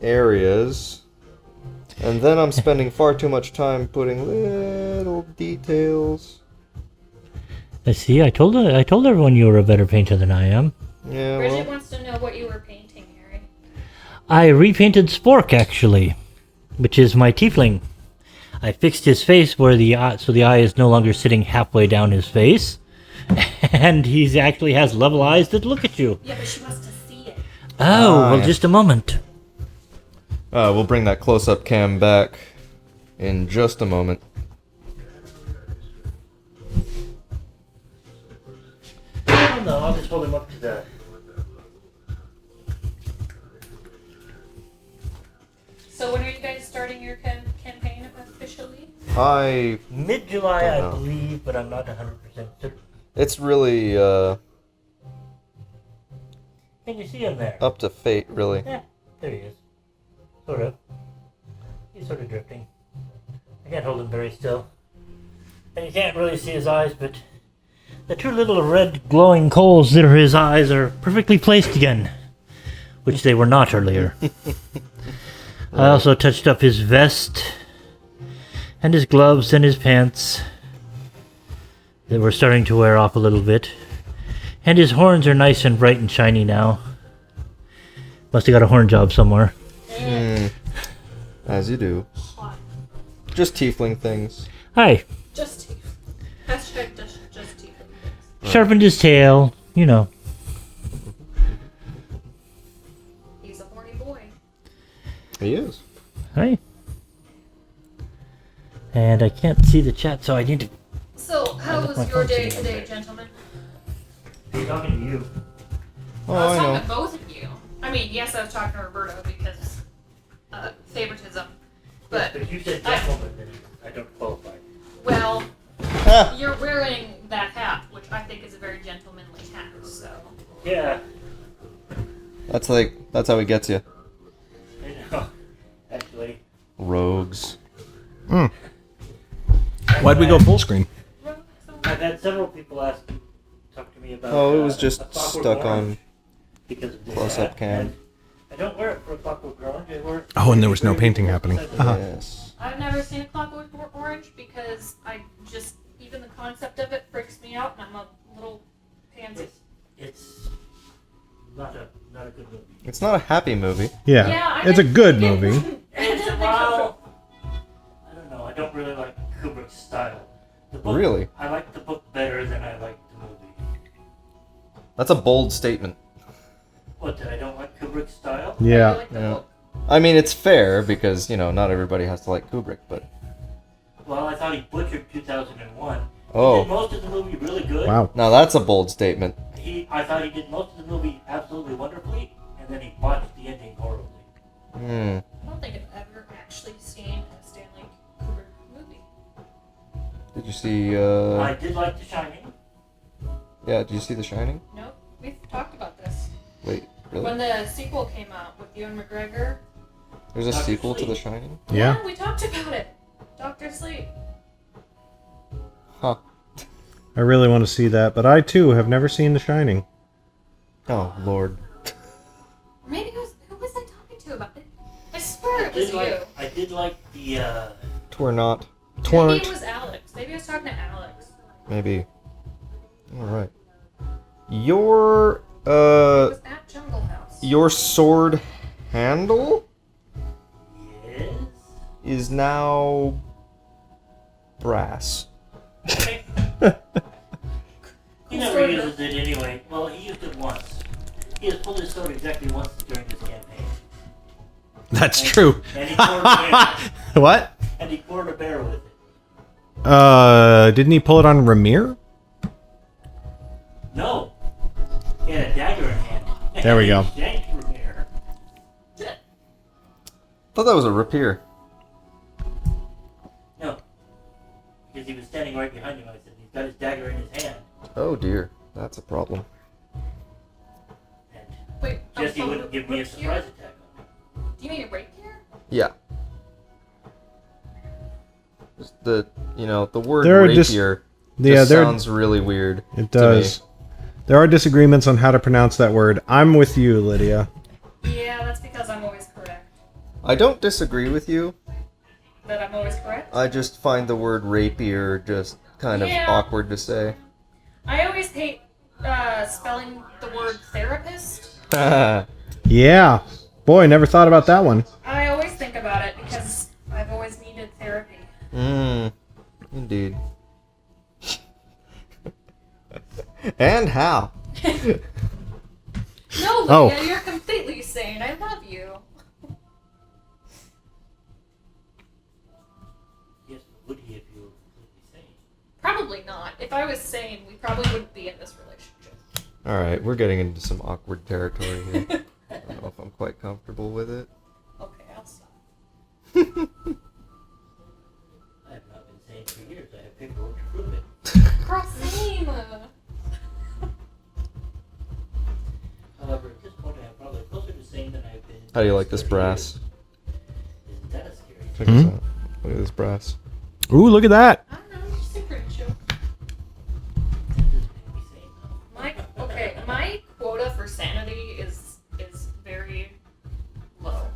areas, and then I'm spending far too much time putting little details. I see. I told everyone you were a better painter than I am. Yeah, Bridget well, wants to know what you were painting, Harry. I repainted Spork, actually, which is my tiefling. I fixed his face where the eye, so the eye is no longer sitting halfway down his face, and he actually has level eyes that look at you. Yeah, but she wants to see it. Oh, well, yeah. just a moment. we'll bring that close-up cam back in just a moment. Oh, no, I'll just hold him up to the... So when are you guys starting your campaign officially? Mid-July, I Don't know. believe, but I'm not 100% certain. It's really Can you see him there? up to fate, really. Yeah, there he is. Sort of. He's sort of drifting. I can't hold him very still. And you can't really see his eyes, but the two little red glowing coals that are his eyes are perfectly placed again, which they were not earlier. I also touched up his vest, and his gloves, and his pants. They were starting to wear off a little bit. And his horns are nice and bright and shiny now. Must have got a horn job somewhere. As you do. Hot. Just tiefling things. Hi. Just teeth. Hashtag just teeth. Sharpened his tail, you know. He's a horny boy. He is. Hi. And I can't see the chat, so I need to... So, how left was my your phone day sitting up today, there. gentlemen? I'm talking to you. Oh, I was I talking know. to both of you. I mean, yes, I was talking to Roberto because favoritism. But, But you said gentleman, and I don't qualify. well, Ah, you're wearing that hat, which I think is a very gentlemanly hat, so. Yeah, that's how he gets you. I know. Actually. Rogues. Why'd we go full screen? I've had several people talk to me about... Oh, it was just a Clockwork stuck Orange on because of this close-up hat, cam. and I don't wear it for a Clockwork Orange, I wear it... Oh, and there was no painting happening. Uh-huh. Yes. I've never seen a Clockwork Orange because even the concept of it freaks me out, and I'm a little pansy. It's not a good movie. It's not a happy movie. Yeah, it's a good movie. It's well, I don't know. I don't really like Kubrick's style. The book, Really? I like the book better than I like the movie. That's a bold statement. What? That I don't like Kubrick's style? I Yeah. like the Yeah. book. I mean, it's fair because, not everybody has to like Kubrick, but... Well, I thought he butchered 2001. Oh. He did most of the movie really good. Wow. Now that's a bold statement. I thought he did most of the movie absolutely wonderfully, and then he botched the ending horribly. Hmm. I don't think I've ever actually seen a Stanley Kubrick movie. Did you see, I did like The Shining. Yeah, did you see The Shining? Nope, we've talked about this. Wait, really? When the sequel came out with Ewan McGregor. There's a Dr. sequel to Sleep. The Shining? Yeah. We talked about it. Dr. Sleep. Huh. I really want to see that, but I too have never seen The Shining. Oh, Lord. Maybe who was I talking to about it? I swear it was you. I did like the, Twere not. Maybe Torrent. it was Alex. Maybe I was talking to Alex. Maybe. Alright. Your, It was at Jungle House. Your sword handle Yes. is now brass. He never uses it anyway. Well, he used it once. He has pulled his sword exactly once during this campaign. That's true. And he poured a bear. What? And he poured a bear with it. Didn't he pull it on Ramir? No. He had a dagger in hand. There we go. He yanked Ramir. Thought that was a rapier. No. Because he was standing right behind him. I said, he's got his dagger in his hand. Oh dear, that's a problem. And Wait, Jesse so wouldn't give me a rapier? surprise attack on it. Do you mean a rapier? Yeah. Just the word There are rapier Yeah, just there sounds really weird. it to me. does. There are disagreements on how to pronounce that word. I'm with you, Lydia. Yeah, that's because I'm always correct. I don't disagree with you. That I'm always correct. I just find the word rapier just kind of Yeah. awkward to say. I always hate spelling the word therapist. Yeah. Boy, never thought about that one. I always think about it because I've always needed therapy. Indeed. And how? No, Lydia, Oh. you're completely sane. I love you. Yes, but would he if you were completely sane? Probably not. If I was sane, we probably wouldn't be in this relationship. Alright, we're getting into some awkward territory here. I don't know if I'm quite comfortable with it. Okay, I'll stop. I have not been sane for years. I have paperwork to prove it. Girl, same. However, at this point, I am probably closer to sane than I've been. in How do you the like past this 30 brass? years. Isn't that a scary Check Hmm? this out. Look at this brass. Ooh, look at that. I don't know, just a pretty chill. That doesn't make me sane, though. My quota for sanity is very low.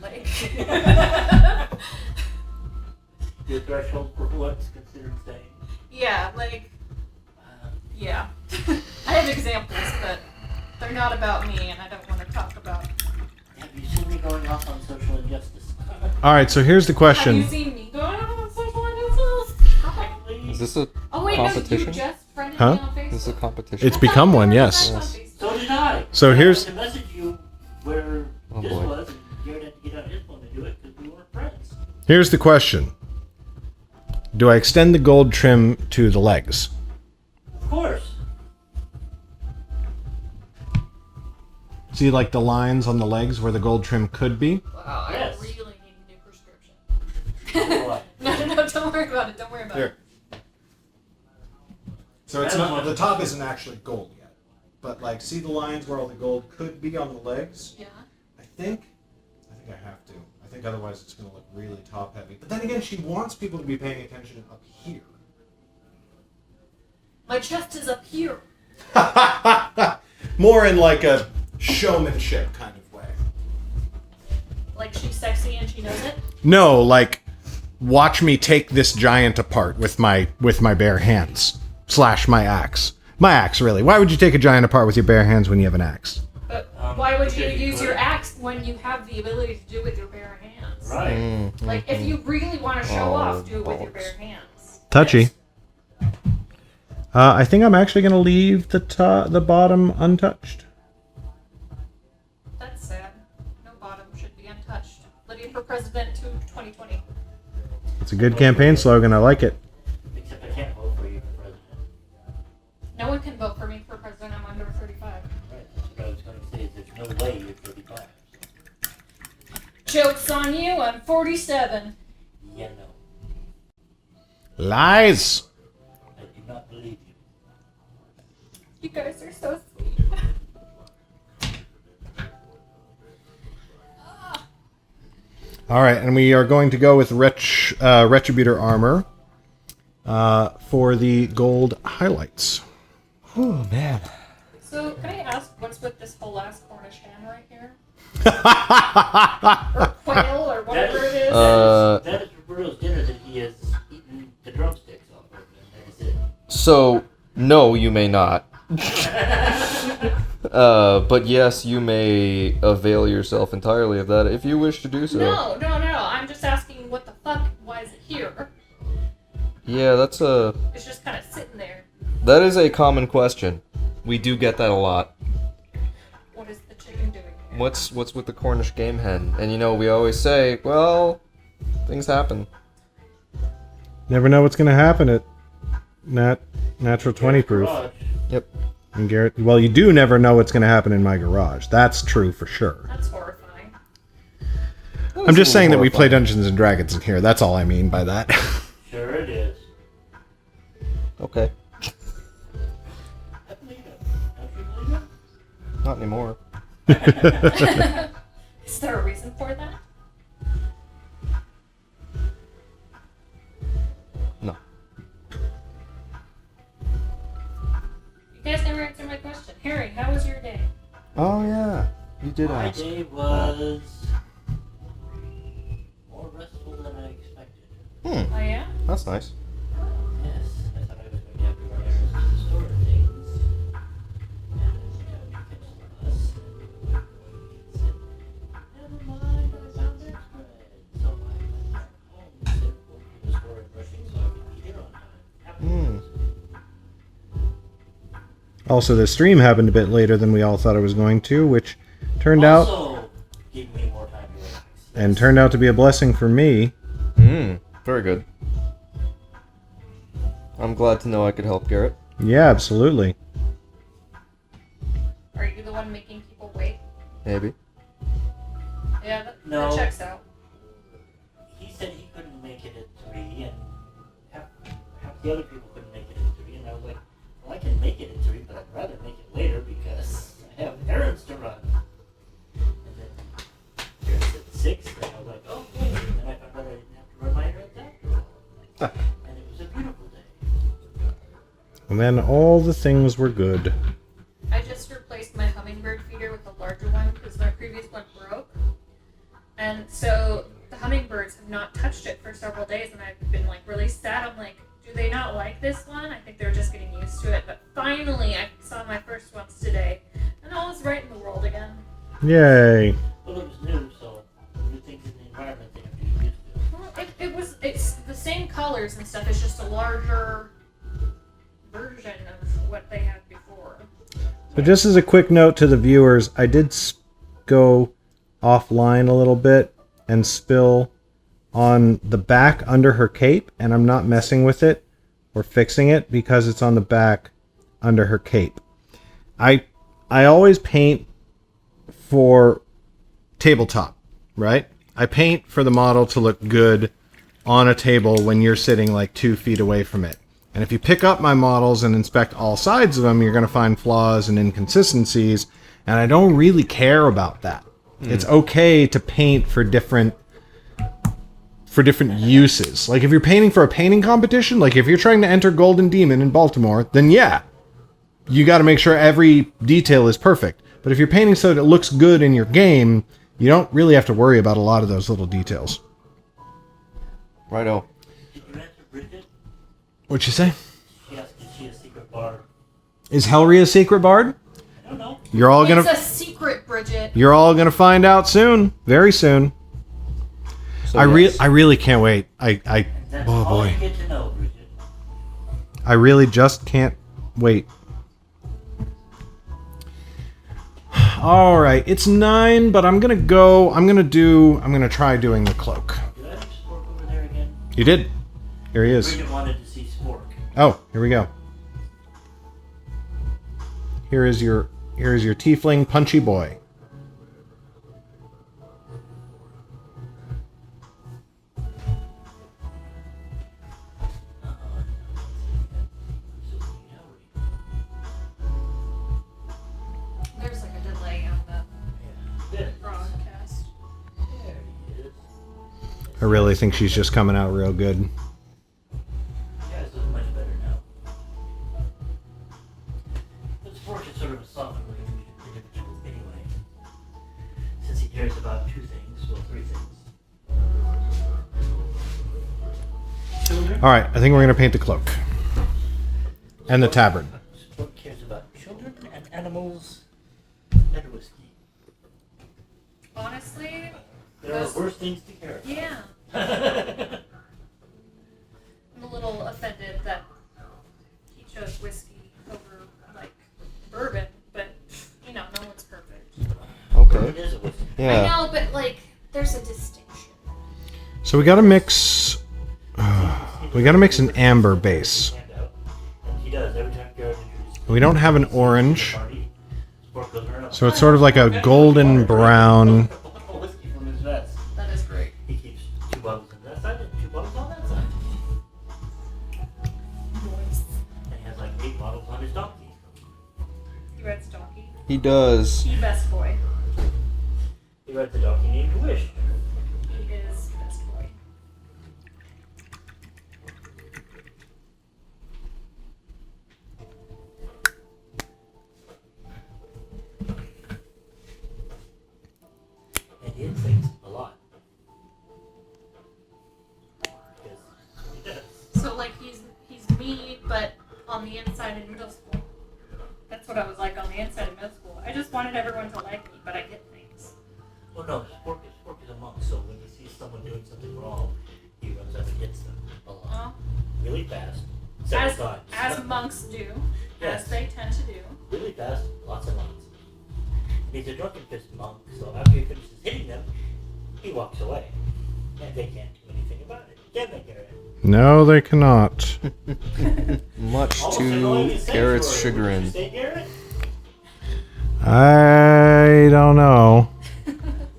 Like Your threshold for what's considered sane. yeah, like yeah. I have examples, but they're not about me, and I don't want to talk about. Have you seen me going off on social injustice? All right, so here's the Have you question. seen me going on social injustice? Is this a Oh wait, competition? no, you just friended Huh? me on Facebook. Is this a competition? It's become one, yes. So did I. So I here's- wanted to message you where Oh, this boy. was, and Garrett had to get on his phone to do it because we weren't friends. Here's the question. Do I extend the gold trim to the legs? Of course. See, like the lines on the legs where the gold trim could be? Wow, Yes. I really need a new prescription. What? No, don't worry about it. Don't worry about it. So it's not, the top isn't actually gold yet. But like, see the lines where all the gold could be on the legs? Yeah. I think I have to. I think otherwise it's going to look really top heavy. But then again, she wants people to be paying attention up here. My chest is up here. More in like a showmanship kind of way. Like she's sexy and she knows it. No, like watch me take this giant apart with my bare hands. / my axe. My axe, really. Why would you take a giant apart with your bare hands when you have an axe? But why would you because you use could. your axe when you have the ability to do it with your bare hands? Right. Like if you really want to show Oh, off, do it with your balls. bare hands. Touchy. I think I'm actually going to leave the bottom untouched. That's sad. No bottom should be untouched. Lydia for president to 2020. It's a good campaign slogan. I like it. Except I can't vote for you for president. No one can vote for me for president. I'm under 35. Right. That's what I was going to say. Is there's no way you're 35. Joke's on you. I'm 47. Yeah, no. Lies. I do not believe you. You guys are so sweet. All right, and we are going to go with Retributor armor for the gold highlights. Oh man. So can I ask what's with this whole last Cornish hen right here? Or quail or whatever it is? That is Roberto's dinner that he has eaten the drumsticks off of, and that is it. So no, you may not. But yes, you may avail yourself entirely of that if you wish to do so. No. I'm just asking what the fuck, why is it here? Yeah, It's just kind of sitting there. that is a common question. We do get that a lot. What is the chicken doing here? What's with the Cornish game hen? And you know, we always say, well, things happen. Never know what's going to happen at natural 20 proof. Garage. Yep. And Garrett, well, you do never know what's going to happen in my garage. That's true for sure. That's horrifying. I'm just saying that we play Dungeons and Dragons in here. That's all I mean by that. Sure it is. Okay. I believe it. Don't you believe it? Not anymore. Is there a reason for that? No. You guys never answered my question. Harry, how was your day? Oh yeah, you did My ask. day was more restful than I expected. Oh yeah? That's nice. Yes, I thought I was going to have to run errands to store things. And then catch the bus. And said, never mind, I found this bread. So I went back home instead of going to the store and rushing so I could be here on time. Happened. Also, the stream happened a bit later than we all thought it was going to, which turned out Also gave me more time to relax. and turned out to be a blessing for me. Very good. I'm glad to know I could help Garrett. Yeah, absolutely. Are you the one making people wait? Maybe. Yeah, that No. checks out. He said he couldn't make it at 3, and half the other people couldn't make it at 3, and I was like, well, I can make it at 3, but I'd rather make it later because I have errands to run. And then Garrett said 6, and I was like, oh, wait, and then I found out I didn't have to run my errands after all. And it was a beautiful day. And then all the things were good. I just replaced my hummingbird feeder with a larger one because my previous one broke. And so the hummingbirds have not touched it for several days, and I've been like really sad. I'm like, do they not like this one? I think they're just getting used to it. But finally, I saw my first ones today, and all is right in the world again. Yay. Well, it was new, so new things in the environment they have to get used to. Well, it's the same colors and stuff. It's just a larger version of what they had before. So just as a quick note to the viewers, I did go offline a little bit and spill on the back under her cape, and I'm not messing with it or fixing it because it's on the back under her cape. I always paint for tabletop, right? I paint for the model to look good on a table when you're sitting like 2 feet away from it. And if you pick up my models and inspect all sides of them, you're going to find flaws and inconsistencies, and I don't really care about that. It's okay to paint for different uses. Like if you're painting for a painting competition, like if you're trying to enter Golden Demon in Baltimore, then yeah, you got to make sure every detail is perfect. But if you're painting so that it looks good in your game, you don't really have to worry about a lot of those little details. Righto. Did you answer Bridget? What'd you say? She asked, is she a secret bard? Is Helri a secret bard? I don't know. You're all It's gonna a secret, Bridget. You're all gonna find out soon, very soon. So I yes. really can't wait. And that's Oh all boy, you get to know, Bridget. I really just can't wait. All right, it's 9, but I'm gonna go. I'm gonna try doing the cloak. Did I have Spork over there again? You did. Here he is. Bridget wanted to see Spork. Oh, here we go. Here is your tiefling punchy boy. There's like a delay on the There broadcast. he is. I really think she's just coming out real good. You guys look much better now. But Spork is sort of a soft looking individual anyway. Since he cares about 2 things, well, 3 things. Children. All right, I think we're gonna paint the cloak and the tabard. Spork cares about children and animals honestly, There are worse things to care about. yeah. I'm a little offended that he chose whiskey over, like, bourbon, but, you know, no one's perfect. Okay. It is a whiskey. I Yeah. know, but, like, there's a distinction. So we gotta mix. We gotta mix an amber base. And he does every time Garrett introduces We don't have an orange, the party. Sport goes around. so it's sort of like a golden brown. Whiskey from his vest. That is great. He keeps 2 bottles on that side and 2 bottles on that side. And he has like 8 bottles on his donkey. He rides donkey. He does. He best boy. He rides the donkey named Wish. He is best boy. And he hits things a lot. Yes, he does. So like he's me, but on the inside in middle school. That's what I was like on the inside in middle school. I just wanted everyone to like me, but I get things. Well, no, Spork is a monk, so when he sees someone doing something wrong, he runs up and hits them a lot. Well, Really fast. Several as times. monks do, Yes. as they tend to do. Really fast, lots and lots. And he's a drunken fist monk, so after he finishes hitting them, he walks away. And they can't do anything about it. Can they, Garrett? No, they cannot. Much Almost annoying to and Garrett's sanctuary, wouldn't you chagrin. say, Garrett? I don't know.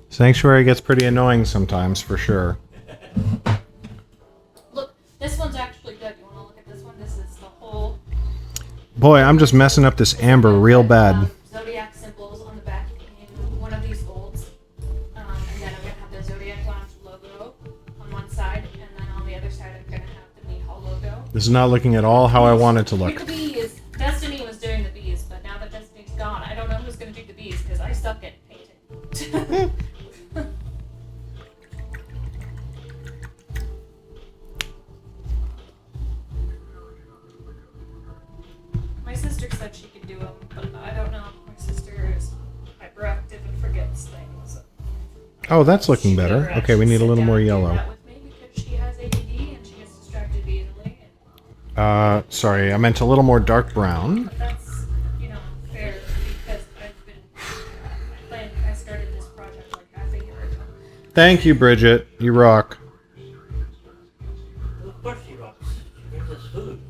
Sanctuary gets pretty annoying sometimes, for sure. Look, this one's actually good. You want to look at this one? This is the whole. Boy, I'm just messing up this amber real bad. Zodiac symbols on the back in one of these golds. And then I'm going to have the Zodiac Lounge logo on one side, and then on the other side I'm going to have the Meat Hall logo. This is not looking at all how I want it to With look. the bees. Destiny was doing the bees, but now that Destiny's gone, I don't know who's going to do the bees, because I suck at painting. My sister said she could do them, but I don't know. My sister is hyperactive and forgets things. Oh, that's looking She better. never Okay, we actually need a sit little down more and do yellow. that with me because she has ADD and she gets distracted easily. Sorry, I meant a little more dark brown. But that's, you know, fair because I've been I started this project like half a year ago. Thank you, Bridget. You rock. Well, of course she rocks. She brings us food.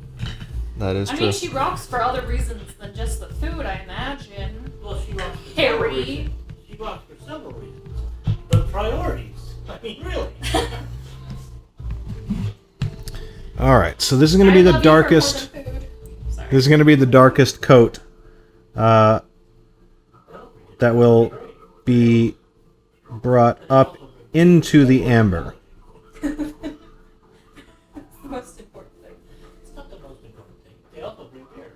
That is I true. mean, she rocks for other reasons than just the food, I imagine. Well, she rocks for several Harry. reasons. She rocks for several reasons. But priorities. I mean, really. All right, so this is going to be the darkest. Sorry. This is going to be the darkest coat that will be brought up into the amber. It's the most important thing. It's not the most important thing. They also bring beer.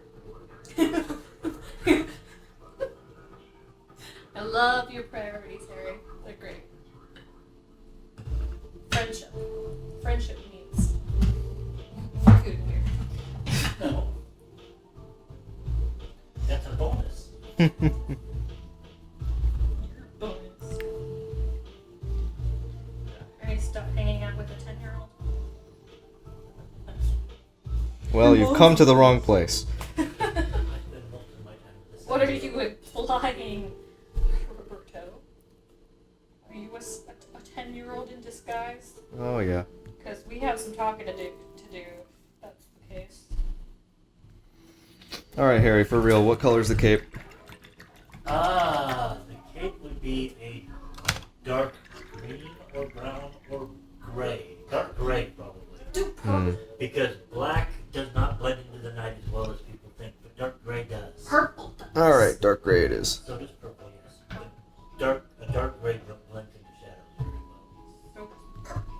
I love your priorities, Harry. They're great. Friendship. Friendship means food and beer. No. That's a bonus. Bonus. Harry, stop hanging out with a 10-year-old. Well, you've come to the wrong place. I spend most of my time with this. What are you implying, Roberto? Are you a 10-year-old in disguise? Oh, yeah. Because we have some talking to do, if that's the case. Alright, Harry, for real, what color's the cape? The cape would be a dark green or brown or gray. Dark gray, probably. Do purple. Because black does not blend into the night as well as people think, but dark gray does. Purple does. Alright, dark gray it is. So does purple, yes. But a dark gray blends into shadows very well. So does purple.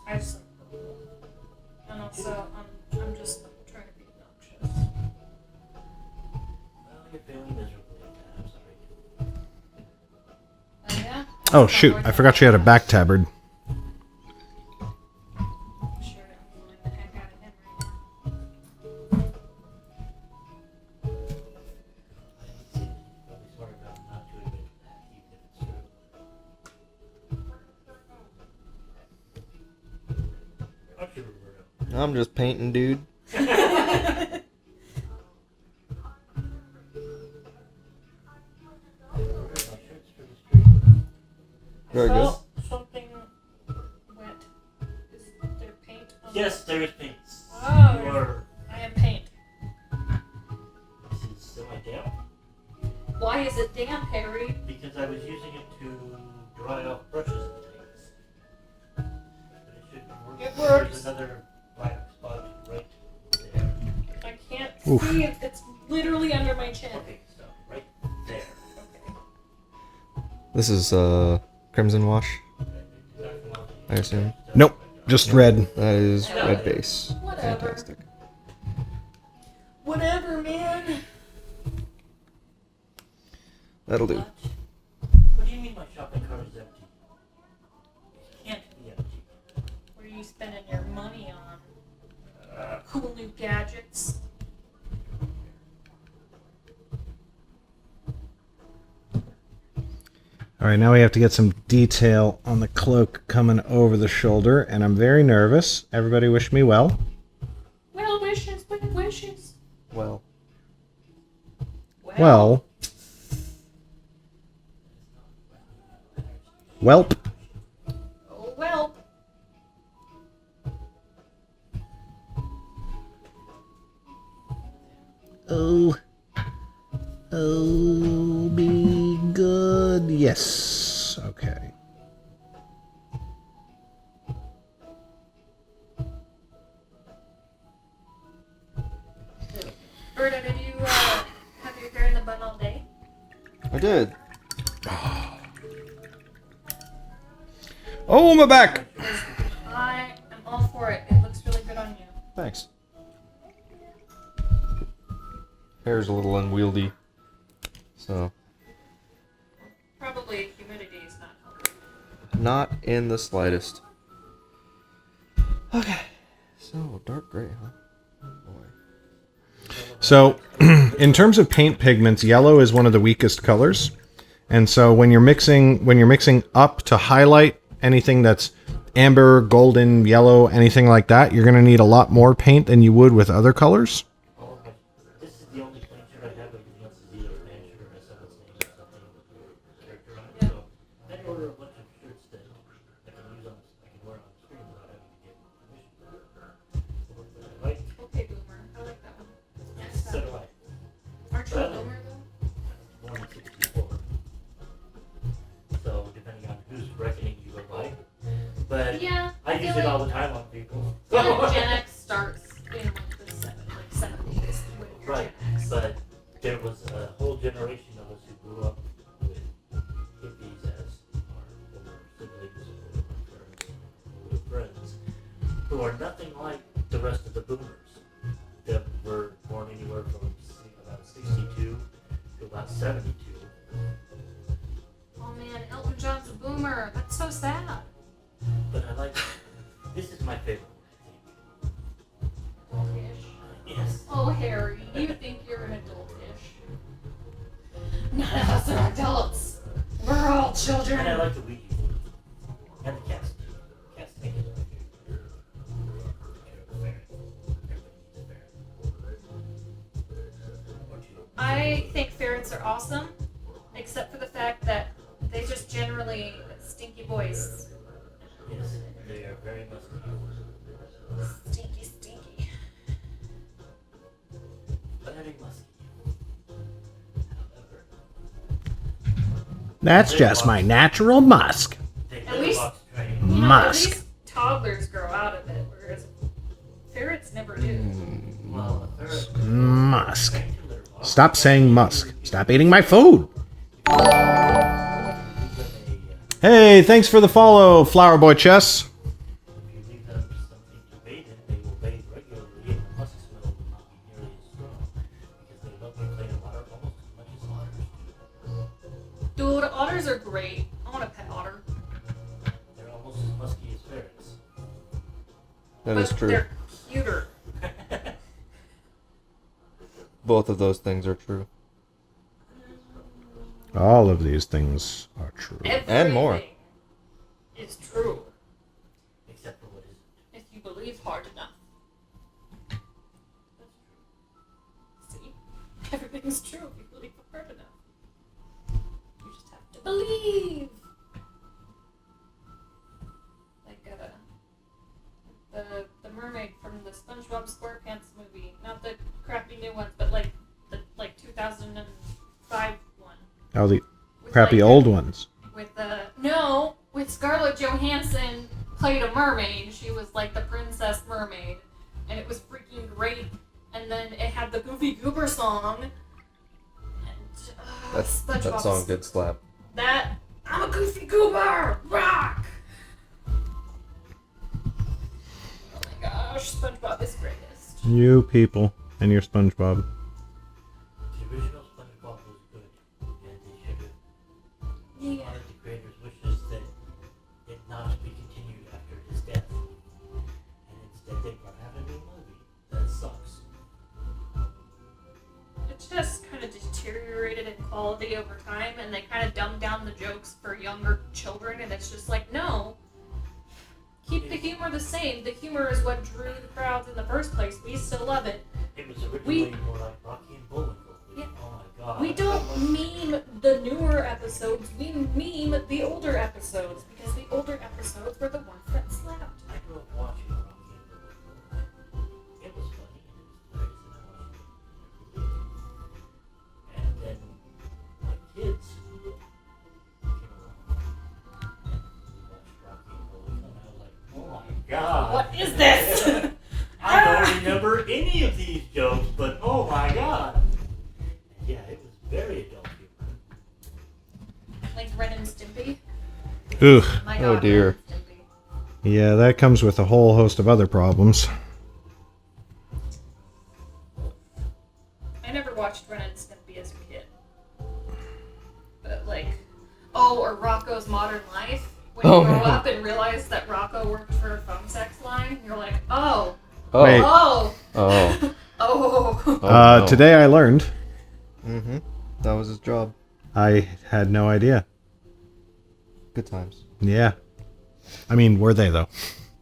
I just like purple. And also, I'm just trying to be obnoxious. Well, you're feeling miserable like that. I'm sorry. Yeah? Oh shoot, I forgot she had a back tabard. Sure, I'm willing to hang out in him right now. Probably smart enough not to admit that. I'm just painting, dude. Very good. Well, something wet. Is there paint on Yes, there is paint. Oh, Or I am paint. this is semi-damp Why is it damp, Harry? because I was using it to dry off brushes and things. But it should work. It works. There's another black spot right there. I can't Oof. see it. It's literally under my chin. Okay, so right there. Okay. This is Crimson Wash, I assume. Nope, just red. That is red base. Whatever. Fantastic. Whatever, man. That'll do. What? What do you mean my shopping cart is empty? It can't be empty. What are you spending your money on? Cool new gadgets. All right, now we have to get some detail on the cloak coming over the shoulder, and I'm very nervous. Everybody wish me well. Well wishes, well wishes. Well, Well, welp. Oh, well. Oh, be good. Yes. Okay. Roberto, did you have your hair in the bun all day? I did. Oh, my back. I am all for it. It looks really good on you. Thanks. Hair's a little unwieldy, so Probably humidity is not helping. not in the slightest. Okay, so dark gray, huh? Oh boy. So, in terms of paint pigments, yellow is one of the weakest colors, and so when you're mixing up to highlight anything that's amber, golden, yellow, anything like that, you're going to need a lot more paint than you would with other colors. Oh, okay. This is the only plain shirt I have. Everything else is either a band shirt or someone's name or something with a character on it. So I order a bunch of shirts that I can use I can wear on the screen without having to get permission. Right? Okay, boomer. I like that one. So do I. Aren't you a boomer, though? Born in '64. So depending on who's reckoning you by. But Yeah. I feel use it all the time on people. I feel like Gen X starts in like the 70s when you're Right, Gen X. but there was a whole generation of us who grew up with hippies as our older siblings or friends who are nothing like the rest of the boomers that were born anywhere from about 62 to about 72. Oh man, Elton John's a boomer. That's so sad. But I like, this is my favorite one, I think. Adultish. Yes. Oh, Harry, you think you're an adultish. None of us are adults. We're all children. And I like the Ouija board. And the cast. Casting is my favorite. I think ferrets are awesome, except for the fact that they just generally stinky boys. Yes, they are very musky. Stinky, stinky. Very musky. However, That's just my natural musk. they At least- box train. You know, Musk. At least toddlers grow out of it, whereas ferrets never do. Well, a ferret Musk. trained to litter box. Stop saying musk. Stop eating my food. Give them Hey, thanks for the follow, Flower Boy Chess. if you leave them something to bathe in, they will bathe regularly, and the musk smell will not be nearly as strong because they love to play in water almost as much as otters do. Dude, otters are great. I want a pet otter. They're almost as musky as ferrets. That But is true. they're cuter. Both of those things are true. All of these things are true. And more. Everything is true Except for what isn't. if you believe hard enough. everything's true if you believe it hard enough. You just have to believe. Like the mermaid from the SpongeBob SquarePants movie, not the crappy new ones, but like the 2005 one. Oh, the With, crappy like, old ones. With Scarlett Johansson played a mermaid. She was like the princess mermaid, and it was freaking great. And then it had the Goofy Goober song. And That SpongeBob song did slap. That I'm a Goofy Goober, rock. Oh my gosh, SpongeBob is greatest. You people and your SpongeBob. The original SpongeBob was good, and they should have Yeah. honored the creator's wishes that it not be continued after his death. And instead they brought out a new movie. That sucks. It just kind of deteriorated in quality over time, and they kind of dumbed down the jokes for younger children, and it's just like, no. Keep the humor the same. The humor is what drew the crowds in the first place. We still love it. It was originally more like Rocky and Bullwinkle. Yeah. Oh my god. We don't meme the newer episodes, we meme the older episodes, because the older episodes were the ones that slapped. I grew up watching Rocky and Bullwinkle. It was funny and it was hilarious, and I watched it every day. And then my kids came along and we watched Rocky and Bullwinkle, and I was like, oh my god. What is this? I don't remember any of these jokes, but oh my god. And yeah, it was very adult humor. Like Ren and Stimpy? Ugh. My Oh, god, dear. Ren and Stimpy. Yeah, that comes with a whole host of other problems. I never watched Ren and Stimpy as a kid. But like, or Rocco's Modern Life. When Oh, you grow man. up and realize that Rocco worked for a phone sex line, you're like, oh, Oh. Wait. oh, Oh. oh. Oh, no. Today I learned. Mm-hmm. That was his job. I had no idea. Good times. Yeah. I mean, were they though?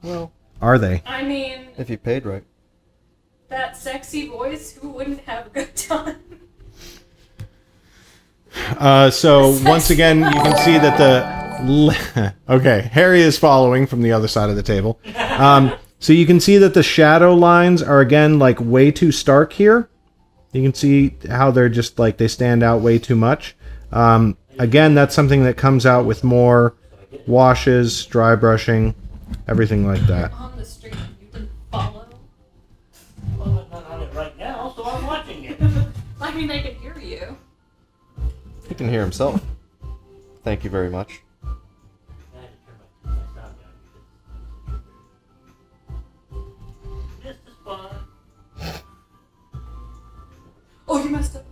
Well, Are they? I mean, if you paid right. that sexy voice, who wouldn't have a good time? So once again, you can see that the okay, Harry is following from the other side of the table. So you can see that the shadow lines are again like way too stark here. You can see how they're just like they stand out way too much. Again, that's something that comes out with more washes, dry brushing, everything like that. On the street, you didn't follow. Well, I'm not on it right now, so I'm watching it. I mean, I can hear you. He can hear himself. Thank you very much. I had to turn my sound down because missed the spot. Oh, you messed up.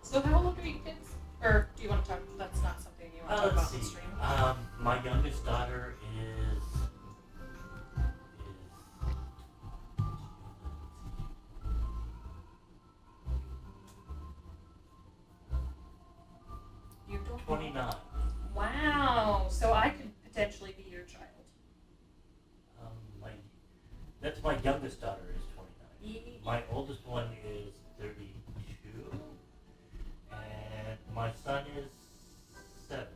So how old are you kids? Or do you want to talk? That's not something you want to talk Let's about on the see. stream. My youngest daughter is You don't know. 29. Wow. So I could potentially be your child. That's my youngest daughter is 29. Ye- My oldest one is 32, and my son is 7.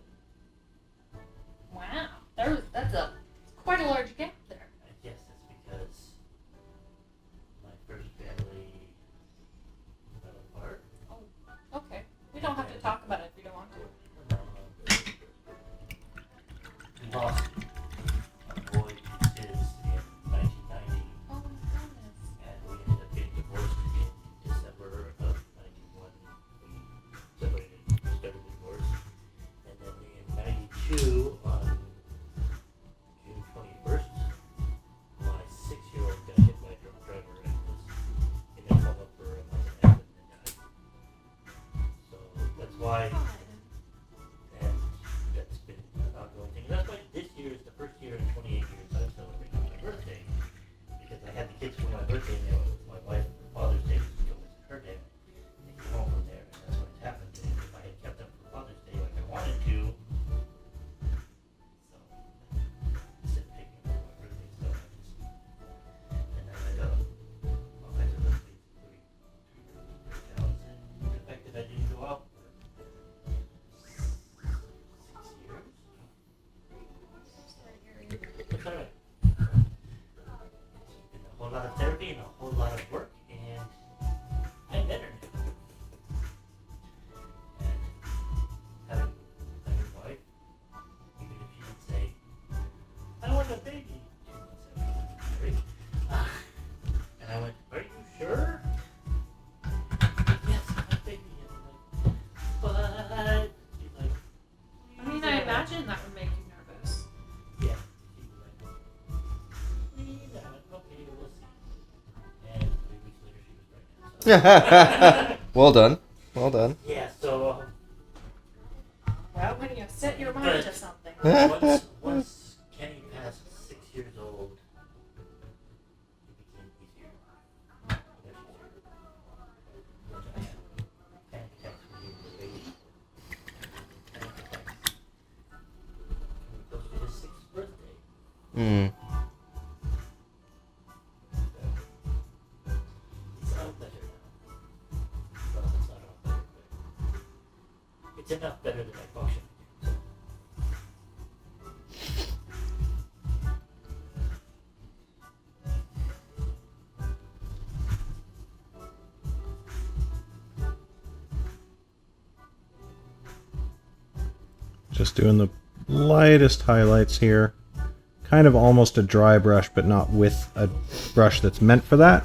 Wow. That's quite a large gap there. I guess that's because my first family fell apart. Oh, okay. We don't have to talk about it if you don't want to. We lost a boy who's his in 1990, Oh my goodness. and we ended up getting divorced in December of 91. We separated, started the divorce, and then in 92, on June 21st, my 6-year-old got hit by a drunk driver and was in a coma for a month and a half and then died. So that's why, and that's been an ongoing thing. That's why this year's Well done. Well done. Yeah, so Well, when you set your mind to something. once Kenny passed 6 years old, it became easier. Much easier. Panic attacks when he was a baby. Panic attacks. Close to his 6th birthday. Hmm. It's all better now. Well, it's not all better, but it's enough better than I functioned. Just doing the lightest highlights here. Kind of almost a dry brush, but not with a brush that's meant for that.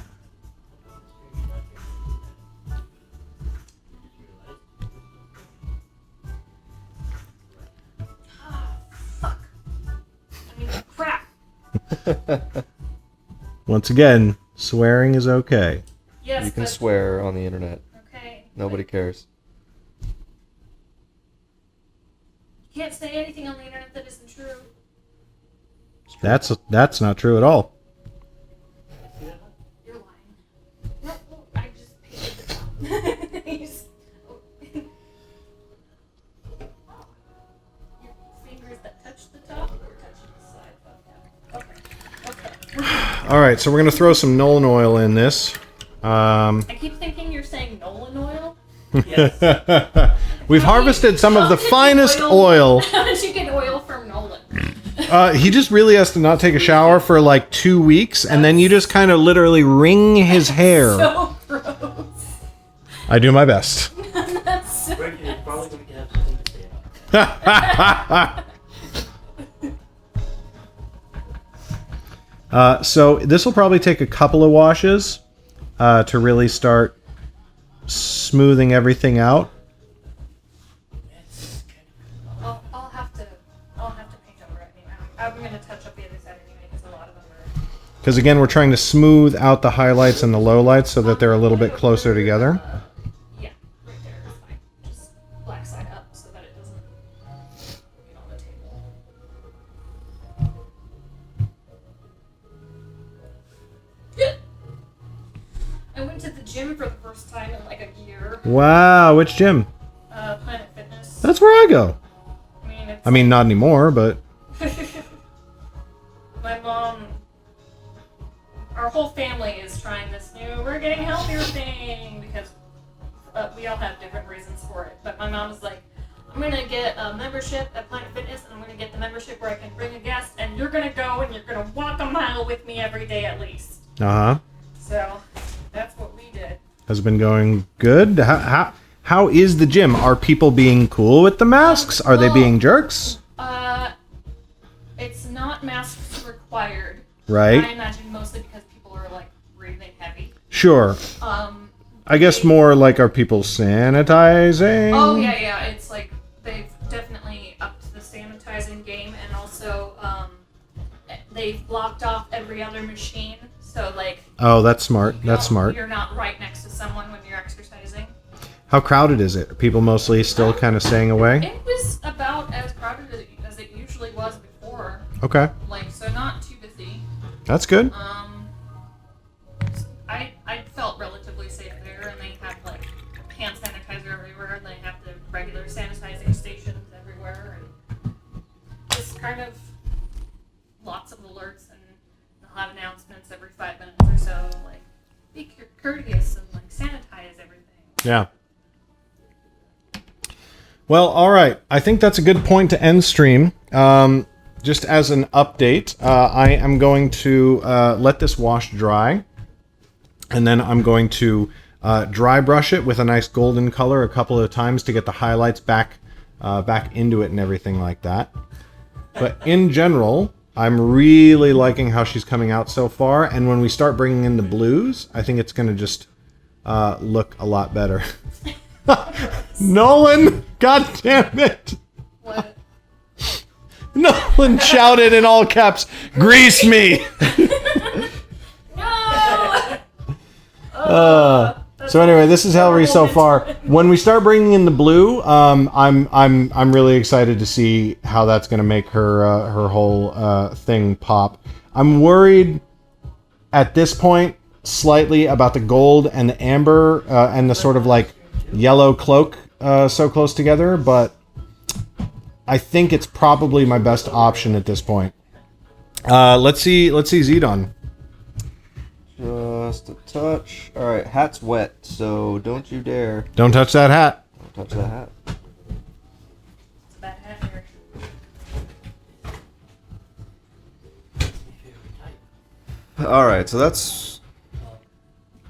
Fuck. I mean, crap. Once again, swearing is okay. Yes, You can but- swear on the internet. Okay. Nobody cares. You can't say anything on the internet that isn't true. That's not true at all. You're lying. No, I just painted the top. You just- Your fingers that touch the top or touch the side? Okay. All right, so we're gonna throw some Nolan oil in this. I keep thinking you're saying Nolan oil. Yes. We've harvested some of the finest oil. How did you get oil from Nolan? He just really has to not take a shower for like 2 weeks, and then you just kind of literally wring his hair. So gross. I do my best. That's so Brandon is probably going to have something to say about that. So this will probably take a couple of washes to really start smoothing everything out. I'll have to paint over it anyway. I'm gonna touch up the other side anyway because a lot of them are. Because again, we're trying to smooth out the highlights and the lowlights so that they're a little bit closer together. Yeah, right there is fine. Just black side up so that it doesn't get on the table. I went to the gym for the first time in like a year. Wow, which gym? Planet Fitness. That's where I go. It's I mean, not anymore, but my mom, our whole family is trying this new we're getting healthier thing because we all have different reasons for it. But my mom is like, I'm going to get a membership at Planet Fitness and I'm going to get the membership where I can bring a guest and you're going to go and you're going to walk a mile with me every day at least. uh-huh. So that's what we did. Has been going good. How is the gym? Are people being cool with the masks? Are they Well, being jerks? It's not masks required. Right. I imagine mostly because people are like breathing heavy. Sure. I guess more like, are people sanitizing? Oh yeah. It's like they've definitely upped the sanitizing game, and also they've blocked off every other machine. So like. Oh, that's smart. That's smart. You're not right next to someone when you're exercising. How crowded is it? Are people mostly still kind of staying away? It was about as crowded as it usually was before. Okay. Like so, not too busy. That's good. I felt relatively safe there, and they have like hand sanitizer everywhere, and they have the regular sanitizing stations everywhere, and just kind of lots of alerts, and they'll have announcements every 5 minutes or so, like be courteous and like sanitize everything. Yeah. Well, all right. I think that's a good point to end stream. Just as an update, I am going to let this wash dry. And then I'm going to dry brush it with a nice golden color a couple of times to get the highlights back into it and everything like that. But in general, I'm really liking how she's coming out so far. And when we start bringing in the blues, I think it's going to just look a lot better. Nolan! God damn it! What? Nolan shouted in all caps, "Grease me!" No! So anyway, this is Helri so far. When we start bringing in the blue, I'm really excited to see how that's going to make her whole thing pop. I'm worried at this point slightly about the gold and the amber and the sort of like yellow cloak so close together, but I think it's probably my best option at this point. Let's see Zedon. Just a touch. All right, hat's wet, so don't you dare. Don't touch that hat. Don't touch that hat. It's a bad hat here. All right, so that's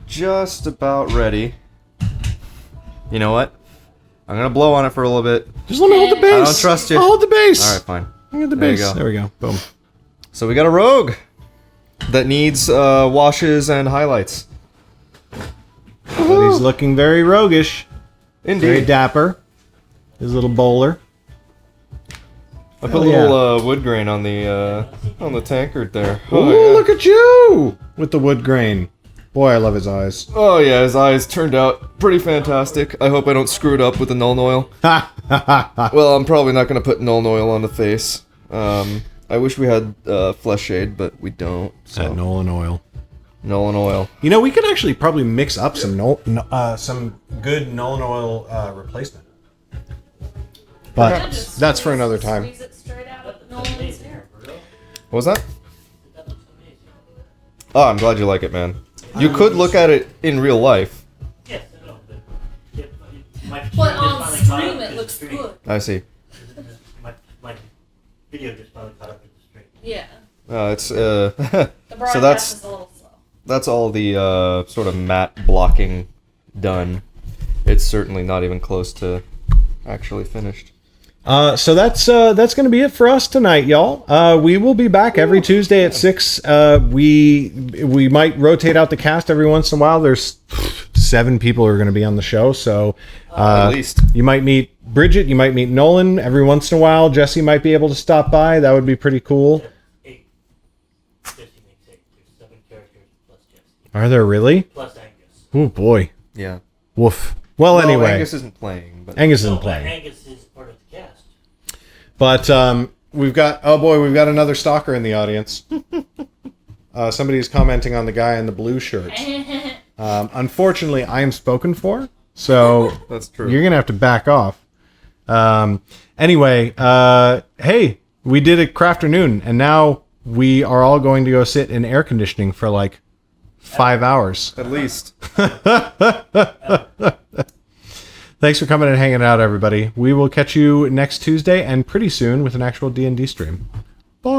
just about ready. You know what? I'm gonna blow on it for a little bit. Just let me hold the base. I don't trust you. I'll hold the base. All right, fine. Look at the There you base. go. There we go. Boom. So we got a rogue that needs washes and highlights. But he's looking very roguish. Very Indeed. dapper. His little bowler. I put Hell a yeah. little wood grain on the tankard there. Oh, yeah. look at you with the wood grain. Boy, I love his eyes. Oh yeah, his eyes turned out pretty fantastic. I hope I don't screw it up with the Nuln Oil. Well, I'm probably not gonna put Nuln Oil on the face. I wish we had flesh shade, but we don't. So That Nolan oil. Nuln Oil. You know, we could actually probably mix up some some good Nolan oil replacement. But Yeah, just that's for another time. Squeeze it straight out of Nolan's hair. What was that? That looks amazing. Oh, I'm glad you like it, man. You could look at it in real life. Yes, I know, but my But on finally caught stream up it to the looks stream. good. I see. My video just finally caught up to the stream. Yeah. It's The broadcast so that's is a little slow. that's all the sort of matte blocking done. It's certainly not even close to actually finished. So that's going to be it for us tonight, y'all. We will be back every Tuesday at 6. We might rotate out the cast every once in a while. There's 7 people who are going to be on the show, so At least. you might meet Bridget, you might meet Nolan every once in a while. Jesse might be able to stop by. That would be pretty cool. 8. Jesse makes 8. There's 7 characters plus Jesse. Are there really? Plus Angus. Oh boy. Yeah. Woof. Well, anyway, Angus isn't playing, but Angus No, isn't but playing. Angus is part of the cast. But we've got we've got another stalker in the audience. Somebody is commenting on the guy in the blue shirt. Unfortunately, I am spoken for, so that's true. you're gonna have to back off. Anyway, hey, we did a Crafternoon, and now we are all going to go sit in air conditioning for like 5 hours. At least. Thanks for coming and hanging out, everybody. We will catch you next Tuesday and pretty soon with an actual D&D stream. Bye.